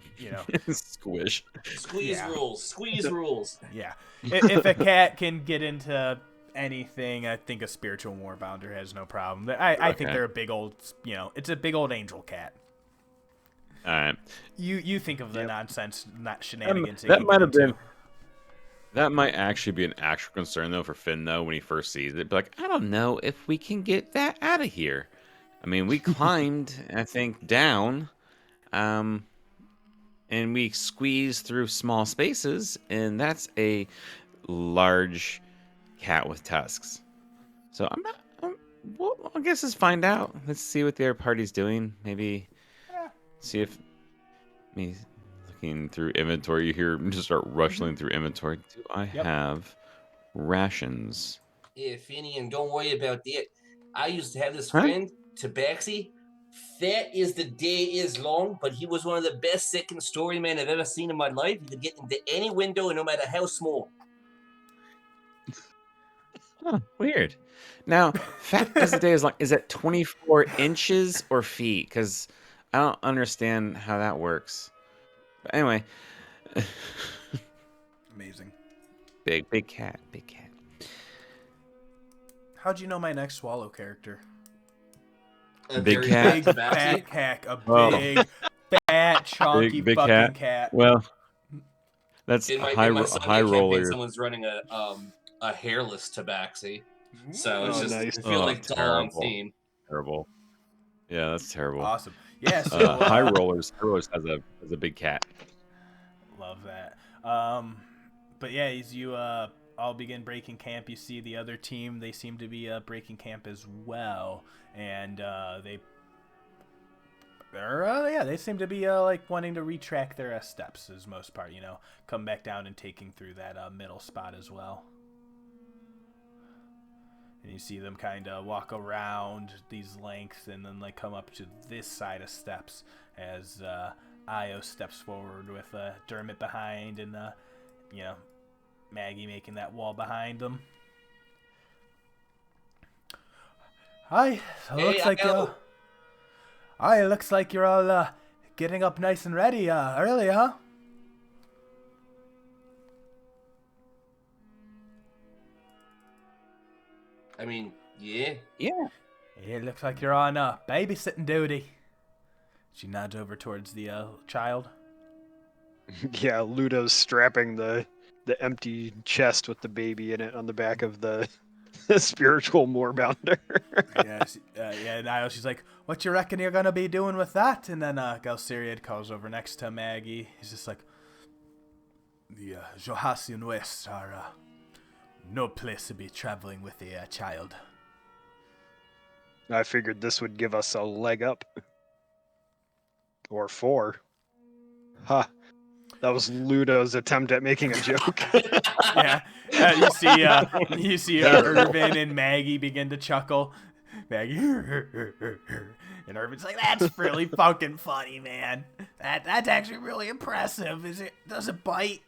Squish. Squeeze Yeah. rules. Squeeze rules. Yeah. If a cat can get into anything, I think a spiritual warbounder has no problem. I think Okay. they're a big old, it's a big old angel cat. All right. You think of the nonsense, not shenanigans. That might have been. That might actually be an actual concern though for Finn though when he first sees it. Be like, I don't know if we can get that out of here. I mean, we climbed, I think, down, and we squeezed through small spaces, and that's a large cat with tusks. So I'm not. Well, I guess let's find out. Let's see what the other party's doing. Maybe see if me looking through inventory. You hear me just start rushing through inventory. Do I have rations? Yeah, Finny, and don't worry about that. I used to have this Huh? friend, Tabaxi. Fat is the day is long, but he was one of the best second story men I've ever seen in my life. He could get into any window, no matter how small. Huh, weird. Now, fat as the day is long. Is it 24 inches or feet? Because I don't understand how that works. But anyway, Amazing. big cat, big cat. How'd you know my next Swallow character? A Big very cat. Big Tabaxi. fat cat, a Oh. big, fat, chunky Big fucking cat. cat. Well, that's In my high Sunday campaign, roller. someone's running a hairless Tabaxi. So it's Oh, just nice. I feel like it's all on terrible. theme. Terrible. Yeah, that's terrible. Awesome. Yeah, so High rollers. High rollers has a big cat. love that. But yeah, as you all begin breaking camp, you see the other team. They seem to be breaking camp as well, and they seem to be like wanting to retrack their steps as most part. Come back down and taking through that middle spot as well. And you see them kind of walk around these lengths and then like come up to this side of steps as Io steps forward with Dermot behind and Maggie making that wall behind them. Hi, so Hey, looks like Io. looks like you're all getting up nice and ready early, huh? I mean, yeah. Yeah. It looks like you're on babysitting duty. She nods over towards the child. Yeah, Ludo's strapping the empty chest with the baby in it on the back of the spiritual moorbounder. Yes, and Io, she's like, "What you reckon you're gonna be doing with that?" And then Galsiriad calls over next to Maggie. He's just like, "The Johassian West are no place to be traveling with a child." I figured this would give us a leg up. Or 4. Ha. That was Ludo's attempt at making a joke. Yeah, you see Irvin and Maggie begin to chuckle. Maggie, and Irvin's like, "That's really fucking funny, man. That's actually really impressive. Does it bite?"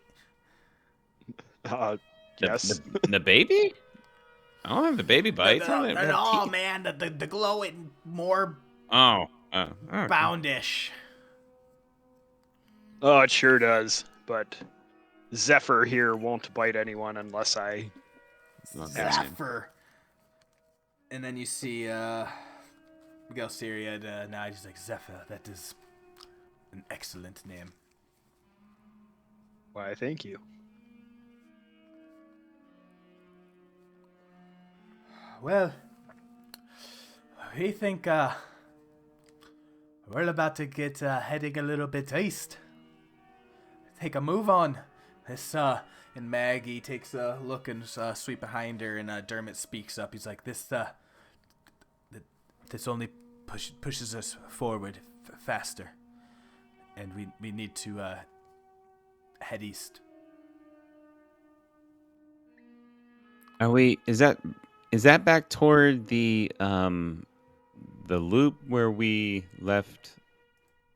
Yes. The baby? I don't have the baby bites. I don't have No, teeth. man, the glowing more Oh. Okay. boundish. Oh, it sure does. But Zephyr here won't bite anyone unless I... Zephyr. And then you see Galsiriad now he's like, "Zephyr, that is an excellent name." Why, thank you. Well, we think we're about to get heading a little bit east. Take a move on. This and Maggie takes a look and sweep behind her, and Dermot speaks up. He's like, "This only pushes us forward faster, and we need to head east." Are we? Is that back toward the loop where we left?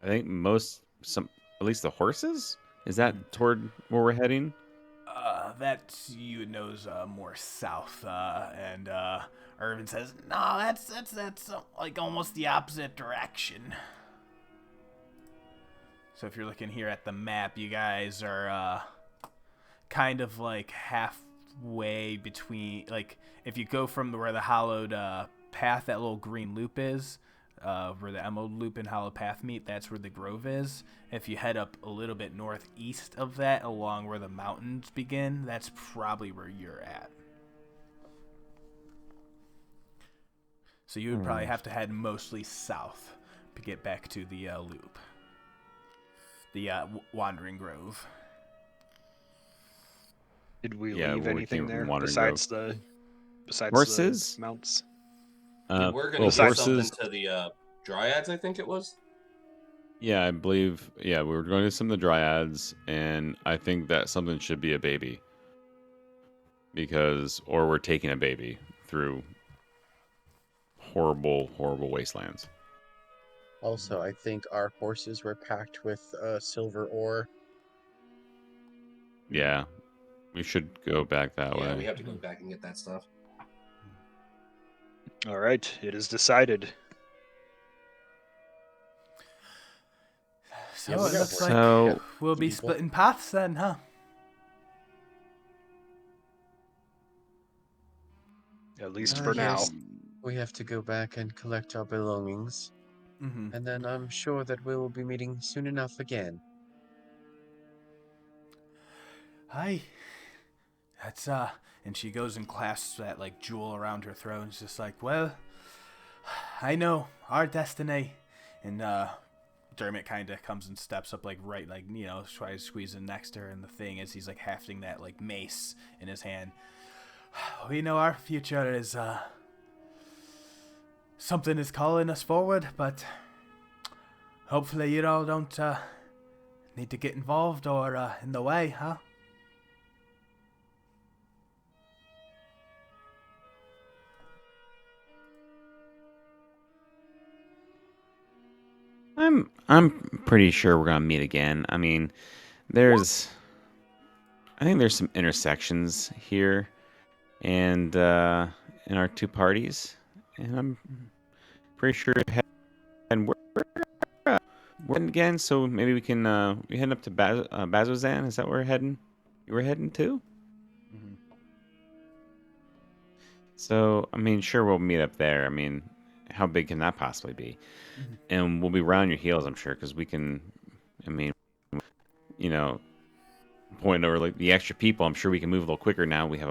I think at least the horses. Is that toward where we're heading? that you knows more south. And Irvin says, no, that's like almost the opposite direction. So if you're looking here at the map, you guys are kind of like halfway between, like if you go from where the hollowed path, that little green loop is, where the emerald loop and hollow path meet, that's where the grove is. If you head up a little bit northeast of that, along where the mountains begin, that's probably where you're at. So you would probably have to head mostly south to get back to the loop. The Wandering Grove. Did we Yeah, leave we anything came there from Wandering besides Grove. the Horses? mounts? We were going well, to give horses. something to the Dryads, I think it was. Yeah, I believe. Yeah, we were going to some of the Dryads, and I think that something should be a baby, or we're taking a baby through horrible, horrible wastelands. Also, I think our horses were packed with silver ore. Yeah, we should go back that way. Yeah, we have to go back and get that stuff. All right, it is decided. So Yeah, it we looks got like work. we'll be People. splitting paths then, huh? At least for now. Yes, we have to go back and collect our belongings, Mm-hmm. and then I'm sure that we will be meeting soon enough again. Hi. That's and she goes and clasps that like jewel around her throat and it's just like, well, I know our destiny. And Dermot kind of comes and steps up like right, like, you know, tries to squeeze in next to her, and the thing is he's like hafting that like mace in his hand. We know our future is something is calling us forward, but hopefully you all don't need to get involved or in the way, huh? I'm pretty sure we're gonna meet again. I mean, I think there's some intersections here, and in our two parties, and I'm pretty sure and we're heading again. So maybe we can we heading up to Bazozan. Is that where we're heading? You were heading to? Mm-hmm. So I mean, sure, we'll meet up there. I mean, how big can that possibly be? Mm-hmm. And we'll be round your heels, I'm sure, because we can. I mean, you know, point over like the extra people. I'm sure we can move a little quicker now. We have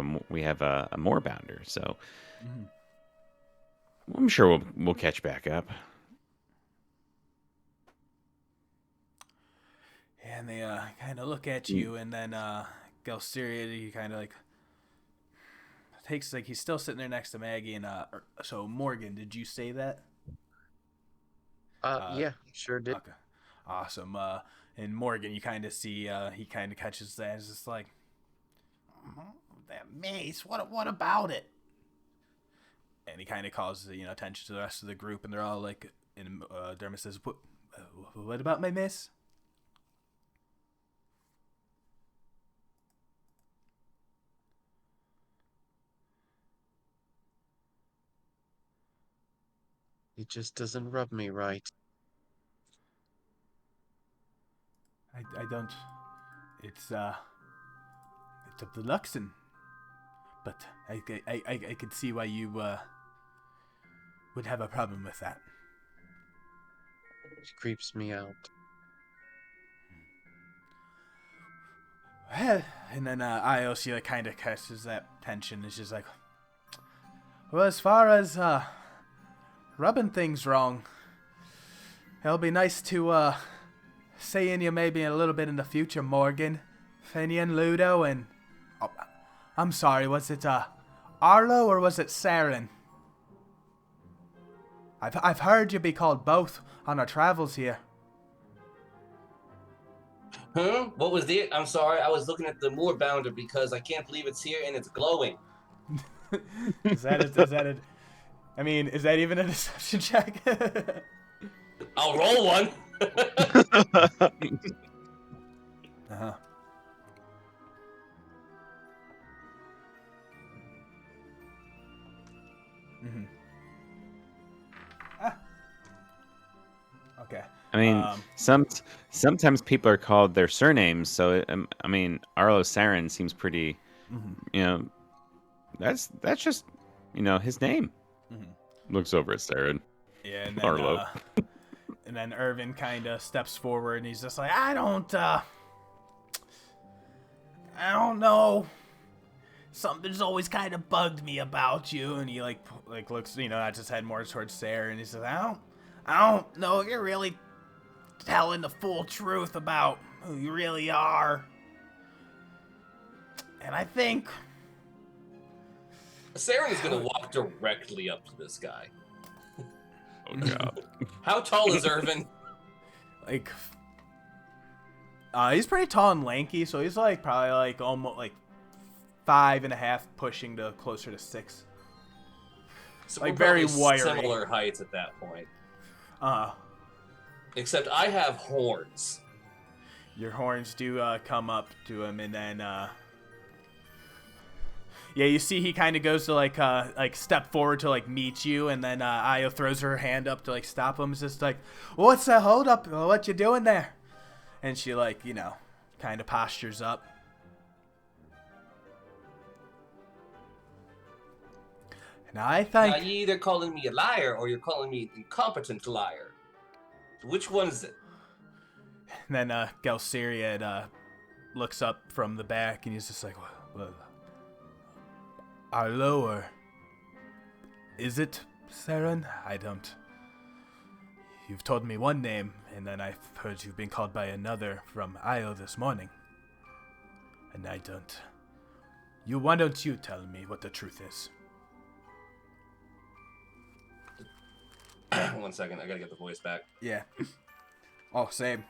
a more bounder, so I'm sure we'll catch back up. And they kind of look at you, and then Galceria, he kind of like takes, like, he's still sitting there next to Maggie, and so Morgen, did you say that? Yeah, sure did. Okay, awesome. And Morgen, you kind of see he kind of catches that, and is just like, that mace. What about it? And he kind of calls attention to the rest of the group, and they're all like, and Dermot says, what about my mace? It just doesn't rub me right. I don't. It's of the Luxon, but I could see why you would have a problem with that. It creeps me out. And then Iosia kind of catches that tension. It's just like, well, as far as rubbing things wrong, it'll be nice to seeing you maybe a little bit in the future, Morgen, Finian, Ludo, and I'm sorry, was it Arlo or was it Saeryn? I've heard you be called both on our travels here. Huh? What was it? I'm sorry, I was looking at the moor bounder because I can't believe it's here and it's glowing. Is that I mean, is that even a deception check? I'll roll one. Uh-huh. Mm-hmm. Ah. Okay. I mean, sometimes people are called their surnames, so I mean, Arlo Saeryn seems pretty, you know, that's just, his name. Looks over at Saeryn. Yeah, and then Arlo. and then Irvin kind of steps forward and he's just like, I don't know. Something's always kind of bugged me about you, and he like looks, nods his head more towards Sarah, and he says, I don't know if you're really telling the full truth about who you really are. And I think Saeryn is gonna walk directly up to this guy. Oh god. How tall is Irvin? Like, he's pretty tall and lanky, so he's like probably like almost like 5.5, pushing to closer to 6. So like we're very probably wiry. Similar heights at that point. Uh-huh. Except I have horns. Your horns do come up to him, and then yeah, you see he kind of goes to like step forward to like meet you, and then Io throws her hand up to like stop him. It's just like, what's the hold up? What you doing there? And she like, kind of postures up. And I think Now, you're either calling me a liar or you're calling me an incompetent liar. Which one is it? And then Galsariad looks up from the back, and he's just like, well, Arlo, or is it Saeryn? I don't. You've told me one name, and then I've heard you've been called by another from Io this morning. And I don't. Why don't you tell me what the truth is? 1 second, I gotta get the voice back. Yeah. Oh, same.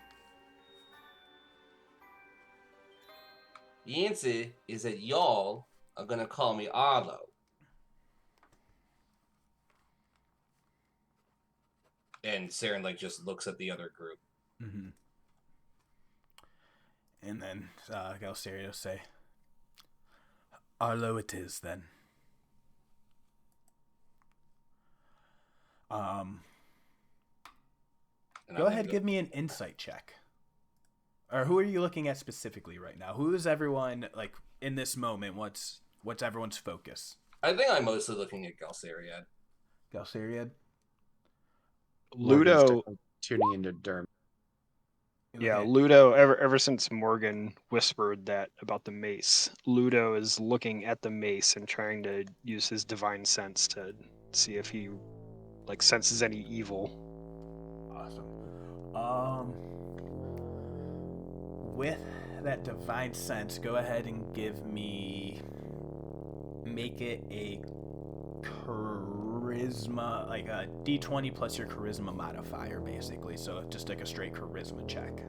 The answer is that y'all are gonna call me Arlo. And Saeryn like just looks at the other group. Mm-hmm. And then Galsariad will say, Arlo it is, then. Go ahead, give me an insight check. Or who are you looking at specifically right now? Who is everyone, like, in this moment? What's everyone's focus? I think I'm mostly looking at Galsariad. Galsariad? Ludo. Tuning into Derm. Yeah, Ludo, ever since Morgen whispered that about the mace, Ludo is looking at the mace and trying to use his divine sense to see if he like senses any evil. Awesome. With that divine sense, go ahead and make it a charisma, like a D20 plus your charisma modifier, basically. So just like a straight charisma check.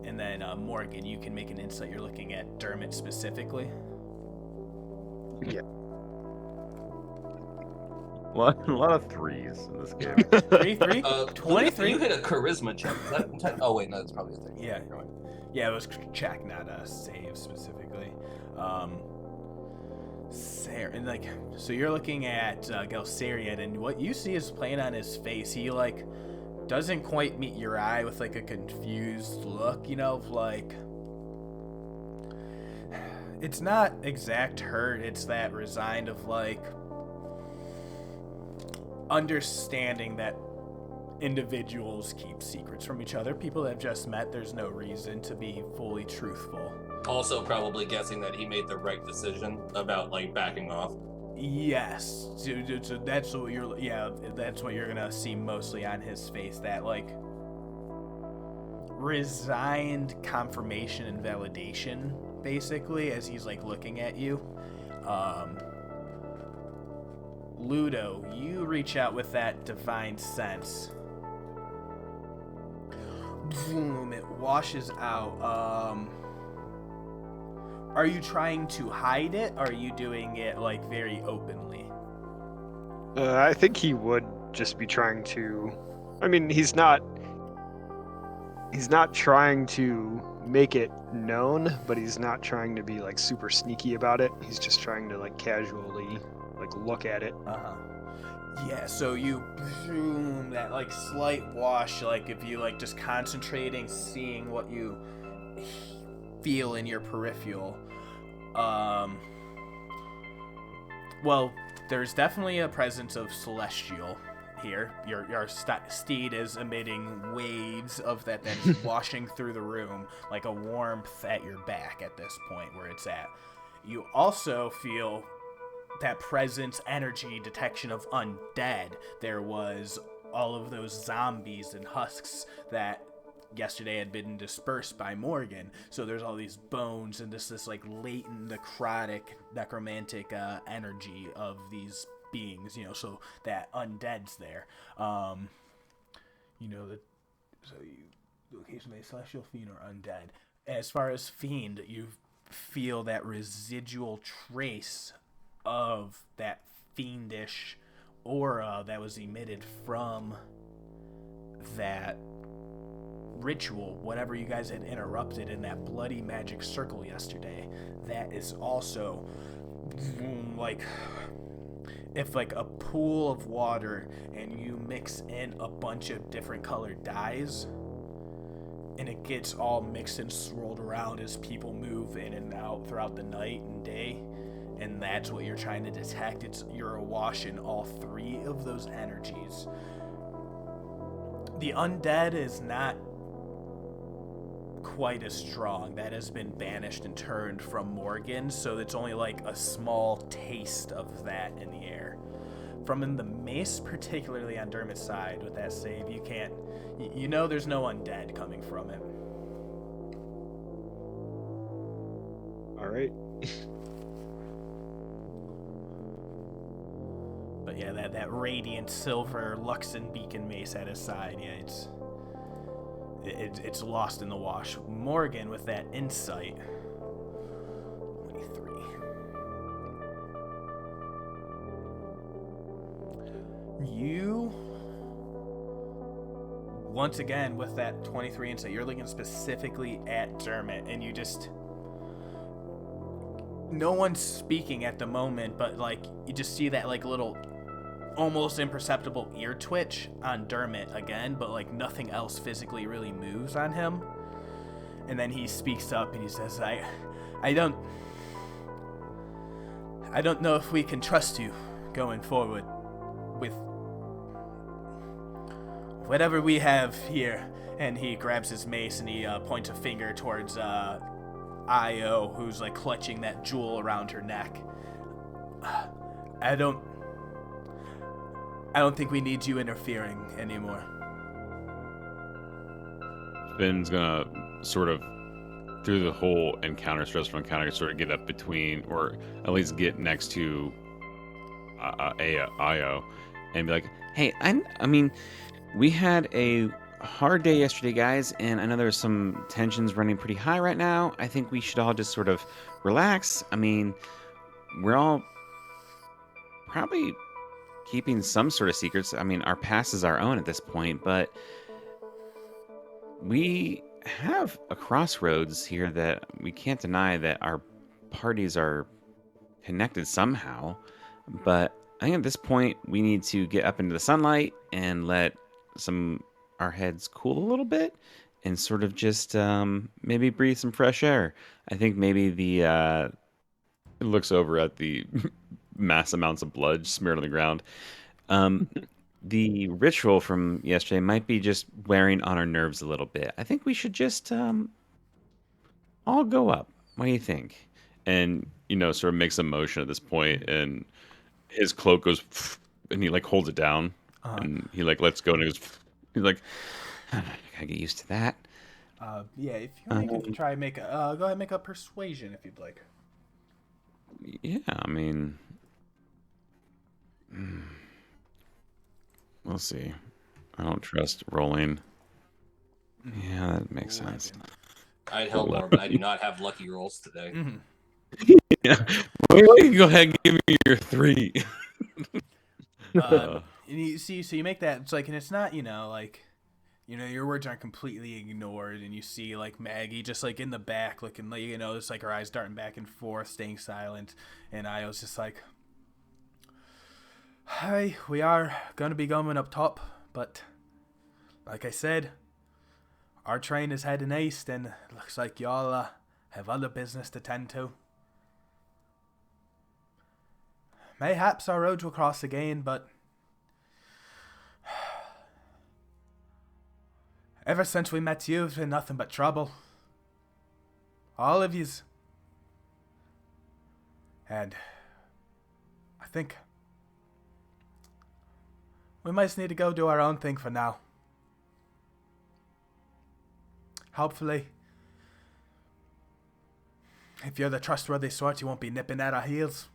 And then Morgan, you can make an insight. You're looking at Dermot specifically. Yeah. A lot of threes in this game. 3? 23? You hit a charisma check. Is that, oh wait, no, that's probably a thing. Yeah. Yeah, it was check, not a save specifically. Sarah, and like, so you're looking at Galsariad, and what you see is playing on his face. He like doesn't quite meet your eye with like a confused look, of like, it's not exact hurt. It's that resigned of like understanding that individuals keep secrets from each other. People that have just met, there's no reason to be fully truthful. Also probably guessing that he made the right decision about like backing off. Yes, so that's what that's what you're gonna see mostly on his face, that like resigned confirmation and validation, basically, as he's like looking at you. Ludo, you reach out with that divine sense. Boom, it washes out. Are you trying to hide it, or are you doing it like very openly? I think he would just be trying to. I mean, he's not trying to make it known, but he's not trying to be like super sneaky about it. He's just trying to like casually like look at it. Yeah, so you boom, that like slight wash, like if you like just concentrating, seeing what you feel in your peripheral. Well, there's definitely a presence of celestial here. Your steed is emitting waves of that is washing through the room like a warmth at your back at this point where it's at. You also feel that presence, energy, detection of undead. There was all of those zombies and husks that yesterday had been dispersed by Morgen. So there's all these bones and this like latent necromantic energy of these beings, you know, so that undead's there. You know, so you occasionally celestial fiend or undead. As far as fiend, you feel that residual trace of that fiendish aura that was emitted from that ritual, whatever you guys had interrupted in that bloody magic circle yesterday. That is also like if like a pool of water and you mix in a bunch of different colored dyes and it gets all mixed and swirled around as people move in and out throughout the night and day, and that's what you're trying to detect. You're awash in all three of those energies. The undead is not quite as strong. That has been banished and turned from Morgen, so it's only like a small taste of that in the air. From in the mace, particularly on Dermot's side with that save, you can't, you know there's no undead coming from it. Alright. But yeah, that radiant silver Luxon beacon mace at his side, yeah, it's lost in the wash. Morgen with that insight. 23. You, once again, with that 23 insight, you're looking specifically at Dermot, and you just... No one's speaking at the moment, but, like, you just see that, like, little... almost imperceptible ear twitch on Dermot again, but like nothing else physically really moves on him. And then he speaks up and he says, I don't know if we can trust you going forward with whatever we have here. And he grabs his mace and he points a finger towards Io, who's like clutching that jewel around her neck. I don't think we need you interfering anymore. Finn's gonna sort of, through the whole encounter, stressful encounter, sort of get up between, or at least get next to Io, and be like, "Hey, I mean, we had a hard day yesterday, guys, and I know there's some tensions running pretty high right now. I think we should all just sort of relax. I mean, we're all probably keeping some sort of secrets. I mean, our past is our own at this point, but we have a crossroads here that we can't deny that our parties are connected somehow. But I think at this point, we need to get up into the sunlight and let our heads cool a little bit and sort of just maybe breathe some fresh air. I think maybe it looks over at the mass amounts of blood smeared on the ground. The ritual from yesterday might be just wearing on our nerves a little bit. I think we should just all go up. What do you think? And, sort of makes a motion at this point, and his cloak goes, and he, like, holds it down, and he, like, lets go, and he's like, I gotta get used to that. Yeah, if you want, you can try go ahead and make a persuasion if you'd like. Yeah, I mean... We'll see. I don't trust rolling. Yeah, that makes sense. I'd help more, but I do not have lucky rolls today. Mm-hmm. Yeah. Well, you can go ahead and give me your 3. And you see, so you make that. It's like, and it's not, your words aren't completely ignored, and you see like Maggie just like in the back looking, it's like her eyes darting back and forth, staying silent, and Io's just like, Hi, we are gonna be going up top, but like I said, our train is heading east, and it looks like y'all have other business to tend to. Mayhaps our roads will cross again, but ever since we met you, it's been nothing but trouble. All of yous. And I think we might just need to go do our own thing for now. Hopefully, if you're the trustworthy sort, you won't be nipping at our heels.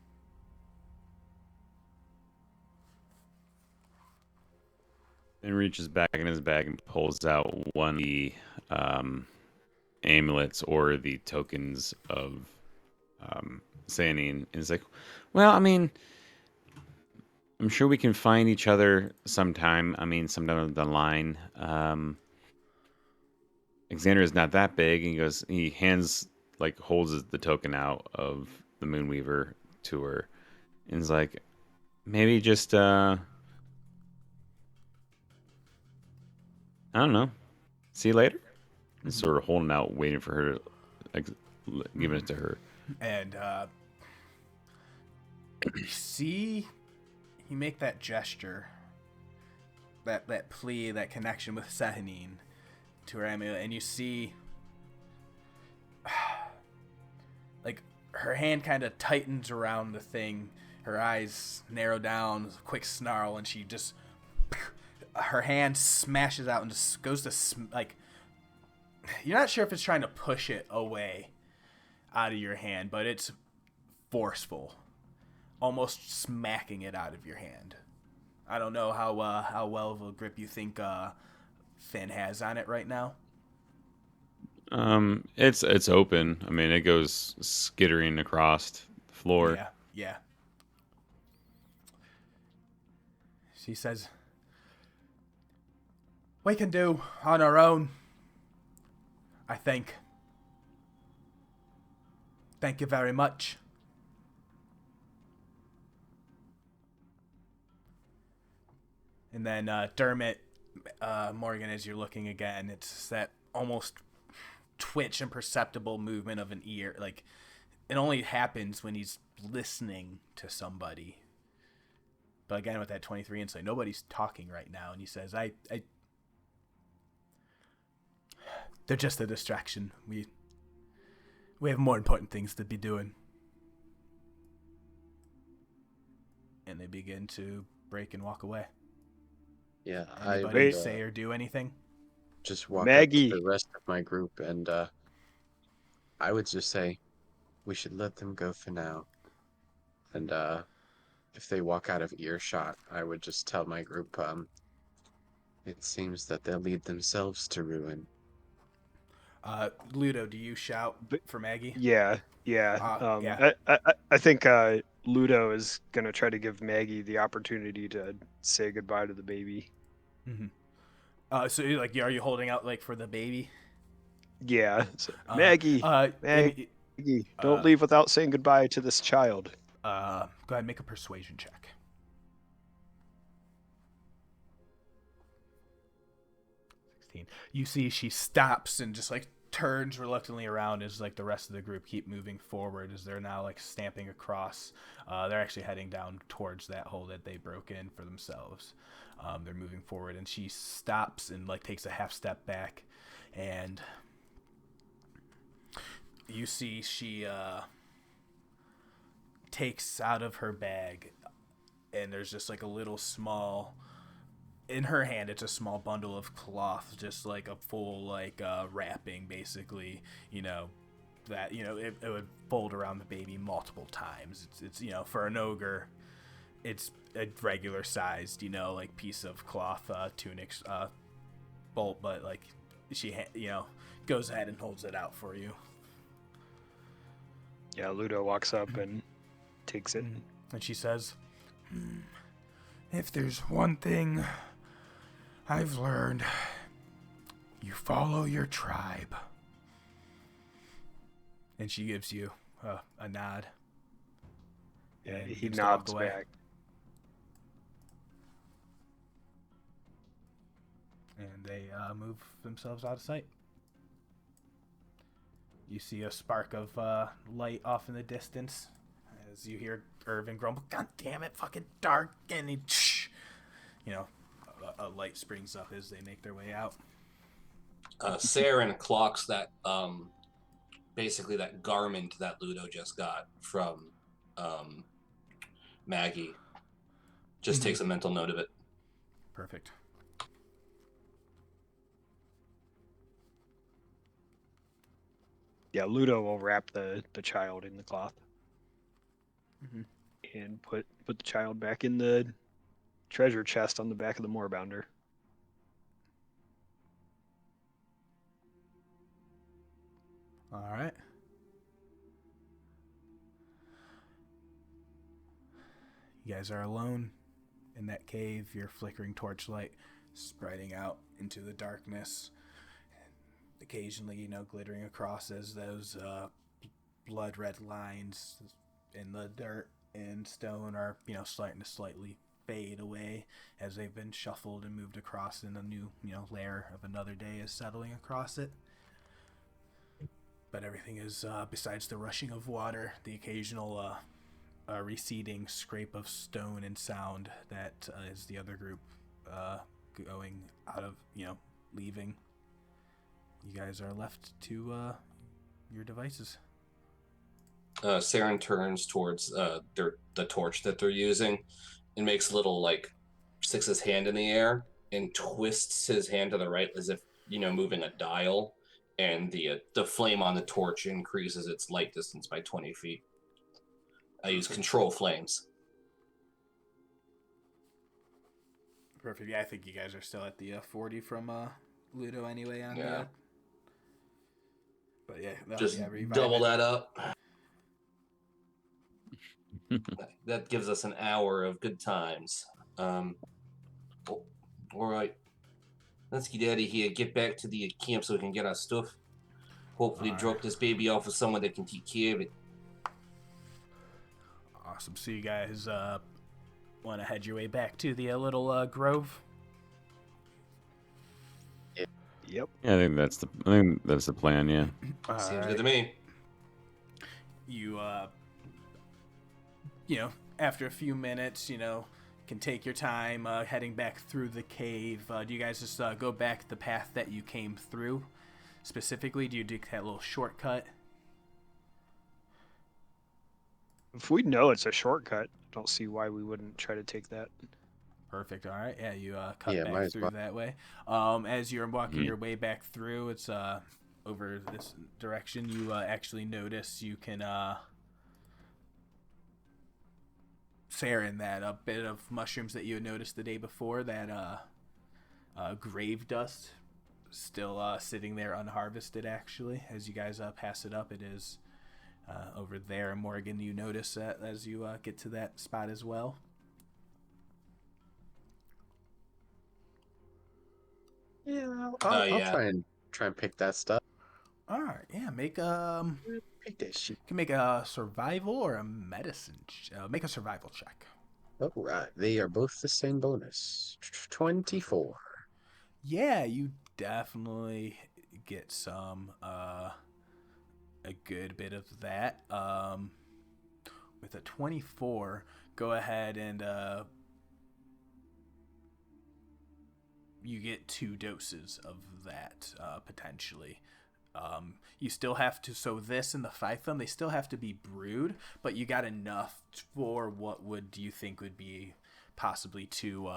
Then reaches back in his bag and pulls out one of the amulets or the tokens of Saeryn. And he's like, well, I mean, I'm sure we can find each other sometime. I mean, sometime down the line. Exandria is not that big. And he holds the token out of the Moonweaver to her. And he's like, maybe just, I don't know. See you later? And sort of holding out, waiting for her to, giving it to her. And, see, you make that gesture, that plea, that connection with Saeryn to her amulet, and you see, like, her hand kind of tightens around the thing, her eyes narrow down, quick snarl, and she just, her hand smashes out and just goes to, you're not sure if it's trying to push it away out of your hand, but it's forceful, almost smacking it out of your hand. I don't know how well of a grip you think Finn has on it right now. It's open. I mean, it goes skittering across the floor. Yeah. She says, we can do on our own, I think. Thank you very much. And then Dermot, Morgen, as you're looking again, it's that almost twitch imperceptible movement of an ear. Like, it only happens when he's listening to somebody. But again, with that 23 insight, nobody's talking right now. And he says, they're just a distraction. We have more important things to be doing. And they begin to break and walk away. Yeah, Anybody say or do anything? Just walk Maggie. up to the rest of my group, and I would just say we should let them go for now. And if they walk out of earshot, I would just tell my group, it seems that they'll lead themselves to ruin. Ludo, do you shout for Maggie? Yeah. Yeah. I think Ludo is gonna try to give Maggie the opportunity to say goodbye to the baby. Mm-hmm. So, are you holding out for the baby? Yeah. So, Maggie, Maggie, don't leave without saying goodbye to this child. Go ahead and make a persuasion check. 16. You see she stops and just turns reluctantly around as the rest of the group keep moving forward as they're now stamping across. They're actually heading down towards that hole that they broke in for themselves. They're moving forward, and she stops and takes a half step back, and you see she takes out of her bag, and there's just a little small, in her hand it's a small bundle of cloth, just a full wrapping, basically, that it would fold around the baby multiple times. It's for an ogre it's a regular sized piece of cloth, tunic, bolt, but she goes ahead and holds it out for you. Yeah, Ludo walks up and takes it. And she says, if there's one thing I've learned, you follow your tribe. And she gives you a nod. Yeah, he nods back. And they move themselves out of sight. You see a spark of light off in the distance as you hear Irvin grumble, "God damn it, fucking dark!" And he, a light springs up as they make their way out. Saeryn clocks that, basically that garment that Ludo just got from Maggie. Just takes a mental note of it. Perfect. Yeah, Ludo will wrap the child in the cloth and put the child back in the treasure chest on the back of the moorbounder. All right. You guys are alone in that cave. Your flickering torchlight spreading out into the darkness. Occasionally, glittering across as those blood red lines in the dirt and stone are, starting to slightly fade away as they've been shuffled and moved across, and a new, layer of another day is settling across it. But everything is, besides the rushing of water, the occasional receding scrape of stone and sound that is the other group going out of, leaving. You guys are left to your devices. Saeryn turns towards the torch that they're using and makes a little, sticks his hand in the air and twists his hand to the right as if, moving a dial, and the flame on the torch increases its light distance by 20 feet. I use control flames. Perfect. Yeah, I think you guys are still at the 40 from Ludo anyway on Yeah. But yeah, no, Just revive double it. that up. That gives us an hour of good times. All right. Let's get out of here. Get back to the camp so we can get our stuff. Hopefully drop this baby off with someone that can take care of it. Awesome. So you guys want to head your way back to the little grove? Yep. Yeah, I think that's the plan. Yeah. Seems good to me. You after a few minutes, can take your time heading back through the cave. Do you guys just go back the path that you came through? Specifically, do you do that little shortcut? If we know it's a shortcut, I don't see why we wouldn't try to take that. Perfect. All right. Yeah, you cut back through that way. As you're walking your way back through, it's over this direction. You actually notice you can Saeryn, that a bit of mushrooms that you had noticed the day before, that grave dust, still sitting there unharvested. Actually, as you guys pass it up, it is over there. Morgen, you notice that as you get to that spot as well. Yeah, I'll try and pick that stuff. All right, yeah. Make Pick that shit. You can make a survival or a medicine. Make a survival check. All right, they are both the same bonus. 24. Yeah, you definitely get some a good bit of that. With a 24, go ahead and you get 2 doses of that potentially. You still have to, so this and the Phythum, they still have to be brewed, but you got enough for what do you think would be possibly 2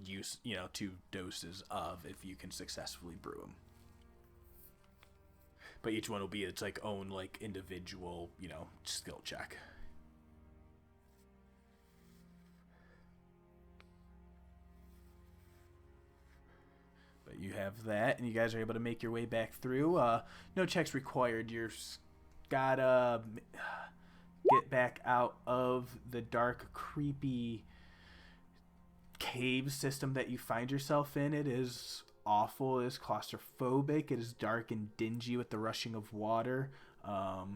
2 doses of, if you can successfully brew them. But each one will be its own individual, skill check. But you have that, and you guys are able to make your way back through. No checks required. You're gotta get back out of the dark, creepy cave system that you find yourself in. It is awful. It is claustrophobic. It is dark and dingy with the rushing of water. I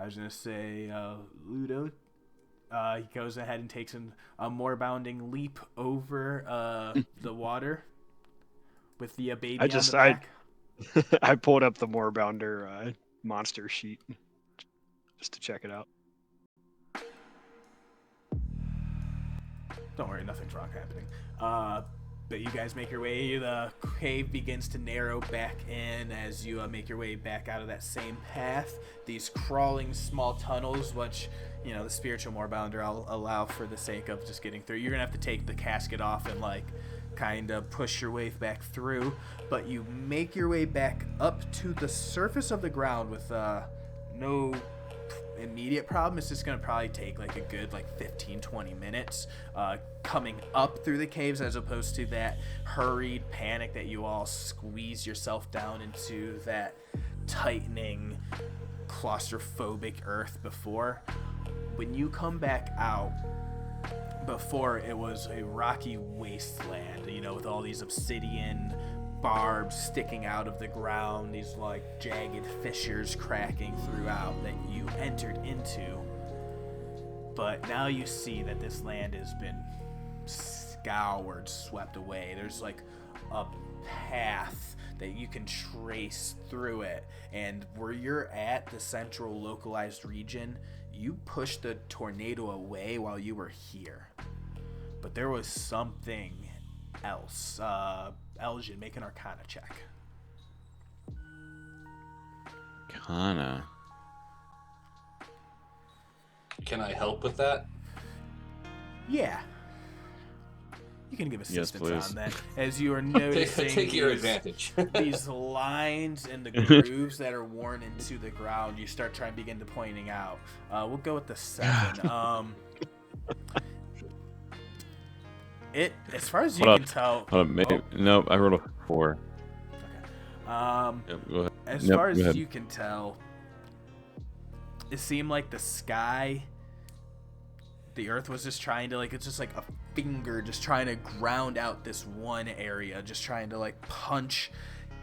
was gonna say, Ludo. He goes ahead and takes a more bounding leap over the water with the baby I just on the back. I pulled up the Moorbounder monster sheet just to check it out. Don't worry, nothing's wrong happening. But you guys make your way. The cave begins to narrow back in as you make your way back out of that same path. These crawling small tunnels, which, you know, the spiritual Moorbounder I'll allow for the sake of just getting through. You're going to have to take the casket off and, like, kind of push your way back through. But you make your way back up to the surface of the ground with no immediate problem. It's just going to probably take like a good 15-20 minutes coming up through the caves, as opposed to that hurried panic that you all squeeze yourself down into that tightening claustrophobic earth before. When you come back out, before it was a rocky wasteland, you know, with all these obsidian barbs sticking out of the ground, these like jagged fissures cracking throughout that you entered into. But now you see that this land has been scoured, swept away. There's like a path that you can trace through it, and where you're at, the central localized region, you pushed the tornado away while you were here. But there was something else. Aljin, make an Arcana check. Arcana. Can I help with that? Yeah. You can give assistance please. on that. As you are noticing Take your advantage. these lines and the grooves that are worn into the ground, you start trying to begin to pointing out. We'll go with the 7. It, as far as you can tell. No, I rolled a 4. Okay. Yep, go ahead. As far as you can tell, it seemed like the sky, the earth was just trying to, like, it's just like a finger just trying to ground out this one area, just trying to like punch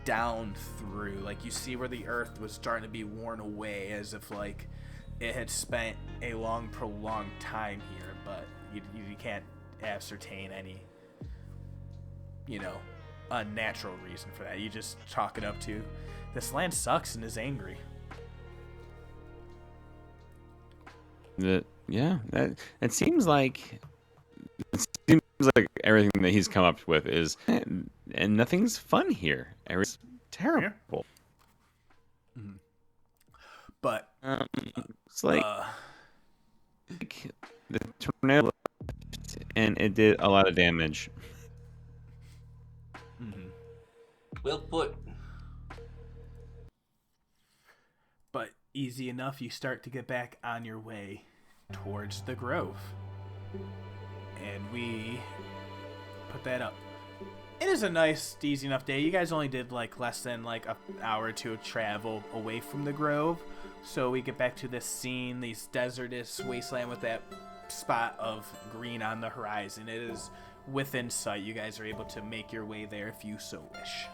down through. Like, you see where the earth was starting to be worn away, as if like it had spent a long prolonged time here, but you can't ascertain any, you know, unnatural reason for that. You just chalk it up to this land sucks and is angry. It seems like everything that he's come up with is, and nothing's fun here. Everything's terrible. Yeah. Mm-hmm. But it's like the tornado, and it did a lot of damage. Mm-hmm. Well put. But easy enough, you start to get back on your way towards the grove. And we put that up. It is a nice, easy enough day. You guys only did like less than like an hour or two of travel away from the grove. So we get back to this scene, these desertous wasteland with that spot of green on the horizon. It is within sight. You guys are able to make your way there if you so wish.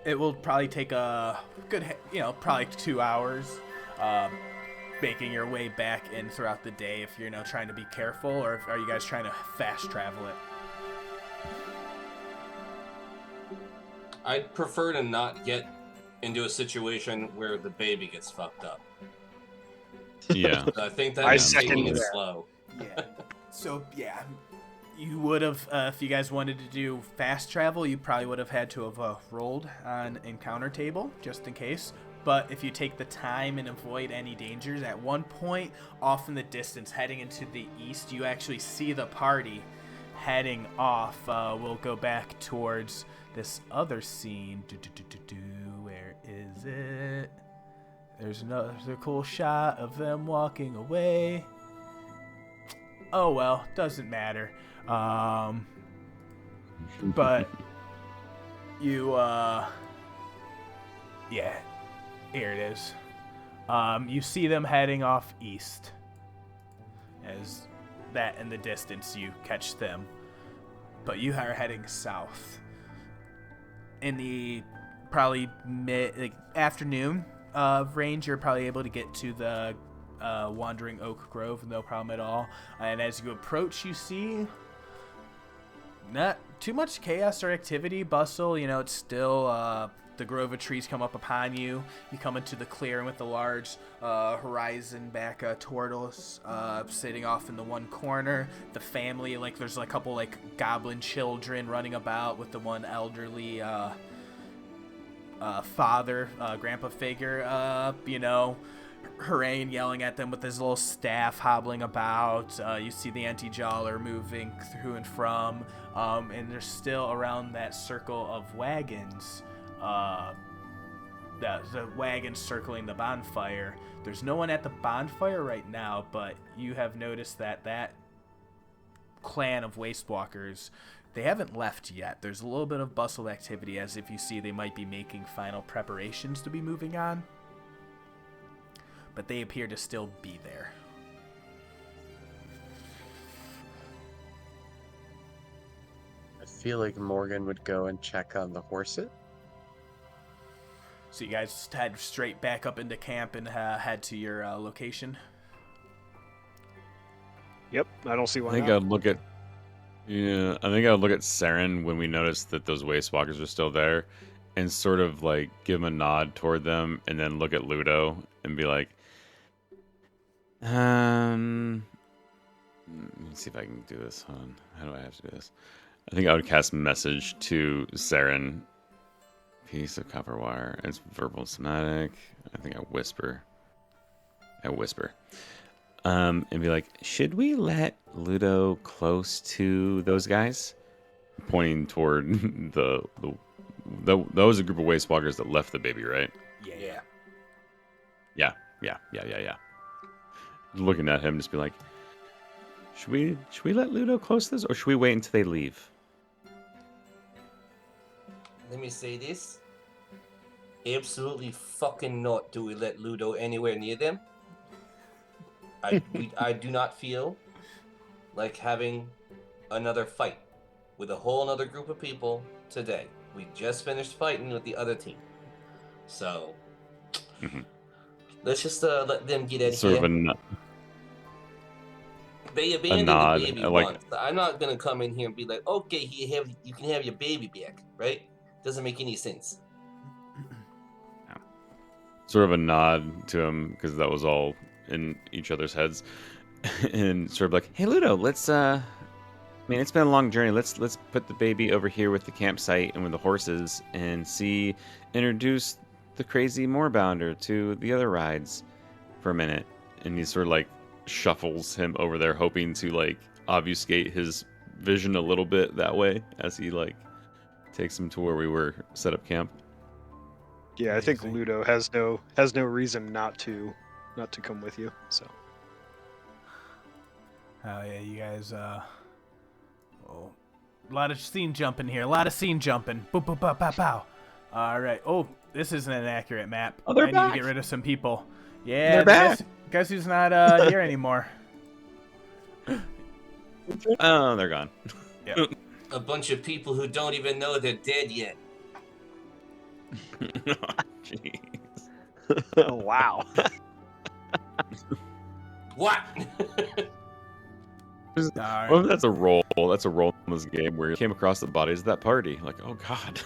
It will probably take a good, probably 2 hours making your way back in throughout the day if you're trying to be careful, or are you guys trying to fast travel it? I'd prefer to not get into a situation where the baby gets fucked up. Yeah. I think that I is taking it second slow. Yeah. So, yeah, you would have, if you guys wanted to do fast travel, you probably would have had to have rolled on encounter table, just in case. But if you take the time and avoid any dangers, at one point off in the distance, heading into the east, you actually see the party heading off. We'll go back towards this other scene. Where is it? There's another cool shot of them walking away. Oh well, doesn't matter. But you, yeah, here it is. You see them heading off east. As that in the distance, you catch them. But you are heading south. In the probably afternoon range, you're probably able to get to the Wandering Oak Grove, no problem at all. And as you approach, you see not too much chaos or activity, bustle. You know, it's still the grove of trees come up upon you. You come into the clearing with the large horizon back toward us, sitting off in the one corner. The family, like there's a couple like goblin children running about with the one elderly father, grandpa figure, you know, Harain yelling at them with his little staff hobbling about. You see the anti-jawler moving through and from, and there's still around that circle of wagons, the wagons circling the bonfire. There's no one at the bonfire right now, but you have noticed that clan of Wastewalkers, they haven't left yet. There's a little bit of bustle activity, as if you see they might be making final preparations to be moving on. But they appear to still be there. I feel like Morgan would go and check on the horses. So you guys head straight back up into camp and head to your location? Yep, I don't see why I think not. I'd look at Saeryn when we noticed that those Wastewalkers are still there, and sort of like give him a nod toward them, and then look at Ludo and be like, let me see if I can do this. Hold on. How do I have to do this? I think I would cast message to Saeryn. Piece of copper wire. It's verbal somatic. I think I whisper. And be like, should we let Ludo close to those guys? Pointing toward that was a group of Wastewalkers that left the baby, right? Yeah. Yeah. Looking at him, just be like, should we let Ludo close to this, or should we wait until they leave? Let me say this. Absolutely fucking not do we let Ludo anywhere near them. I do not feel like having another fight with a whole other group of people today. We just finished fighting with the other team. So, let's just let them get out of Sort here. of a They abandoned nod, the baby like- once. I'm not gonna come in here and be like, okay, you can have your baby back, right? Doesn't make any sense. Sort of a nod to him, because that was all in each other's heads, and sort of like, hey Ludo, let's it's been a long journey. Let's put the baby over here with the campsite and with the horses, and introduce the crazy moorbounder to the other rides for a minute. And he sort of like shuffles him over there, hoping to like obfuscate his vision a little bit that way as he like takes him to where we were set up camp. Yeah, I think Amazing. Ludo has no reason not to come with you. So Oh yeah, you guys. A lot of scene jumping here. A lot of scene jumping. Boop boop boop bow bow. All right. Oh, this isn't an accurate map. Oh, they're I need back. to get rid of some people. Yeah, They're back. Guess who's not here anymore? Oh, they're gone. Yeah. A bunch of people who don't even know they're dead yet. Jeez. wow. What? All right. Well, that's a roll. That's a roll in this game where you came across the bodies of that party. Like, oh god.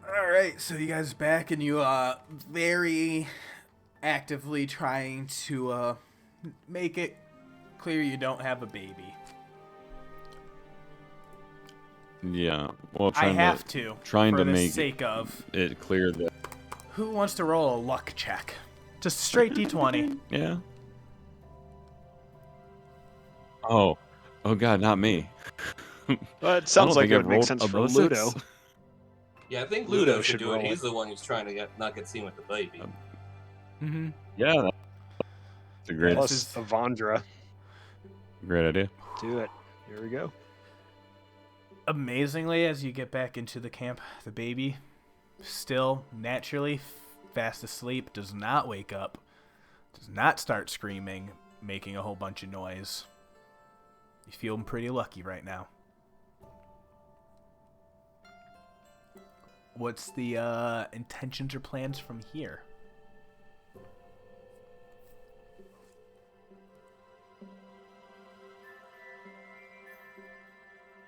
All right, so you guys back, and you very actively trying to make it clear you don't have a baby. Yeah. Well, I have to. trying for to the make sake of it clear that. who wants to roll a luck check? Just straight D20. Yeah. Oh god, not me. Well, it sounds like it would make rolled sense for above Ludo. 6. Yeah, I think Ludo Ludo should should do it. roll He's it. the one who's trying to not get seen with the baby. Mm-hmm. Yeah, that's a great, Plus is- Avandra. great idea. Do it. Here we go. Amazingly, as you get back into the camp, the baby, still naturally fast asleep, does not wake up, does not start screaming, making a whole bunch of noise. You feel pretty lucky right now. What's the intentions or plans from here?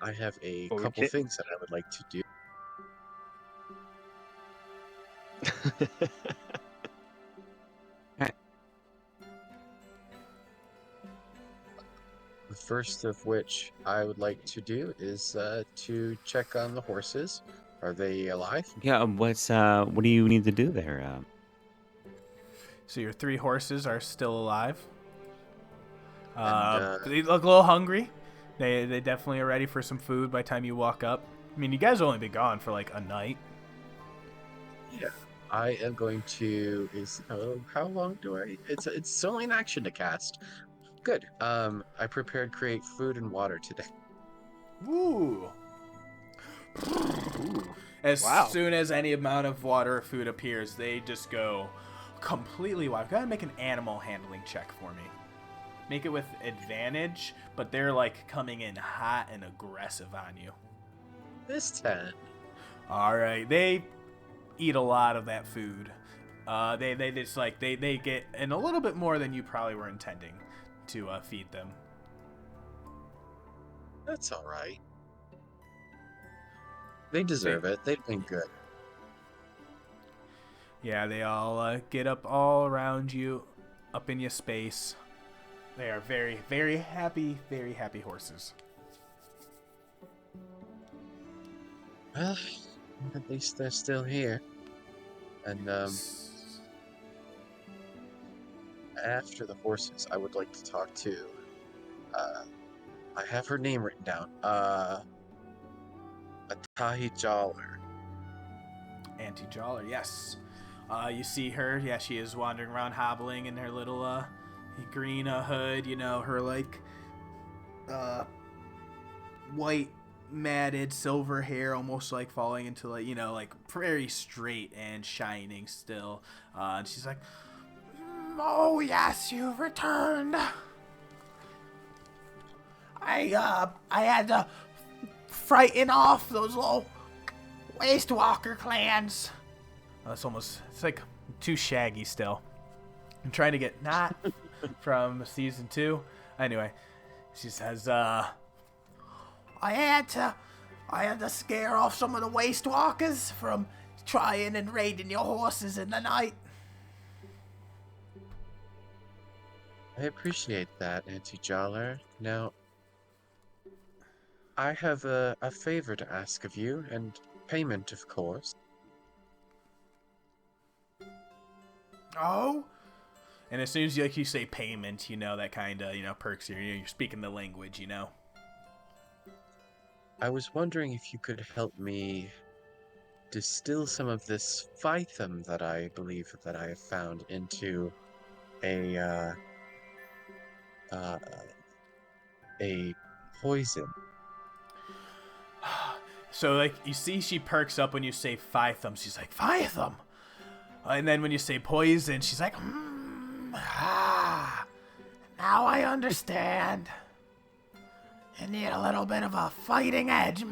I have a Well, we couple can't- things that I would like to do. The first of which I would like to do is to check on the horses. Are they alive? Yeah, what do you need to do there? So your 3 horses are still alive. And, They look a little hungry. They definitely are ready for some food by the time you walk up. I mean, you guys have only been gone for like a night. Yeah, I am going to. How long do I? It's only an action to cast. Good. I prepared create food and water today. Woo! Ooh. As Wow. soon as any amount of water or food appears, they just go completely wild. Go ahead and make an animal handling check for me. Make it with advantage, but they're like coming in hot and aggressive on you. This 10. All right, they eat a lot of that food. They just like they get in a little bit more than you probably were intending to feed them. That's all right. They deserve it. They've been good. Yeah, they all get up all around you, up in your space. They are very, very happy horses. Well, at least they're still here. And after the horses, I would like to talk to. I have her name written down. Atahi Jawler. Auntie Jawler, yes. You see her. Yeah, she is wandering around, hobbling in her little green hood. You know, her like white matted silver hair, almost like falling into like like very straight and shining still. And she's like, "Oh yes, you've returned. I had to frighten off those little Waste Walker clans." It's like too shaggy still. I'm trying to get not from season 2. Anyway, she says, I had to scare off some of the Waste Walkers from trying and raiding your horses in the night. I appreciate that, Auntie Jawler. Now, I have a favor to ask of you, and payment, of course. Oh? And as soon as you say payment, that kind of perks you. You're speaking the language, I was wondering if you could help me distill some of this phythum that I believe that I have found into a poison. So, like, you see she perks up when you say Phythum. She's like, Phythum? And then when you say poison, she's like, now I understand. You need a little bit of a fighting edge.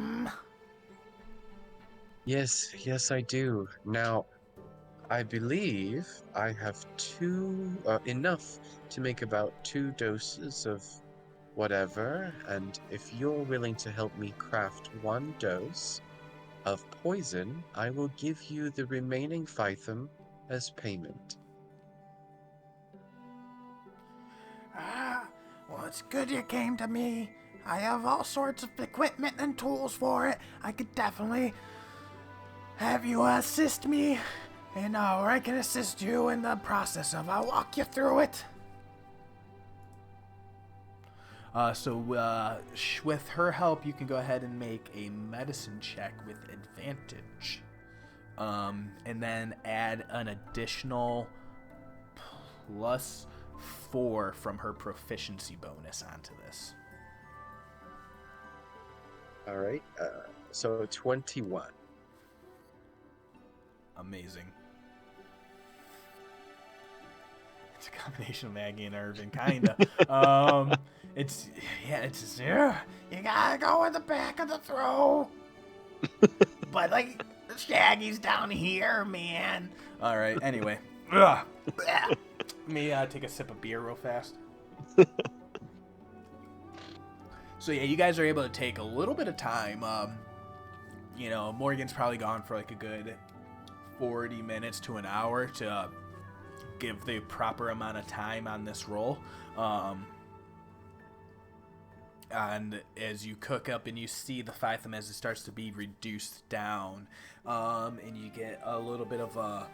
Yes, I do. Now, I believe I have enough to make about 2 doses of whatever, and if you're willing to help me craft 1 dose of poison, I will give you the remaining phythum as payment. Well, it's good you came to me. I have all sorts of equipment and tools for it. I could definitely have you assist me, or I can assist you in the process of. I'll walk you through it. So with her help, you can go ahead and make a medicine check with advantage. And then add an additional +4 from her proficiency bonus onto this. All right, so 21. Amazing. It's a combination of Maggie and Irvin, kinda. You gotta go in the back of the throat. But like Shaggy's down here, man. All right. Anyway, let me take a sip of beer real fast. So yeah, you guys are able to take a little bit of time. Morgan's probably gone for like a good 40 minutes to an hour to give the proper amount of time on this roll. And as you cook up and you see the Phythum as it starts to be reduced down, and you get a little bit of a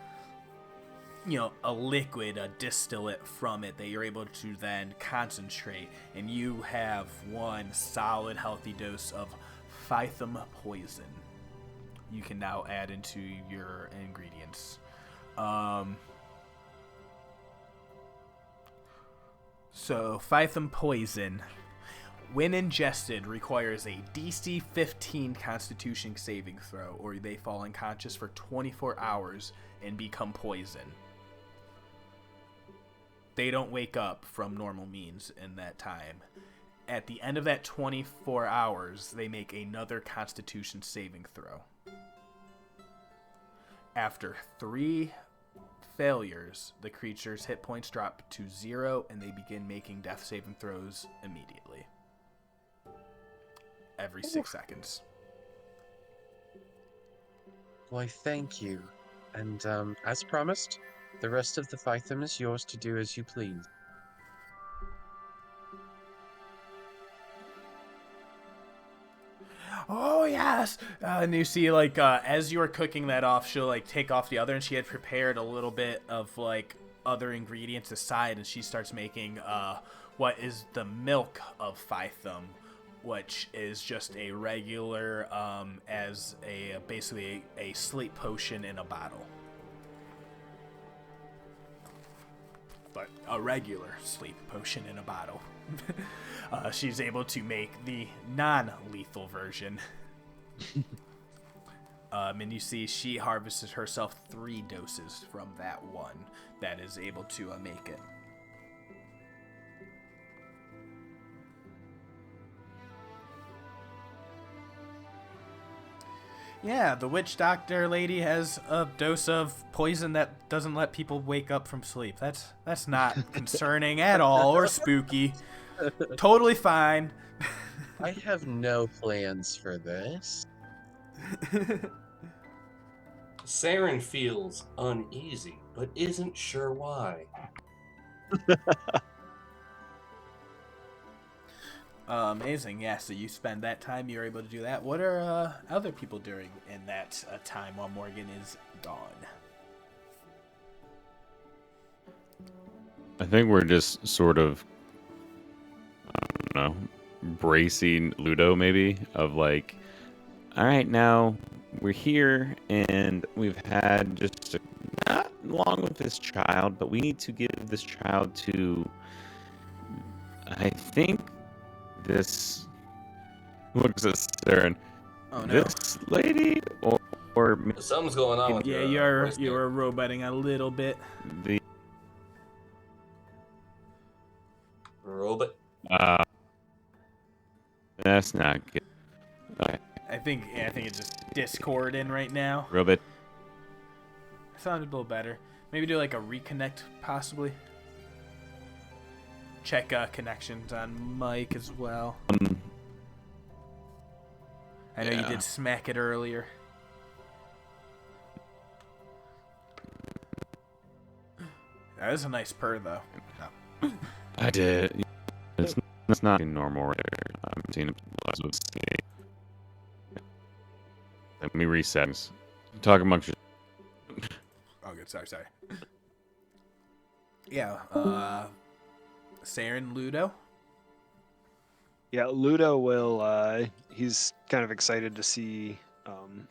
liquid, a distillate from it that you're able to then concentrate, and you have one solid healthy dose of Phythum poison. You can now add into your ingredients. So Phythum poison, when ingested, requires a DC 15 Constitution saving throw, or they fall unconscious for 24 hours and become poison. They don't wake up from normal means in that time. At the end of that 24 hours, they make another Constitution saving throw. After 3 failures, the creature's hit points drop to 0 and they begin making death saving throws immediately. Every 6 seconds. Why, thank you. And as promised, the rest of the Phythum is yours to do as you please. Oh yes, and you see as you are cooking that off, she'll take off the other, and she had prepared a little bit of other ingredients aside, and she starts making what is the milk of Phythum, which is just a regular as a basically a sleep potion in a bottle, but a regular sleep potion in a bottle. She's able to make the non-lethal version. And you see she harvests herself 3 doses from that one that is able to make it. Yeah, the witch doctor lady has a dose of poison that doesn't let people wake up from sleep. That's not concerning at all or spooky. Totally fine. I have no plans for this. Saeryn feels uneasy, but isn't sure why. Amazing, yeah. So you spend that time, you're able to do that. What are other people doing in that time while Morgan is gone? I think we're just sort of, I don't know, bracing Ludo maybe of all right, now we're here and we've had just not long with this child, but we need to give this child to, I think, this looks at Saeryn. Oh no. This lady or Something's going on with yeah, you're roboting a little bit. the robot. That's not good. Okay. I think it's just Discord in right now. Robot. Sounded a little better. Maybe do a reconnect possibly. Check connections on mic as well. I know you did smack it earlier. That is a nice purr though. No. I did. It's not normal right there. I'm seeing lots of skate. Let me reset. Talk amongst you. Oh, good. Sorry. Yeah. Saeryn, Ludo. Yeah, Ludo will. He's kind of excited to see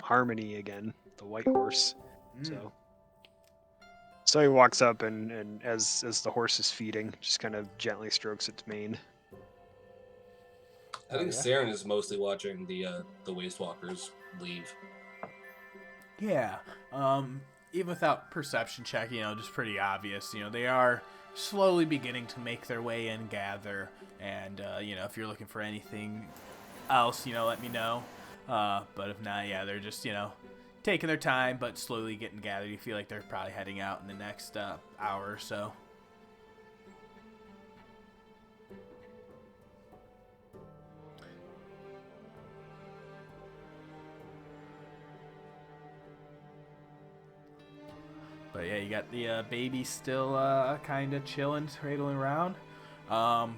Harmony again, the white horse. So he walks up and as the horse is feeding, just kind of gently strokes its mane. I think Saeryn is mostly watching the Waste Walkers leave. Yeah. Even without perception check, just pretty obvious. They are slowly beginning to make their way and gather. And, if you're looking for anything else, let me know. But if not, yeah, they're just, taking their time, but slowly getting gathered. You feel like they're probably heading out in the next hour or so. But yeah, you got the baby still kind of chilling, cradling around. All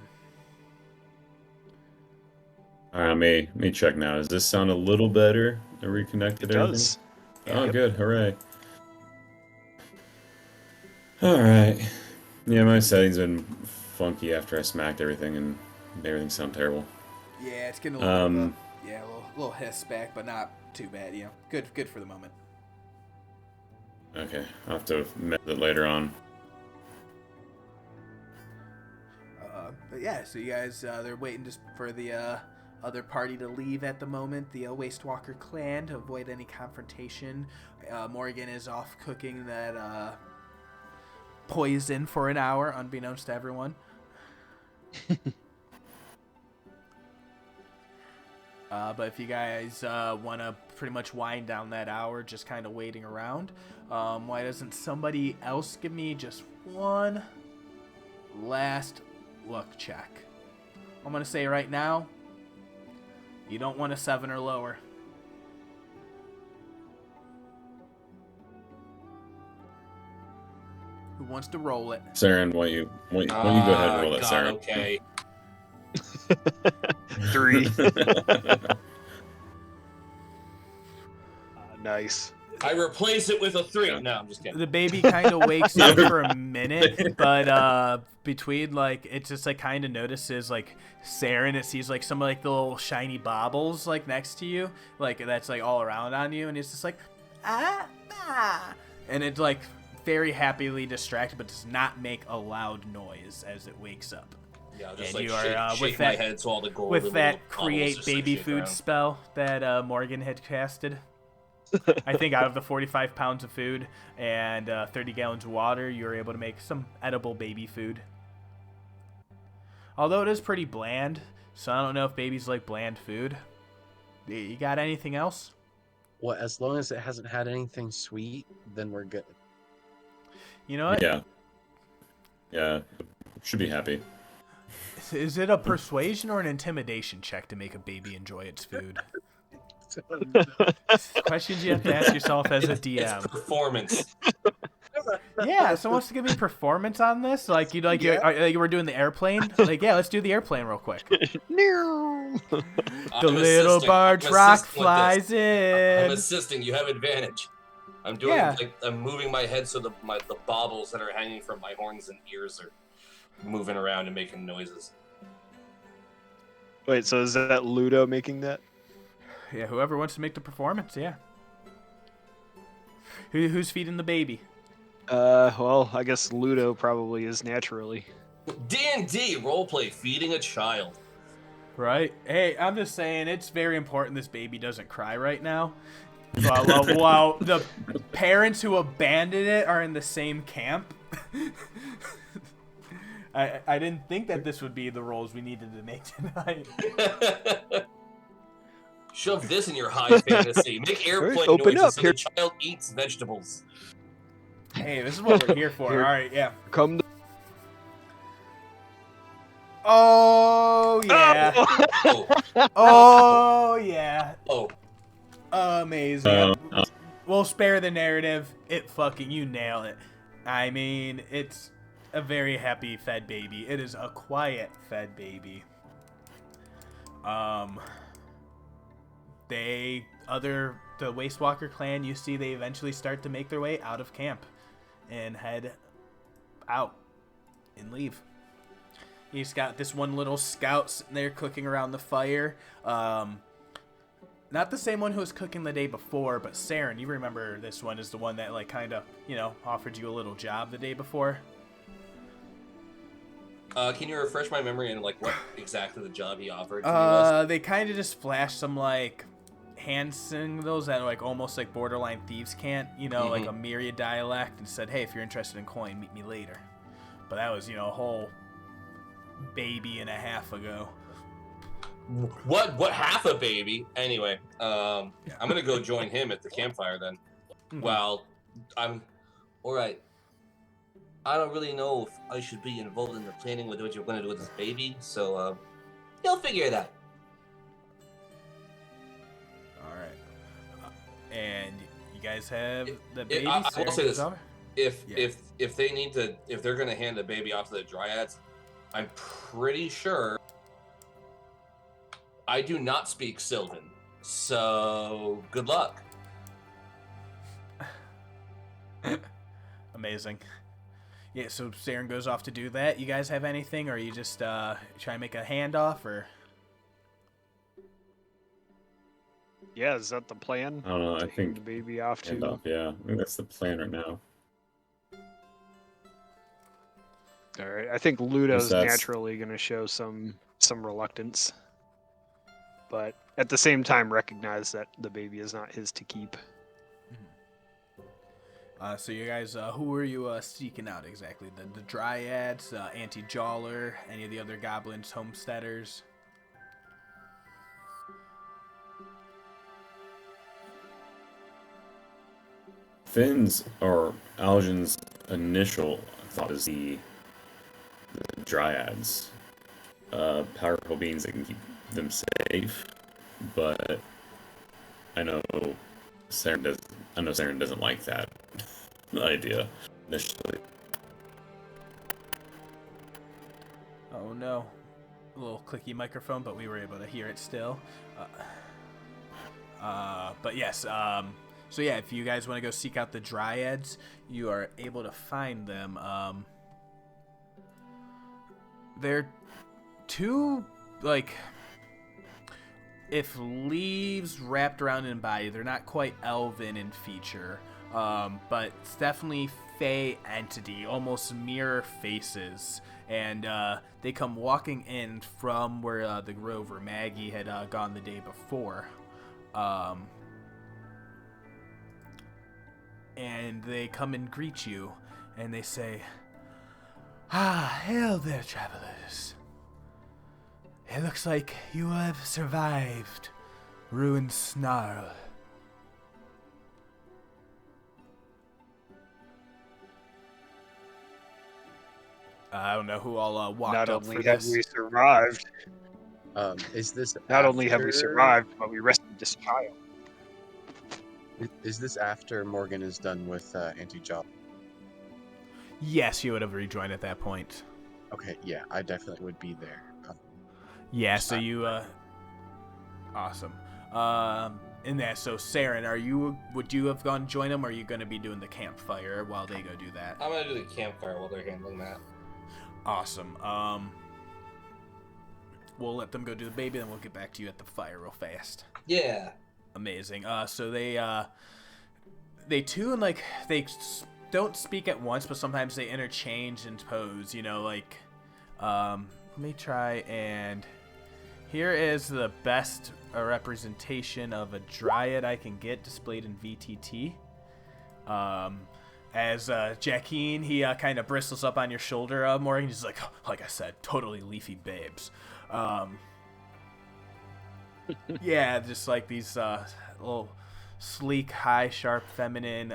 right, let me check now. Does this sound a little better? Are we connected? It does. Oh, Yep. good. Hooray. All right. Yeah, my settings been funky after I smacked everything and made everything sound terrible. Yeah, it's getting a little little hiss back, but not too bad. You know, good for the moment. Okay, I'll have to mess it later on. But yeah, so you guys, they're waiting just for the other party to leave at the moment, the Wastewalker clan, to avoid any confrontation. Morgen is off cooking that poison for an hour, unbeknownst to everyone. But if you guys want to pretty much wind down that hour, just kind of waiting around, why doesn't somebody else give me just one last luck check? I'm going to say right now, you don't want a 7 or lower. Who wants to roll it? Saeryn, why don't you go ahead and roll it, God, Saeryn? okay. 3. Nice. I replace it with a 3. Yeah. No, I'm just kidding. The baby kind of wakes up for a minute, but between like it just like kind of notices like Saeryn. It sees like some like the little shiny baubles like next to you, like that's like all around on you, and it's just like and it's like very happily distracted, but does not make a loud noise as it wakes up. Yeah, I'll just And like you are shake with my that head so all the gold with that bubbles create just, like, baby shake food around. spell that Morgen had casted. I think out of the 45 pounds of food and 30 gallons of water, you were able to make some edible baby food. Although it is pretty bland, so I don't know if babies like bland food. You got anything else? Well, as long as it hasn't had anything sweet, then we're good. You know what? Yeah, should be happy. Is it a persuasion or an intimidation check to make a baby enjoy its food? Questions you have to ask yourself as a It's DM. performance. Yeah, someone wants to give me performance on this. Like you we're doing the airplane. Like yeah, let's do the airplane real quick. The little barge rock flies in. I'm assisting. You have advantage. I'm doing I'm moving my head so the baubles that are hanging from my horns and ears are moving around and making noises. Wait, so is that Ludo making that? Yeah, whoever wants to make the performance, yeah. Who's feeding the baby? Well, I guess Ludo probably is naturally. D&D roleplay, feeding a child. Right? Hey, I'm just saying, it's very important this baby doesn't cry right now. While the parents who abandoned it are in the same camp. I didn't think that this would be the roles we needed to make tonight. Shove this in your high fantasy. Make airplane open noises up so here. the child eats vegetables. Hey, this is what we're here for. Here. All right, yeah. Come to... Oh, yeah. Oh, Oh, yeah. oh. Amazing. We'll spare the narrative. You nail it. I mean, it's a very happy fed baby. It is a quiet fed baby. The Wastewalker clan, you see they eventually start to make their way out of camp and head out and leave. He's got this one little scout sitting there cooking around the fire. Not the same one who was cooking the day before, but Saeryn, you remember this one is the one that like kind of, offered you a little job the day before. Can you refresh my memory and like what exactly the job he offered to me was? They kind of just flashed some like hand signals that like almost like borderline thieves can't, like a myriad dialect, and said, hey, if you're interested in coin, meet me later. But that was, a whole baby and a half ago. What half a baby? Anyway, I'm gonna go join him at the campfire then. Well, I'm all right. I don't really know if I should be involved in the planning with what you're gonna do with this baby, so you'll figure it out. All right. And you guys have the baby. I will say this: if they need to, if they're gonna hand a baby off to the dryads, I'm pretty sure I do not speak Sylvan. So good luck. Amazing. Yeah, so Saeryn goes off to do that. You guys have anything, or you just try and make a handoff, or? Yeah, is that the plan? I don't know. I Hand think the baby off to. handoff. Yeah, I think that's the plan right now. All right, I think Ludo's that's- naturally going to show some reluctance, but at the same time recognize that the baby is not his to keep. So you guys, who are you seeking out exactly? The Dryads, Anti-Jawler, any of the other goblins, homesteaders? Finn's or Aljin's initial thought is the dryads. Powerful beings that can keep them safe, but I know Saeryn doesn't like that idea initially. Oh no. A little clicky microphone, but we were able to hear it still. But yes, so yeah, if you guys want to go seek out the Dryads, you are able to find them. They're two, like, if leaves wrapped around in body, they're not quite elven in feature, but it's definitely fey entity, almost mirror faces. And they come walking in from where the rover Maggie had gone the day before. And they come and greet you, and they say, hail there, travelers. It looks like you have survived ruined Snarl. I don't know who all walked Not up only for have this. we survived, Is this not only have we after- survived, but we rescued this child. Is this after Morgen is done with anti-job? Yes, you would have rejoined at that point. Okay, yeah, I definitely would be there. Yeah, so you, awesome. In that, so Saeryn, would you have gone join them, or are you going to be doing the campfire while they go do that? I'm gonna do the campfire while they're handling that. Awesome. We'll let them go do the baby, then we'll get back to you at the fire real fast. Yeah. Amazing. So they too, and like don't speak at once, but sometimes they interchange and pose. You know, like let me try and here is the best representation of a dryad I can get displayed in VTT. As Jackeen, he kind of bristles up on your shoulder, Morgan. He's like I said, totally leafy babes. Yeah, just like these little sleek, high, sharp, feminine,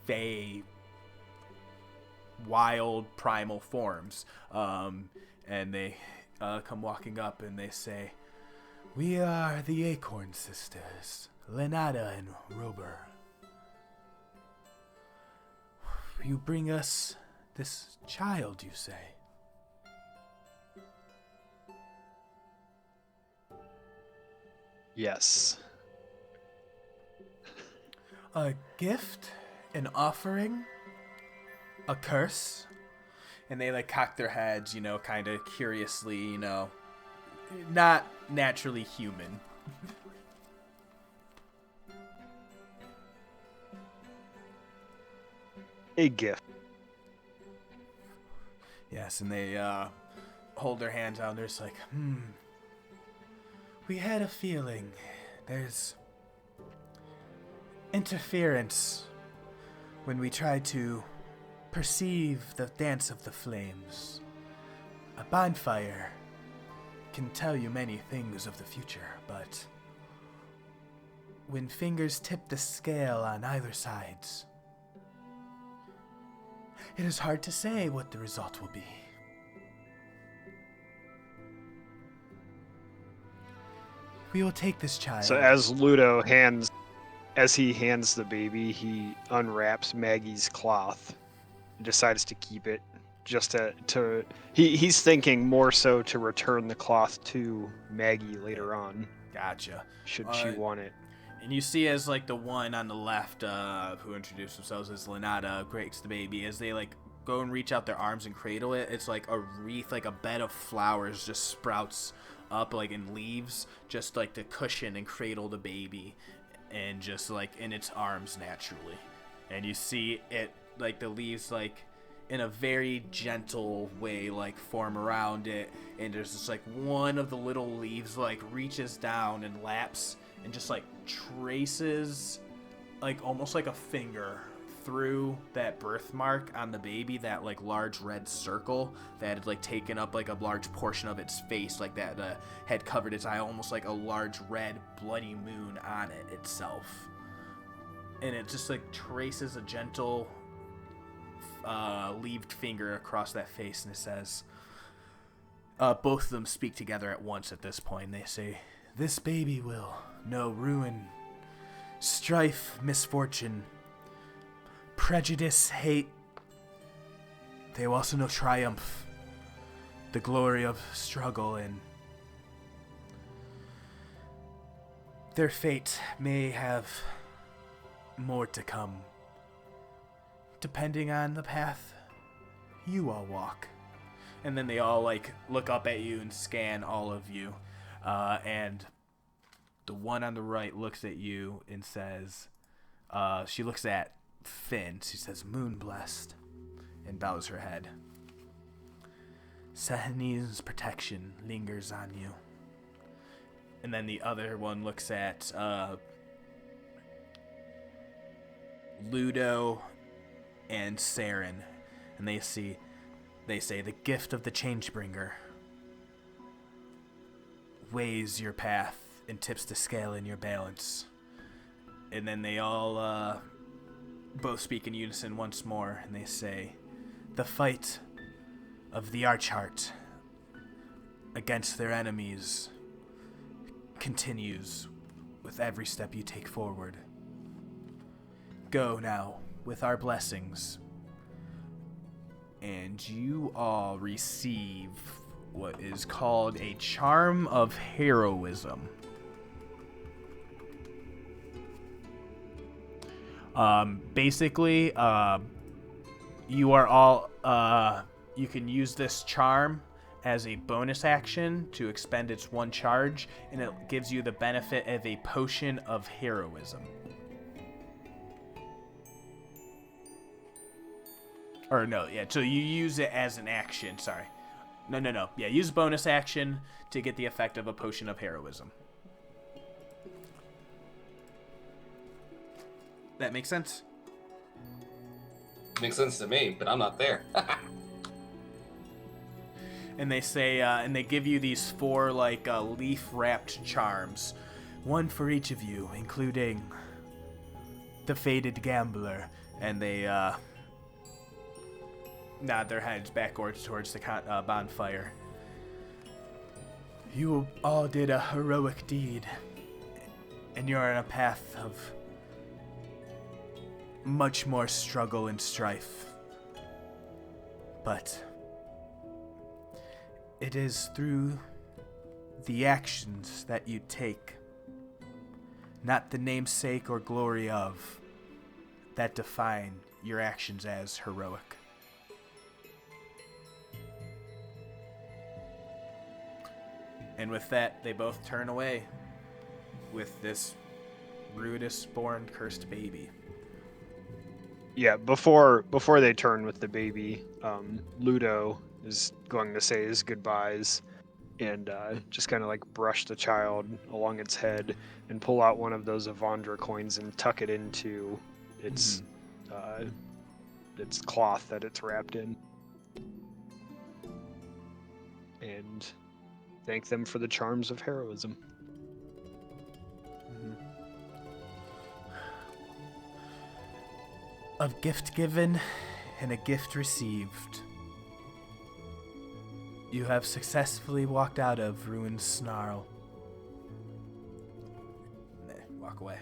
fey, wild, primal forms. And they come walking up and they say, "We are the Acorn Sisters, Lenada and Rober. You bring us this child, you say?" Yes. A gift, an offering, a curse. And they like cock their heads, you know, kind of curiously, you know, not naturally human. A gift. Yes, and they hold their hands out and they're just like, we had a feeling there's interference when we try to perceive the dance of the flames. A bonfire can tell you many things of the future, but when fingers tip the scale on either sides, it is hard to say what the result will be. We will take this child. So as as he hands the baby, he unwraps Maggie's cloth and decides to keep it just to he's thinking more so to return the cloth to Maggie later on. Gotcha. Should she want it. And you see as like the one on the left who introduced themselves as Lenata breaks the baby, as they like go and reach out their arms and cradle it, it's like a wreath, like a bed of flowers just sprouts up like in leaves, just like to cushion and cradle the baby and just like in its arms naturally. And you see it like the leaves like in a very gentle way like form around it, and there's just like one of the little leaves like reaches down and laps and just like traces like almost like a finger through that birthmark on the baby, that like large red circle that had like taken up like a large portion of its face, like that had covered its eye, almost like a large red bloody moon on it itself. And it just like traces a gentle leaved finger across that face, and it says, both of them speak together at once at this point. They say, "This baby will know ruin, strife, misfortune, prejudice, hate. They will also know triumph, the glory of struggle, and their fate may have more to come, depending on the path you all walk." And then they all like look up at you and scan all of you, and the one on the right looks at you and says, she looks at Finn, she says, "Moon blessed," and bows her head. "Sahani's protection lingers on you." And then the other one looks at Ludo and Saeryn, and they say, "The gift of the Changebringer weighs your path and tips the scale in your balance." And then they all both speak in unison once more, and they say, "The fight of the Archheart against their enemies continues with every step you take forward. Go now with our blessings." And you all receive what is called a Charm of Heroism. Basically, you are all, you can use this charm as a bonus action to expend its one charge, and it gives you the benefit of a potion of heroism. Or no, yeah, so you use it as an action, sorry. No. Yeah, use bonus action to get the effect of a potion of heroism. That makes sense? Makes sense to me, but I'm not there. And they say, and they give you these 4 like leaf-wrapped charms, one for each of you, including the Faded Gambler. And they nod their heads backwards towards the bonfire. "You all did a heroic deed, and you're on a path of much more struggle and strife. But it is through the actions that you take, not the namesake or glory of, that define your actions as heroic." And with that, they both turn away with this Rudis-born cursed baby. Yeah, before they turn with the baby, Ludo is going to say his goodbyes and just kind of like brush the child along its head and pull out one of those Avandra coins and tuck it into its cloth that it's wrapped in. And thank them for the charms of heroism. "Of gift given and a gift received, you have successfully walked out of ruined Snarl." Walk away.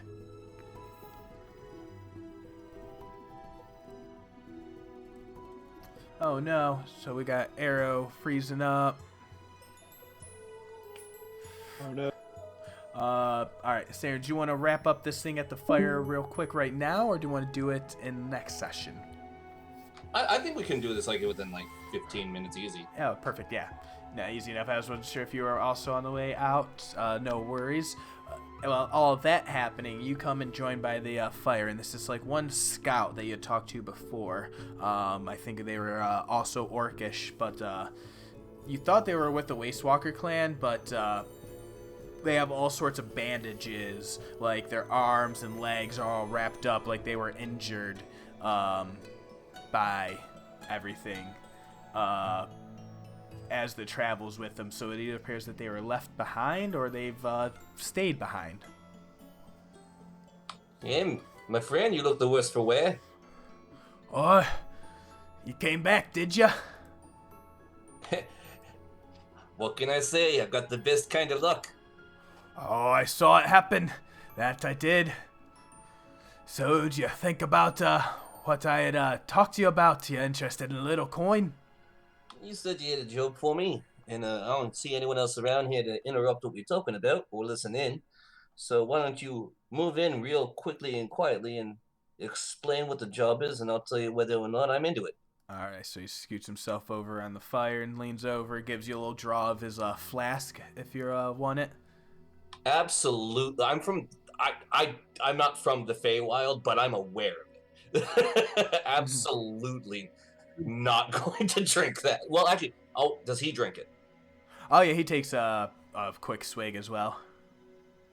Oh no, so we got Arrow freezing up. Oh no. Alright, Saeryn, do you want to wrap up this thing at the fire real quick right now, or do you want to do it in the next session? I think we can do this like within like 15 minutes easy. Oh, perfect, yeah. No, easy enough. I was wasn't sure if you were also on the way out. No worries. Well, all of that happening, you come and join by the fire, and this is like one scout that you had talked to before. I think they were also orcish, but you thought they were with the Waste Walker clan, but they have all sorts of bandages, like their arms and legs are all wrapped up like they were injured by everything as the travels with them. So it either appears that they were left behind or they've stayed behind. Yeah, my friend, you look the worse for wear. Oh, you came back, did ya? What can I say? I've got the best kind of luck. Oh, I saw it happen. That I did. So, did you think about what I had talked to you about? You interested in a little coin? You said you had a job for me, and I don't see anyone else around here to interrupt what we're talking about or listen in. So why don't you move in real quickly and quietly and explain what the job is, and I'll tell you whether or not I'm into it. Alright, so he scoots himself over on the fire and leans over, gives you a little draw of his flask if you want it. Absolutely. I'm not from the Feywild, but I'm aware of it. Absolutely not going to drink that. Well, actually, does he drink it? Oh yeah, he takes a quick swig as well.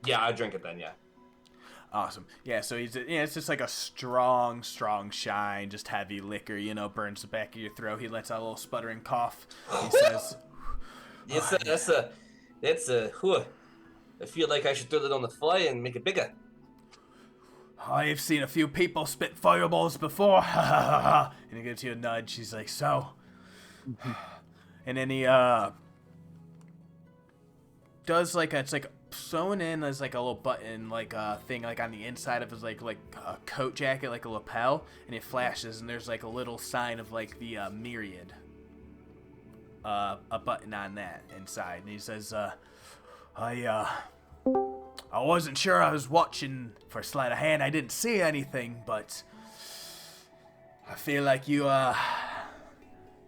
Yeah, I drink it then, yeah. Awesome. Yeah, so it's just like a strong shine, just heavy liquor, burns the back of your throat. He lets out a little sputtering cough. He says, I feel like I should throw it on the fire and make it bigger. I've seen a few people spit fireballs before. And he gives you a nudge. He's like, so. And then he does it's like sewn in as like a little button thing like on the inside of his like a coat jacket, like a lapel, and it flashes and there's like a little sign of like the myriad. A button on that inside. And he says, I wasn't sure. I was watching for sleight of hand. I didn't see anything, but I feel like you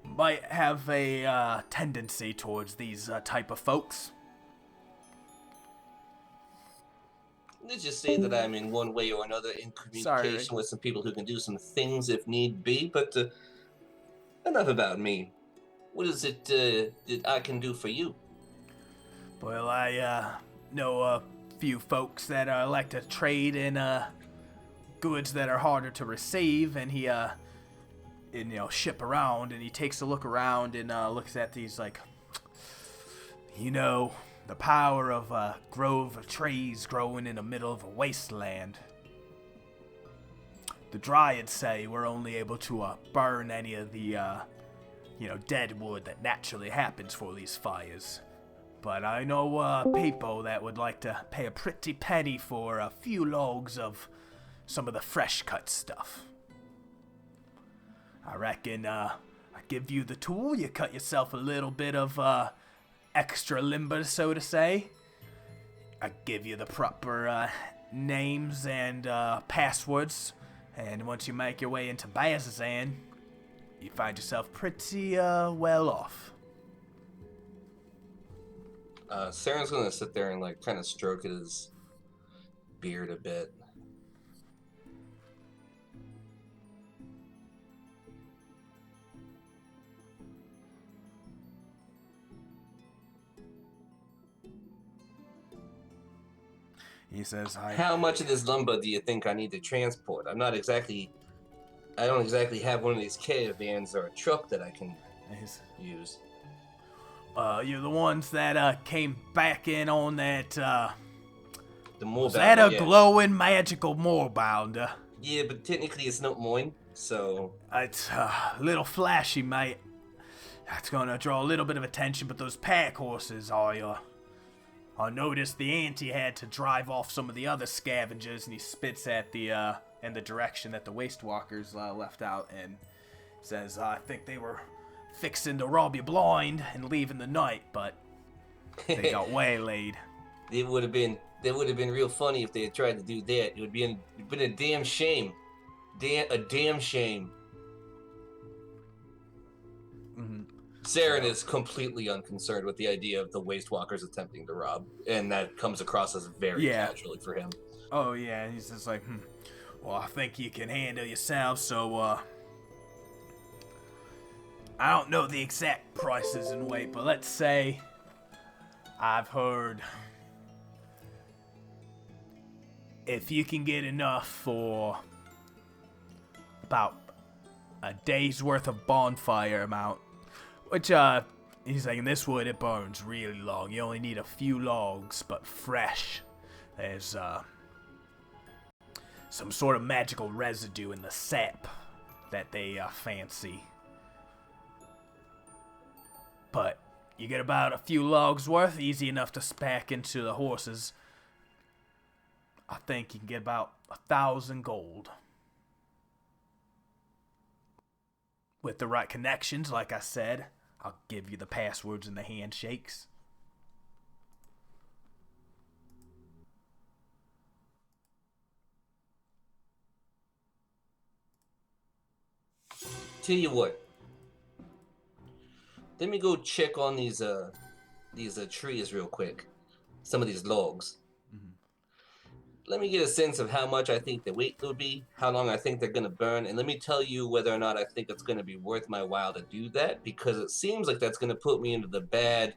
might have a tendency towards these type of folks. Let's just say that I'm in one way or another in communication with some people who can do some things if need be, but enough about me. What is it that I can do for you? Well, I know a few folks that like to trade in goods that are harder to receive, and he ship around, and he takes a look around and looks at these the power of a grove of trees growing in the middle of a wasteland. The Dryads say we're only able to burn any of the dead wood that naturally happens for these fires. But I know people that would like to pay a pretty penny for a few logs of some of the fresh cut stuff. I reckon I give you the tool, you cut yourself a little bit of extra limber, so to say. I give you the proper names and passwords, and once you make your way into Bazazan, you find yourself pretty well off. Saren's gonna sit there and kind of stroke his beard a bit. He says, How much of this lumber do you think I need to transport? I don't exactly have one of these caravans or a truck that I can use. You're the ones that came back in on that, the Moorbounder, was that a glowing magical Moorbounder? Yeah, but technically it's not mine, so... It's a little flashy, mate. That's gonna draw a little bit of attention, but those pack horses I noticed the auntie had to drive off some of the other scavengers, and he spits at the in the direction that the waste walkers left out, and Says, I think they were fixing to rob you blind and leave in the night, but they got waylaid. It would have been real funny if they had tried to do that. It would been a damn shame. A damn shame. Mm-hmm. Saeryn is completely unconcerned with the idea of the Waste Walkers attempting to rob, and that comes across as very casually for him. Oh, yeah, he's just like, well, I think you can handle yourself, so, I don't know the exact prices and weight, but let's say I've heard if you can get enough for about a day's worth of bonfire amount, which, he's like, in this wood, it burns really long. You only need a few logs, but fresh. There's, some sort of magical residue in the sap that they, fancy. But you get about a few logs worth, easy enough to pack into the horses. I think you can get about 1,000 gold. With the right connections, like I said, I'll give you the passwords and the handshakes. Tell you what. Let me go check on these trees real quick. Some of these logs. Mm-hmm. Let me get a sense of how much I think the weight will be, how long I think they're going to burn, and let me tell you whether or not I think it's going to be worth my while to do that, because it seems like that's going to put me into the bad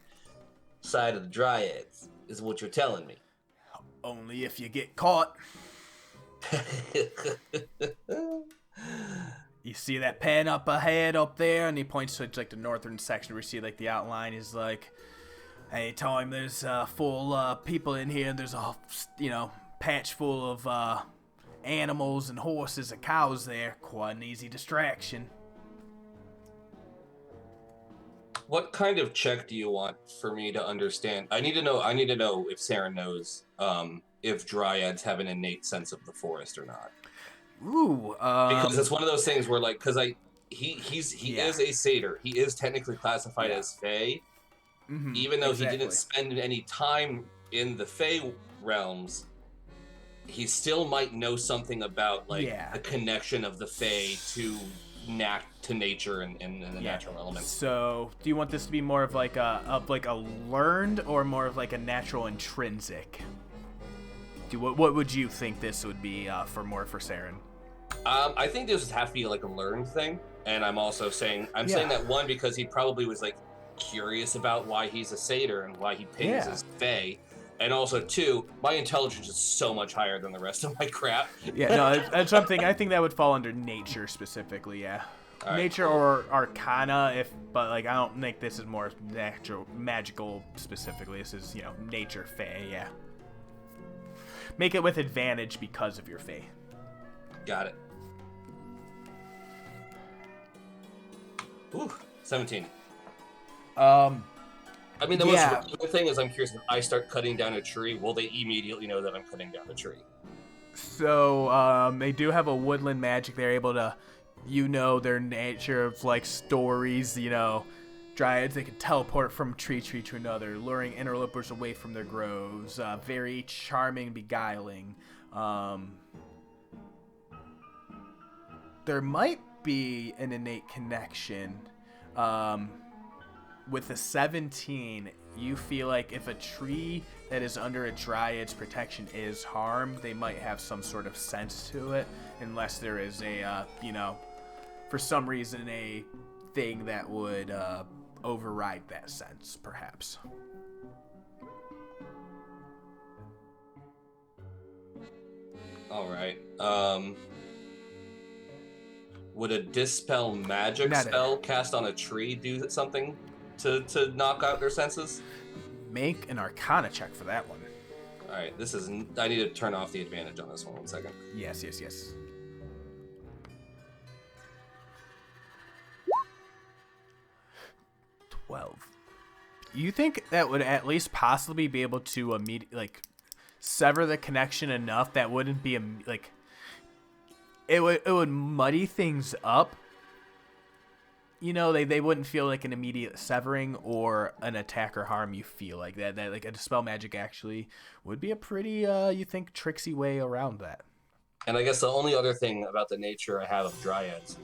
side of the Dryads, is what you're telling me. Only if you get caught. You see that pen up ahead up there, and he points to like the northern section where you see like the outline is like, anytime there's full people in here, and there's a patch full of animals and horses and cows there, quite an easy distraction. What kind of check do you want for me to understand? I need to know if Saeryn knows if Dryads have an innate sense of the forest or not. Ooh, because it's one of those things where, like, because he is a satyr. He is technically classified as Fae, even though he didn't spend any time in the Fae realms. He still might know something about the connection of the Fae to nature and the natural elements. So, do you want this to be more of like a learned or more of like a natural intrinsic? What would you think this would be for Saeryn? I think this would have to be like a learned thing, and I'm also saying saying that one because he probably was like curious about why he's a satyr and why he pings his fae, and also two, my intelligence is so much higher than the rest of my crap. Yeah, no, that's something I think that would fall under nature specifically. Yeah, right. Nature or arcana, but like I don't think this is more natural, magical specifically. This is nature fae. Yeah, make it with advantage because of your fae. Got it. Ooh, 17. I mean, the most regular thing is I'm curious, if I start cutting down a tree, will they immediately know that I'm cutting down a tree? So, they do have a woodland magic. They're able to, their nature of, like, stories, Dryads, they can teleport from tree to another, luring interlopers away from their groves. Very charming, beguiling. There might be an innate connection. With the 17, you feel like if a tree that is under a Dryad's protection is harmed, they might have some sort of sense to it, unless there is a, for some reason, a thing that would override that sense, perhaps. All right. Would a dispel magic spell cast on a tree do something to knock out their senses? Make an Arcana check for that one. All right, I need to turn off the advantage on this one. 1 second. Yes. 12. You think that would at least possibly be able to sever the connection enough that wouldn't be it would muddy things up, they wouldn't feel like an immediate severing or an attack or harm. You feel like that like a dispel magic actually would be a pretty you think tricksy way around that. And I guess the only other thing about the nature I have of dryads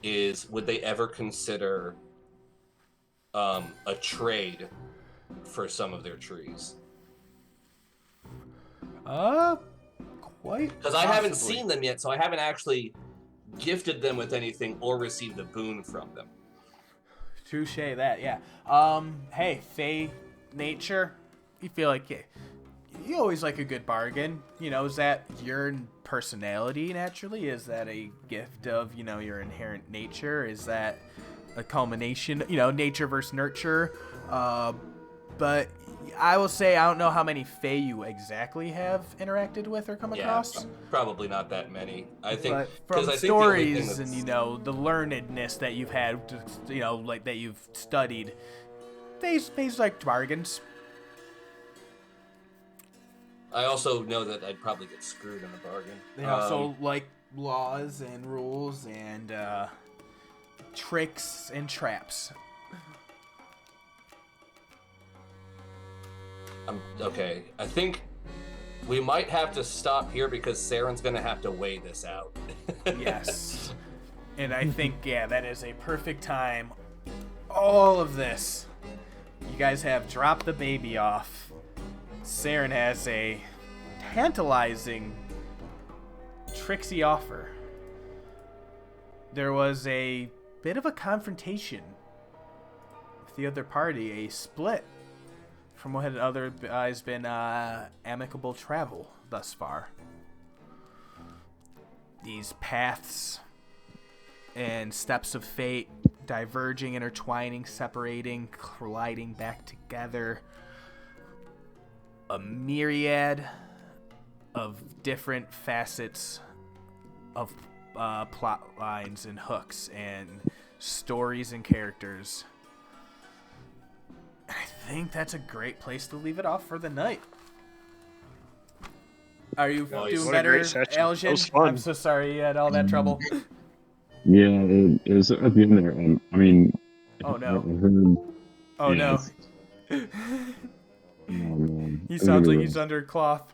is, would they ever consider a trade for some of their trees? Quite. Because I haven't seen them yet, so I haven't actually gifted them with anything or received a boon from them. Touche that, yeah. Hey, Fey nature, you feel like you always like a good bargain. Is that your personality naturally? Is that a gift of, your inherent nature? Is that a culmination, nature versus nurture? But I will say I don't know how many Fey you exactly have interacted with or come across. Probably not that many. I think, but from stories and the learnedness that you've had, like that you've studied, Fey's like bargains. I also know that I'd probably get screwed in a bargain. They also like laws and rules and tricks and traps. Okay, I think we might have to stop here because Saeryn's going to have to weigh this out. Yes. And I think, that is a perfect time. All of this. You guys have dropped the baby off. Saeryn has a tantalizing, tricksy offer. There was a bit of a confrontation with the other party, a split from what had otherwise been amicable travel thus far. These paths and steps of fate diverging, intertwining, separating, colliding back together. A myriad of different facets of plot lines and hooks and stories and characters. I think that's a great place to leave it off for the night. Are you doing better, Aljin? I'm so sorry you had all that trouble. Yeah, it was at the end there. I mean, oh no. Oh no. Oh man. He sounds like he's under cloth.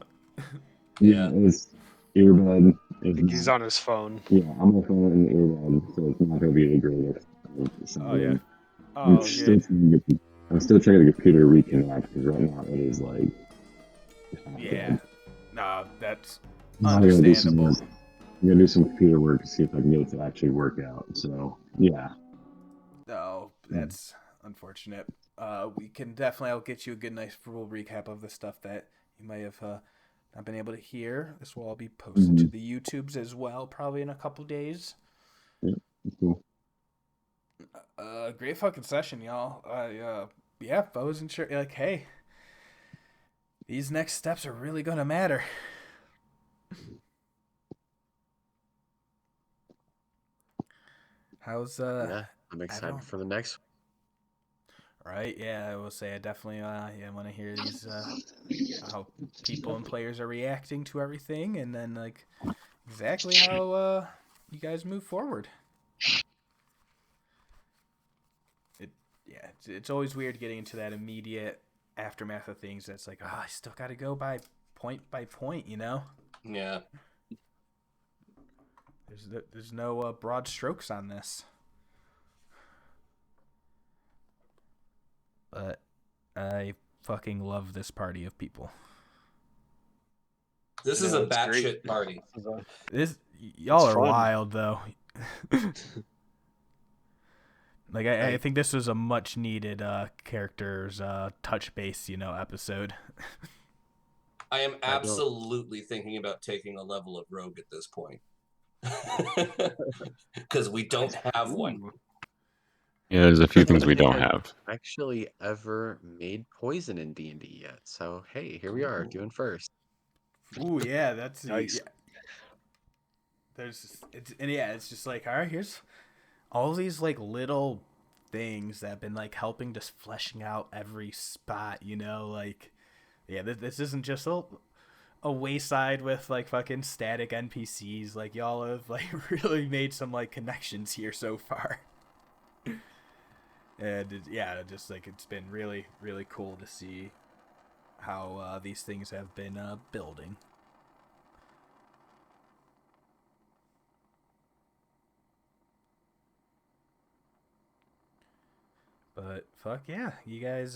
Yeah, it was earbud. He's on his phone. Yeah, I'm on my phone and earbud, so it's not gonna be the greatest. Oh yeah. Oh, good. I'm still trying to get the computer reconnect because right now it is like. Yeah. Nah, that's understandable. I'm gonna do some computer work to see if I can get it to actually work out. So yeah. Oh, that's unfortunate. We can definitely. I'll get you a good, nice full recap of the stuff that you might have not been able to hear. This will all be posted to the YouTubes as well, probably in a couple days. Yeah, that's cool. Great fucking session, y'all. Yeah, I wasn't sure. Like, hey, these next steps are really gonna matter. How's Yeah, I'm excited for the next one. Right, yeah, I will say I definitely want to hear these how people and players are reacting to everything, and then like exactly how you guys move forward. It's always weird getting into that immediate aftermath of things. That's like, I still got to go by point, you know? Yeah. There's no broad strokes on this. But I fucking love this party of people. This is a batshit party. Y'all are wild, though. Like I think this was a much needed characters touch base, episode. I am absolutely thinking about taking a level of rogue at this point. Because we don't have one. Yeah, there's a few things we don't have. Actually ever made poison in D&D yet. So hey, here we are doing first. Ooh, yeah, that's nice. Yeah. It's just like, all right, here's all these like little things that have been like helping just fleshing out every spot, like, yeah, this isn't just a wayside with like fucking static NPCs. Like y'all have like really made some like connections here so far. And just like it's been really, really cool to see how these things have been building. But fuck yeah, you guys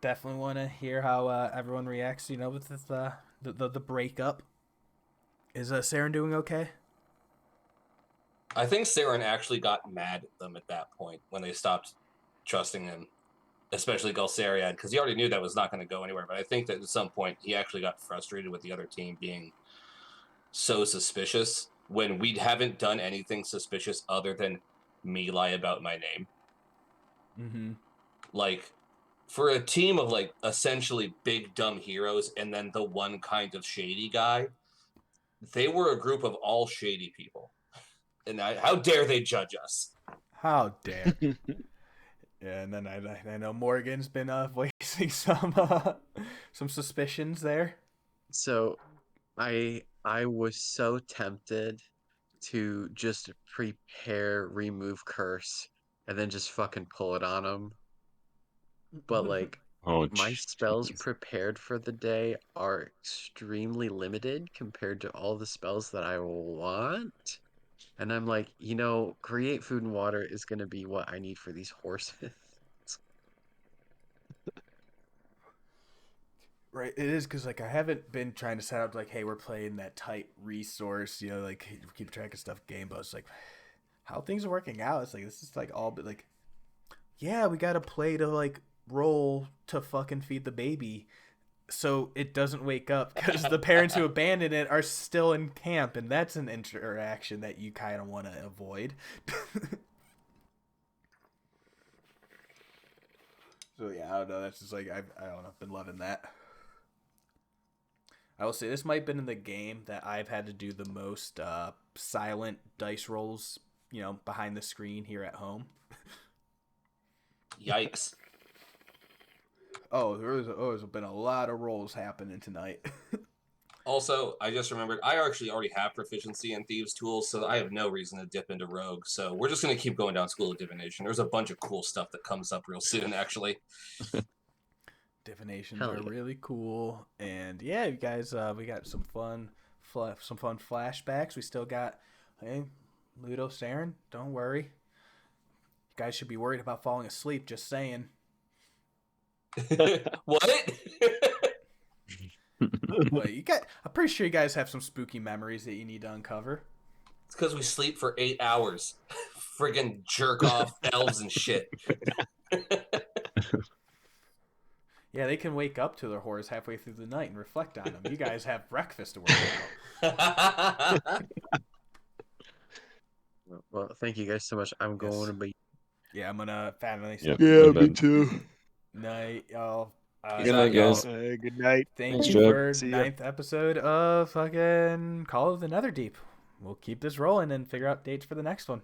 definitely want to hear how everyone reacts. With this, the breakup. Is Saeryn doing okay? I think Saeryn actually got mad at them at that point when they stopped trusting him, especially Gulsariad, because he already knew that was not going to go anywhere. But I think that at some point he actually got frustrated with the other team being so suspicious when we haven't done anything suspicious other than me lie about my name. Mm-hmm. Like, for a team of, like, essentially big, dumb heroes and then the one kind of shady guy, they were a group of all shady people. And how dare they judge us? How dare. Yeah, and then I know Morgan's been voicing some suspicions there. So I was so tempted to just prepare remove curse and then just fucking pull it on him. But like Oh, my spells jeez. prepared for the day are extremely limited compared to all the spells that I want. And I'm like, create food and water is going to be what I need for these horses. Right, it is because like I haven't been trying to set up like, hey, we're playing that tight resource, like keep track of stuff game, but it's like how things are working out. It's like this is like all, but like, yeah, we got to play to like roll to fucking feed the baby, so it doesn't wake up because the parents who abandoned it are still in camp, and that's an interaction that you kind of want to avoid. So yeah, I don't know. That's just like I don't know. I've been loving that. I will say this might have been in the game that I've had to do the most silent dice rolls, behind the screen here at home. Yikes. There's been a lot of rolls happening tonight. Also, I just remembered, I actually already have proficiency in Thieves' Tools, so I have no reason to dip into Rogue, so we're just going to keep going down School of Divination. There's a bunch of cool stuff that comes up real soon, actually. Divinations Hell are yeah. really cool, and yeah, you guys, we got some fun flashbacks. We still got, hey, Ludo, Saeryn, don't worry. You guys should be worried about falling asleep. Just saying. What? Well, I'm pretty sure you guys have some spooky memories that you need to uncover. It's because we sleep for 8 hours. Friggin' jerk off elves and shit. Yeah, they can wake up to their horrors halfway through the night and reflect on them. You guys have breakfast to worry about. Well, thank you guys so much. I'm going to be. Yeah, I'm gonna finally. Yep. Yeah, Go to me bed. too. Night, y'all. Good Good night, night, guys. Good night. Thank Thanks, you Jeb. for See ya. 9th episode of fucking Call of the Netherdeep. We'll keep this rolling and figure out dates for the next one.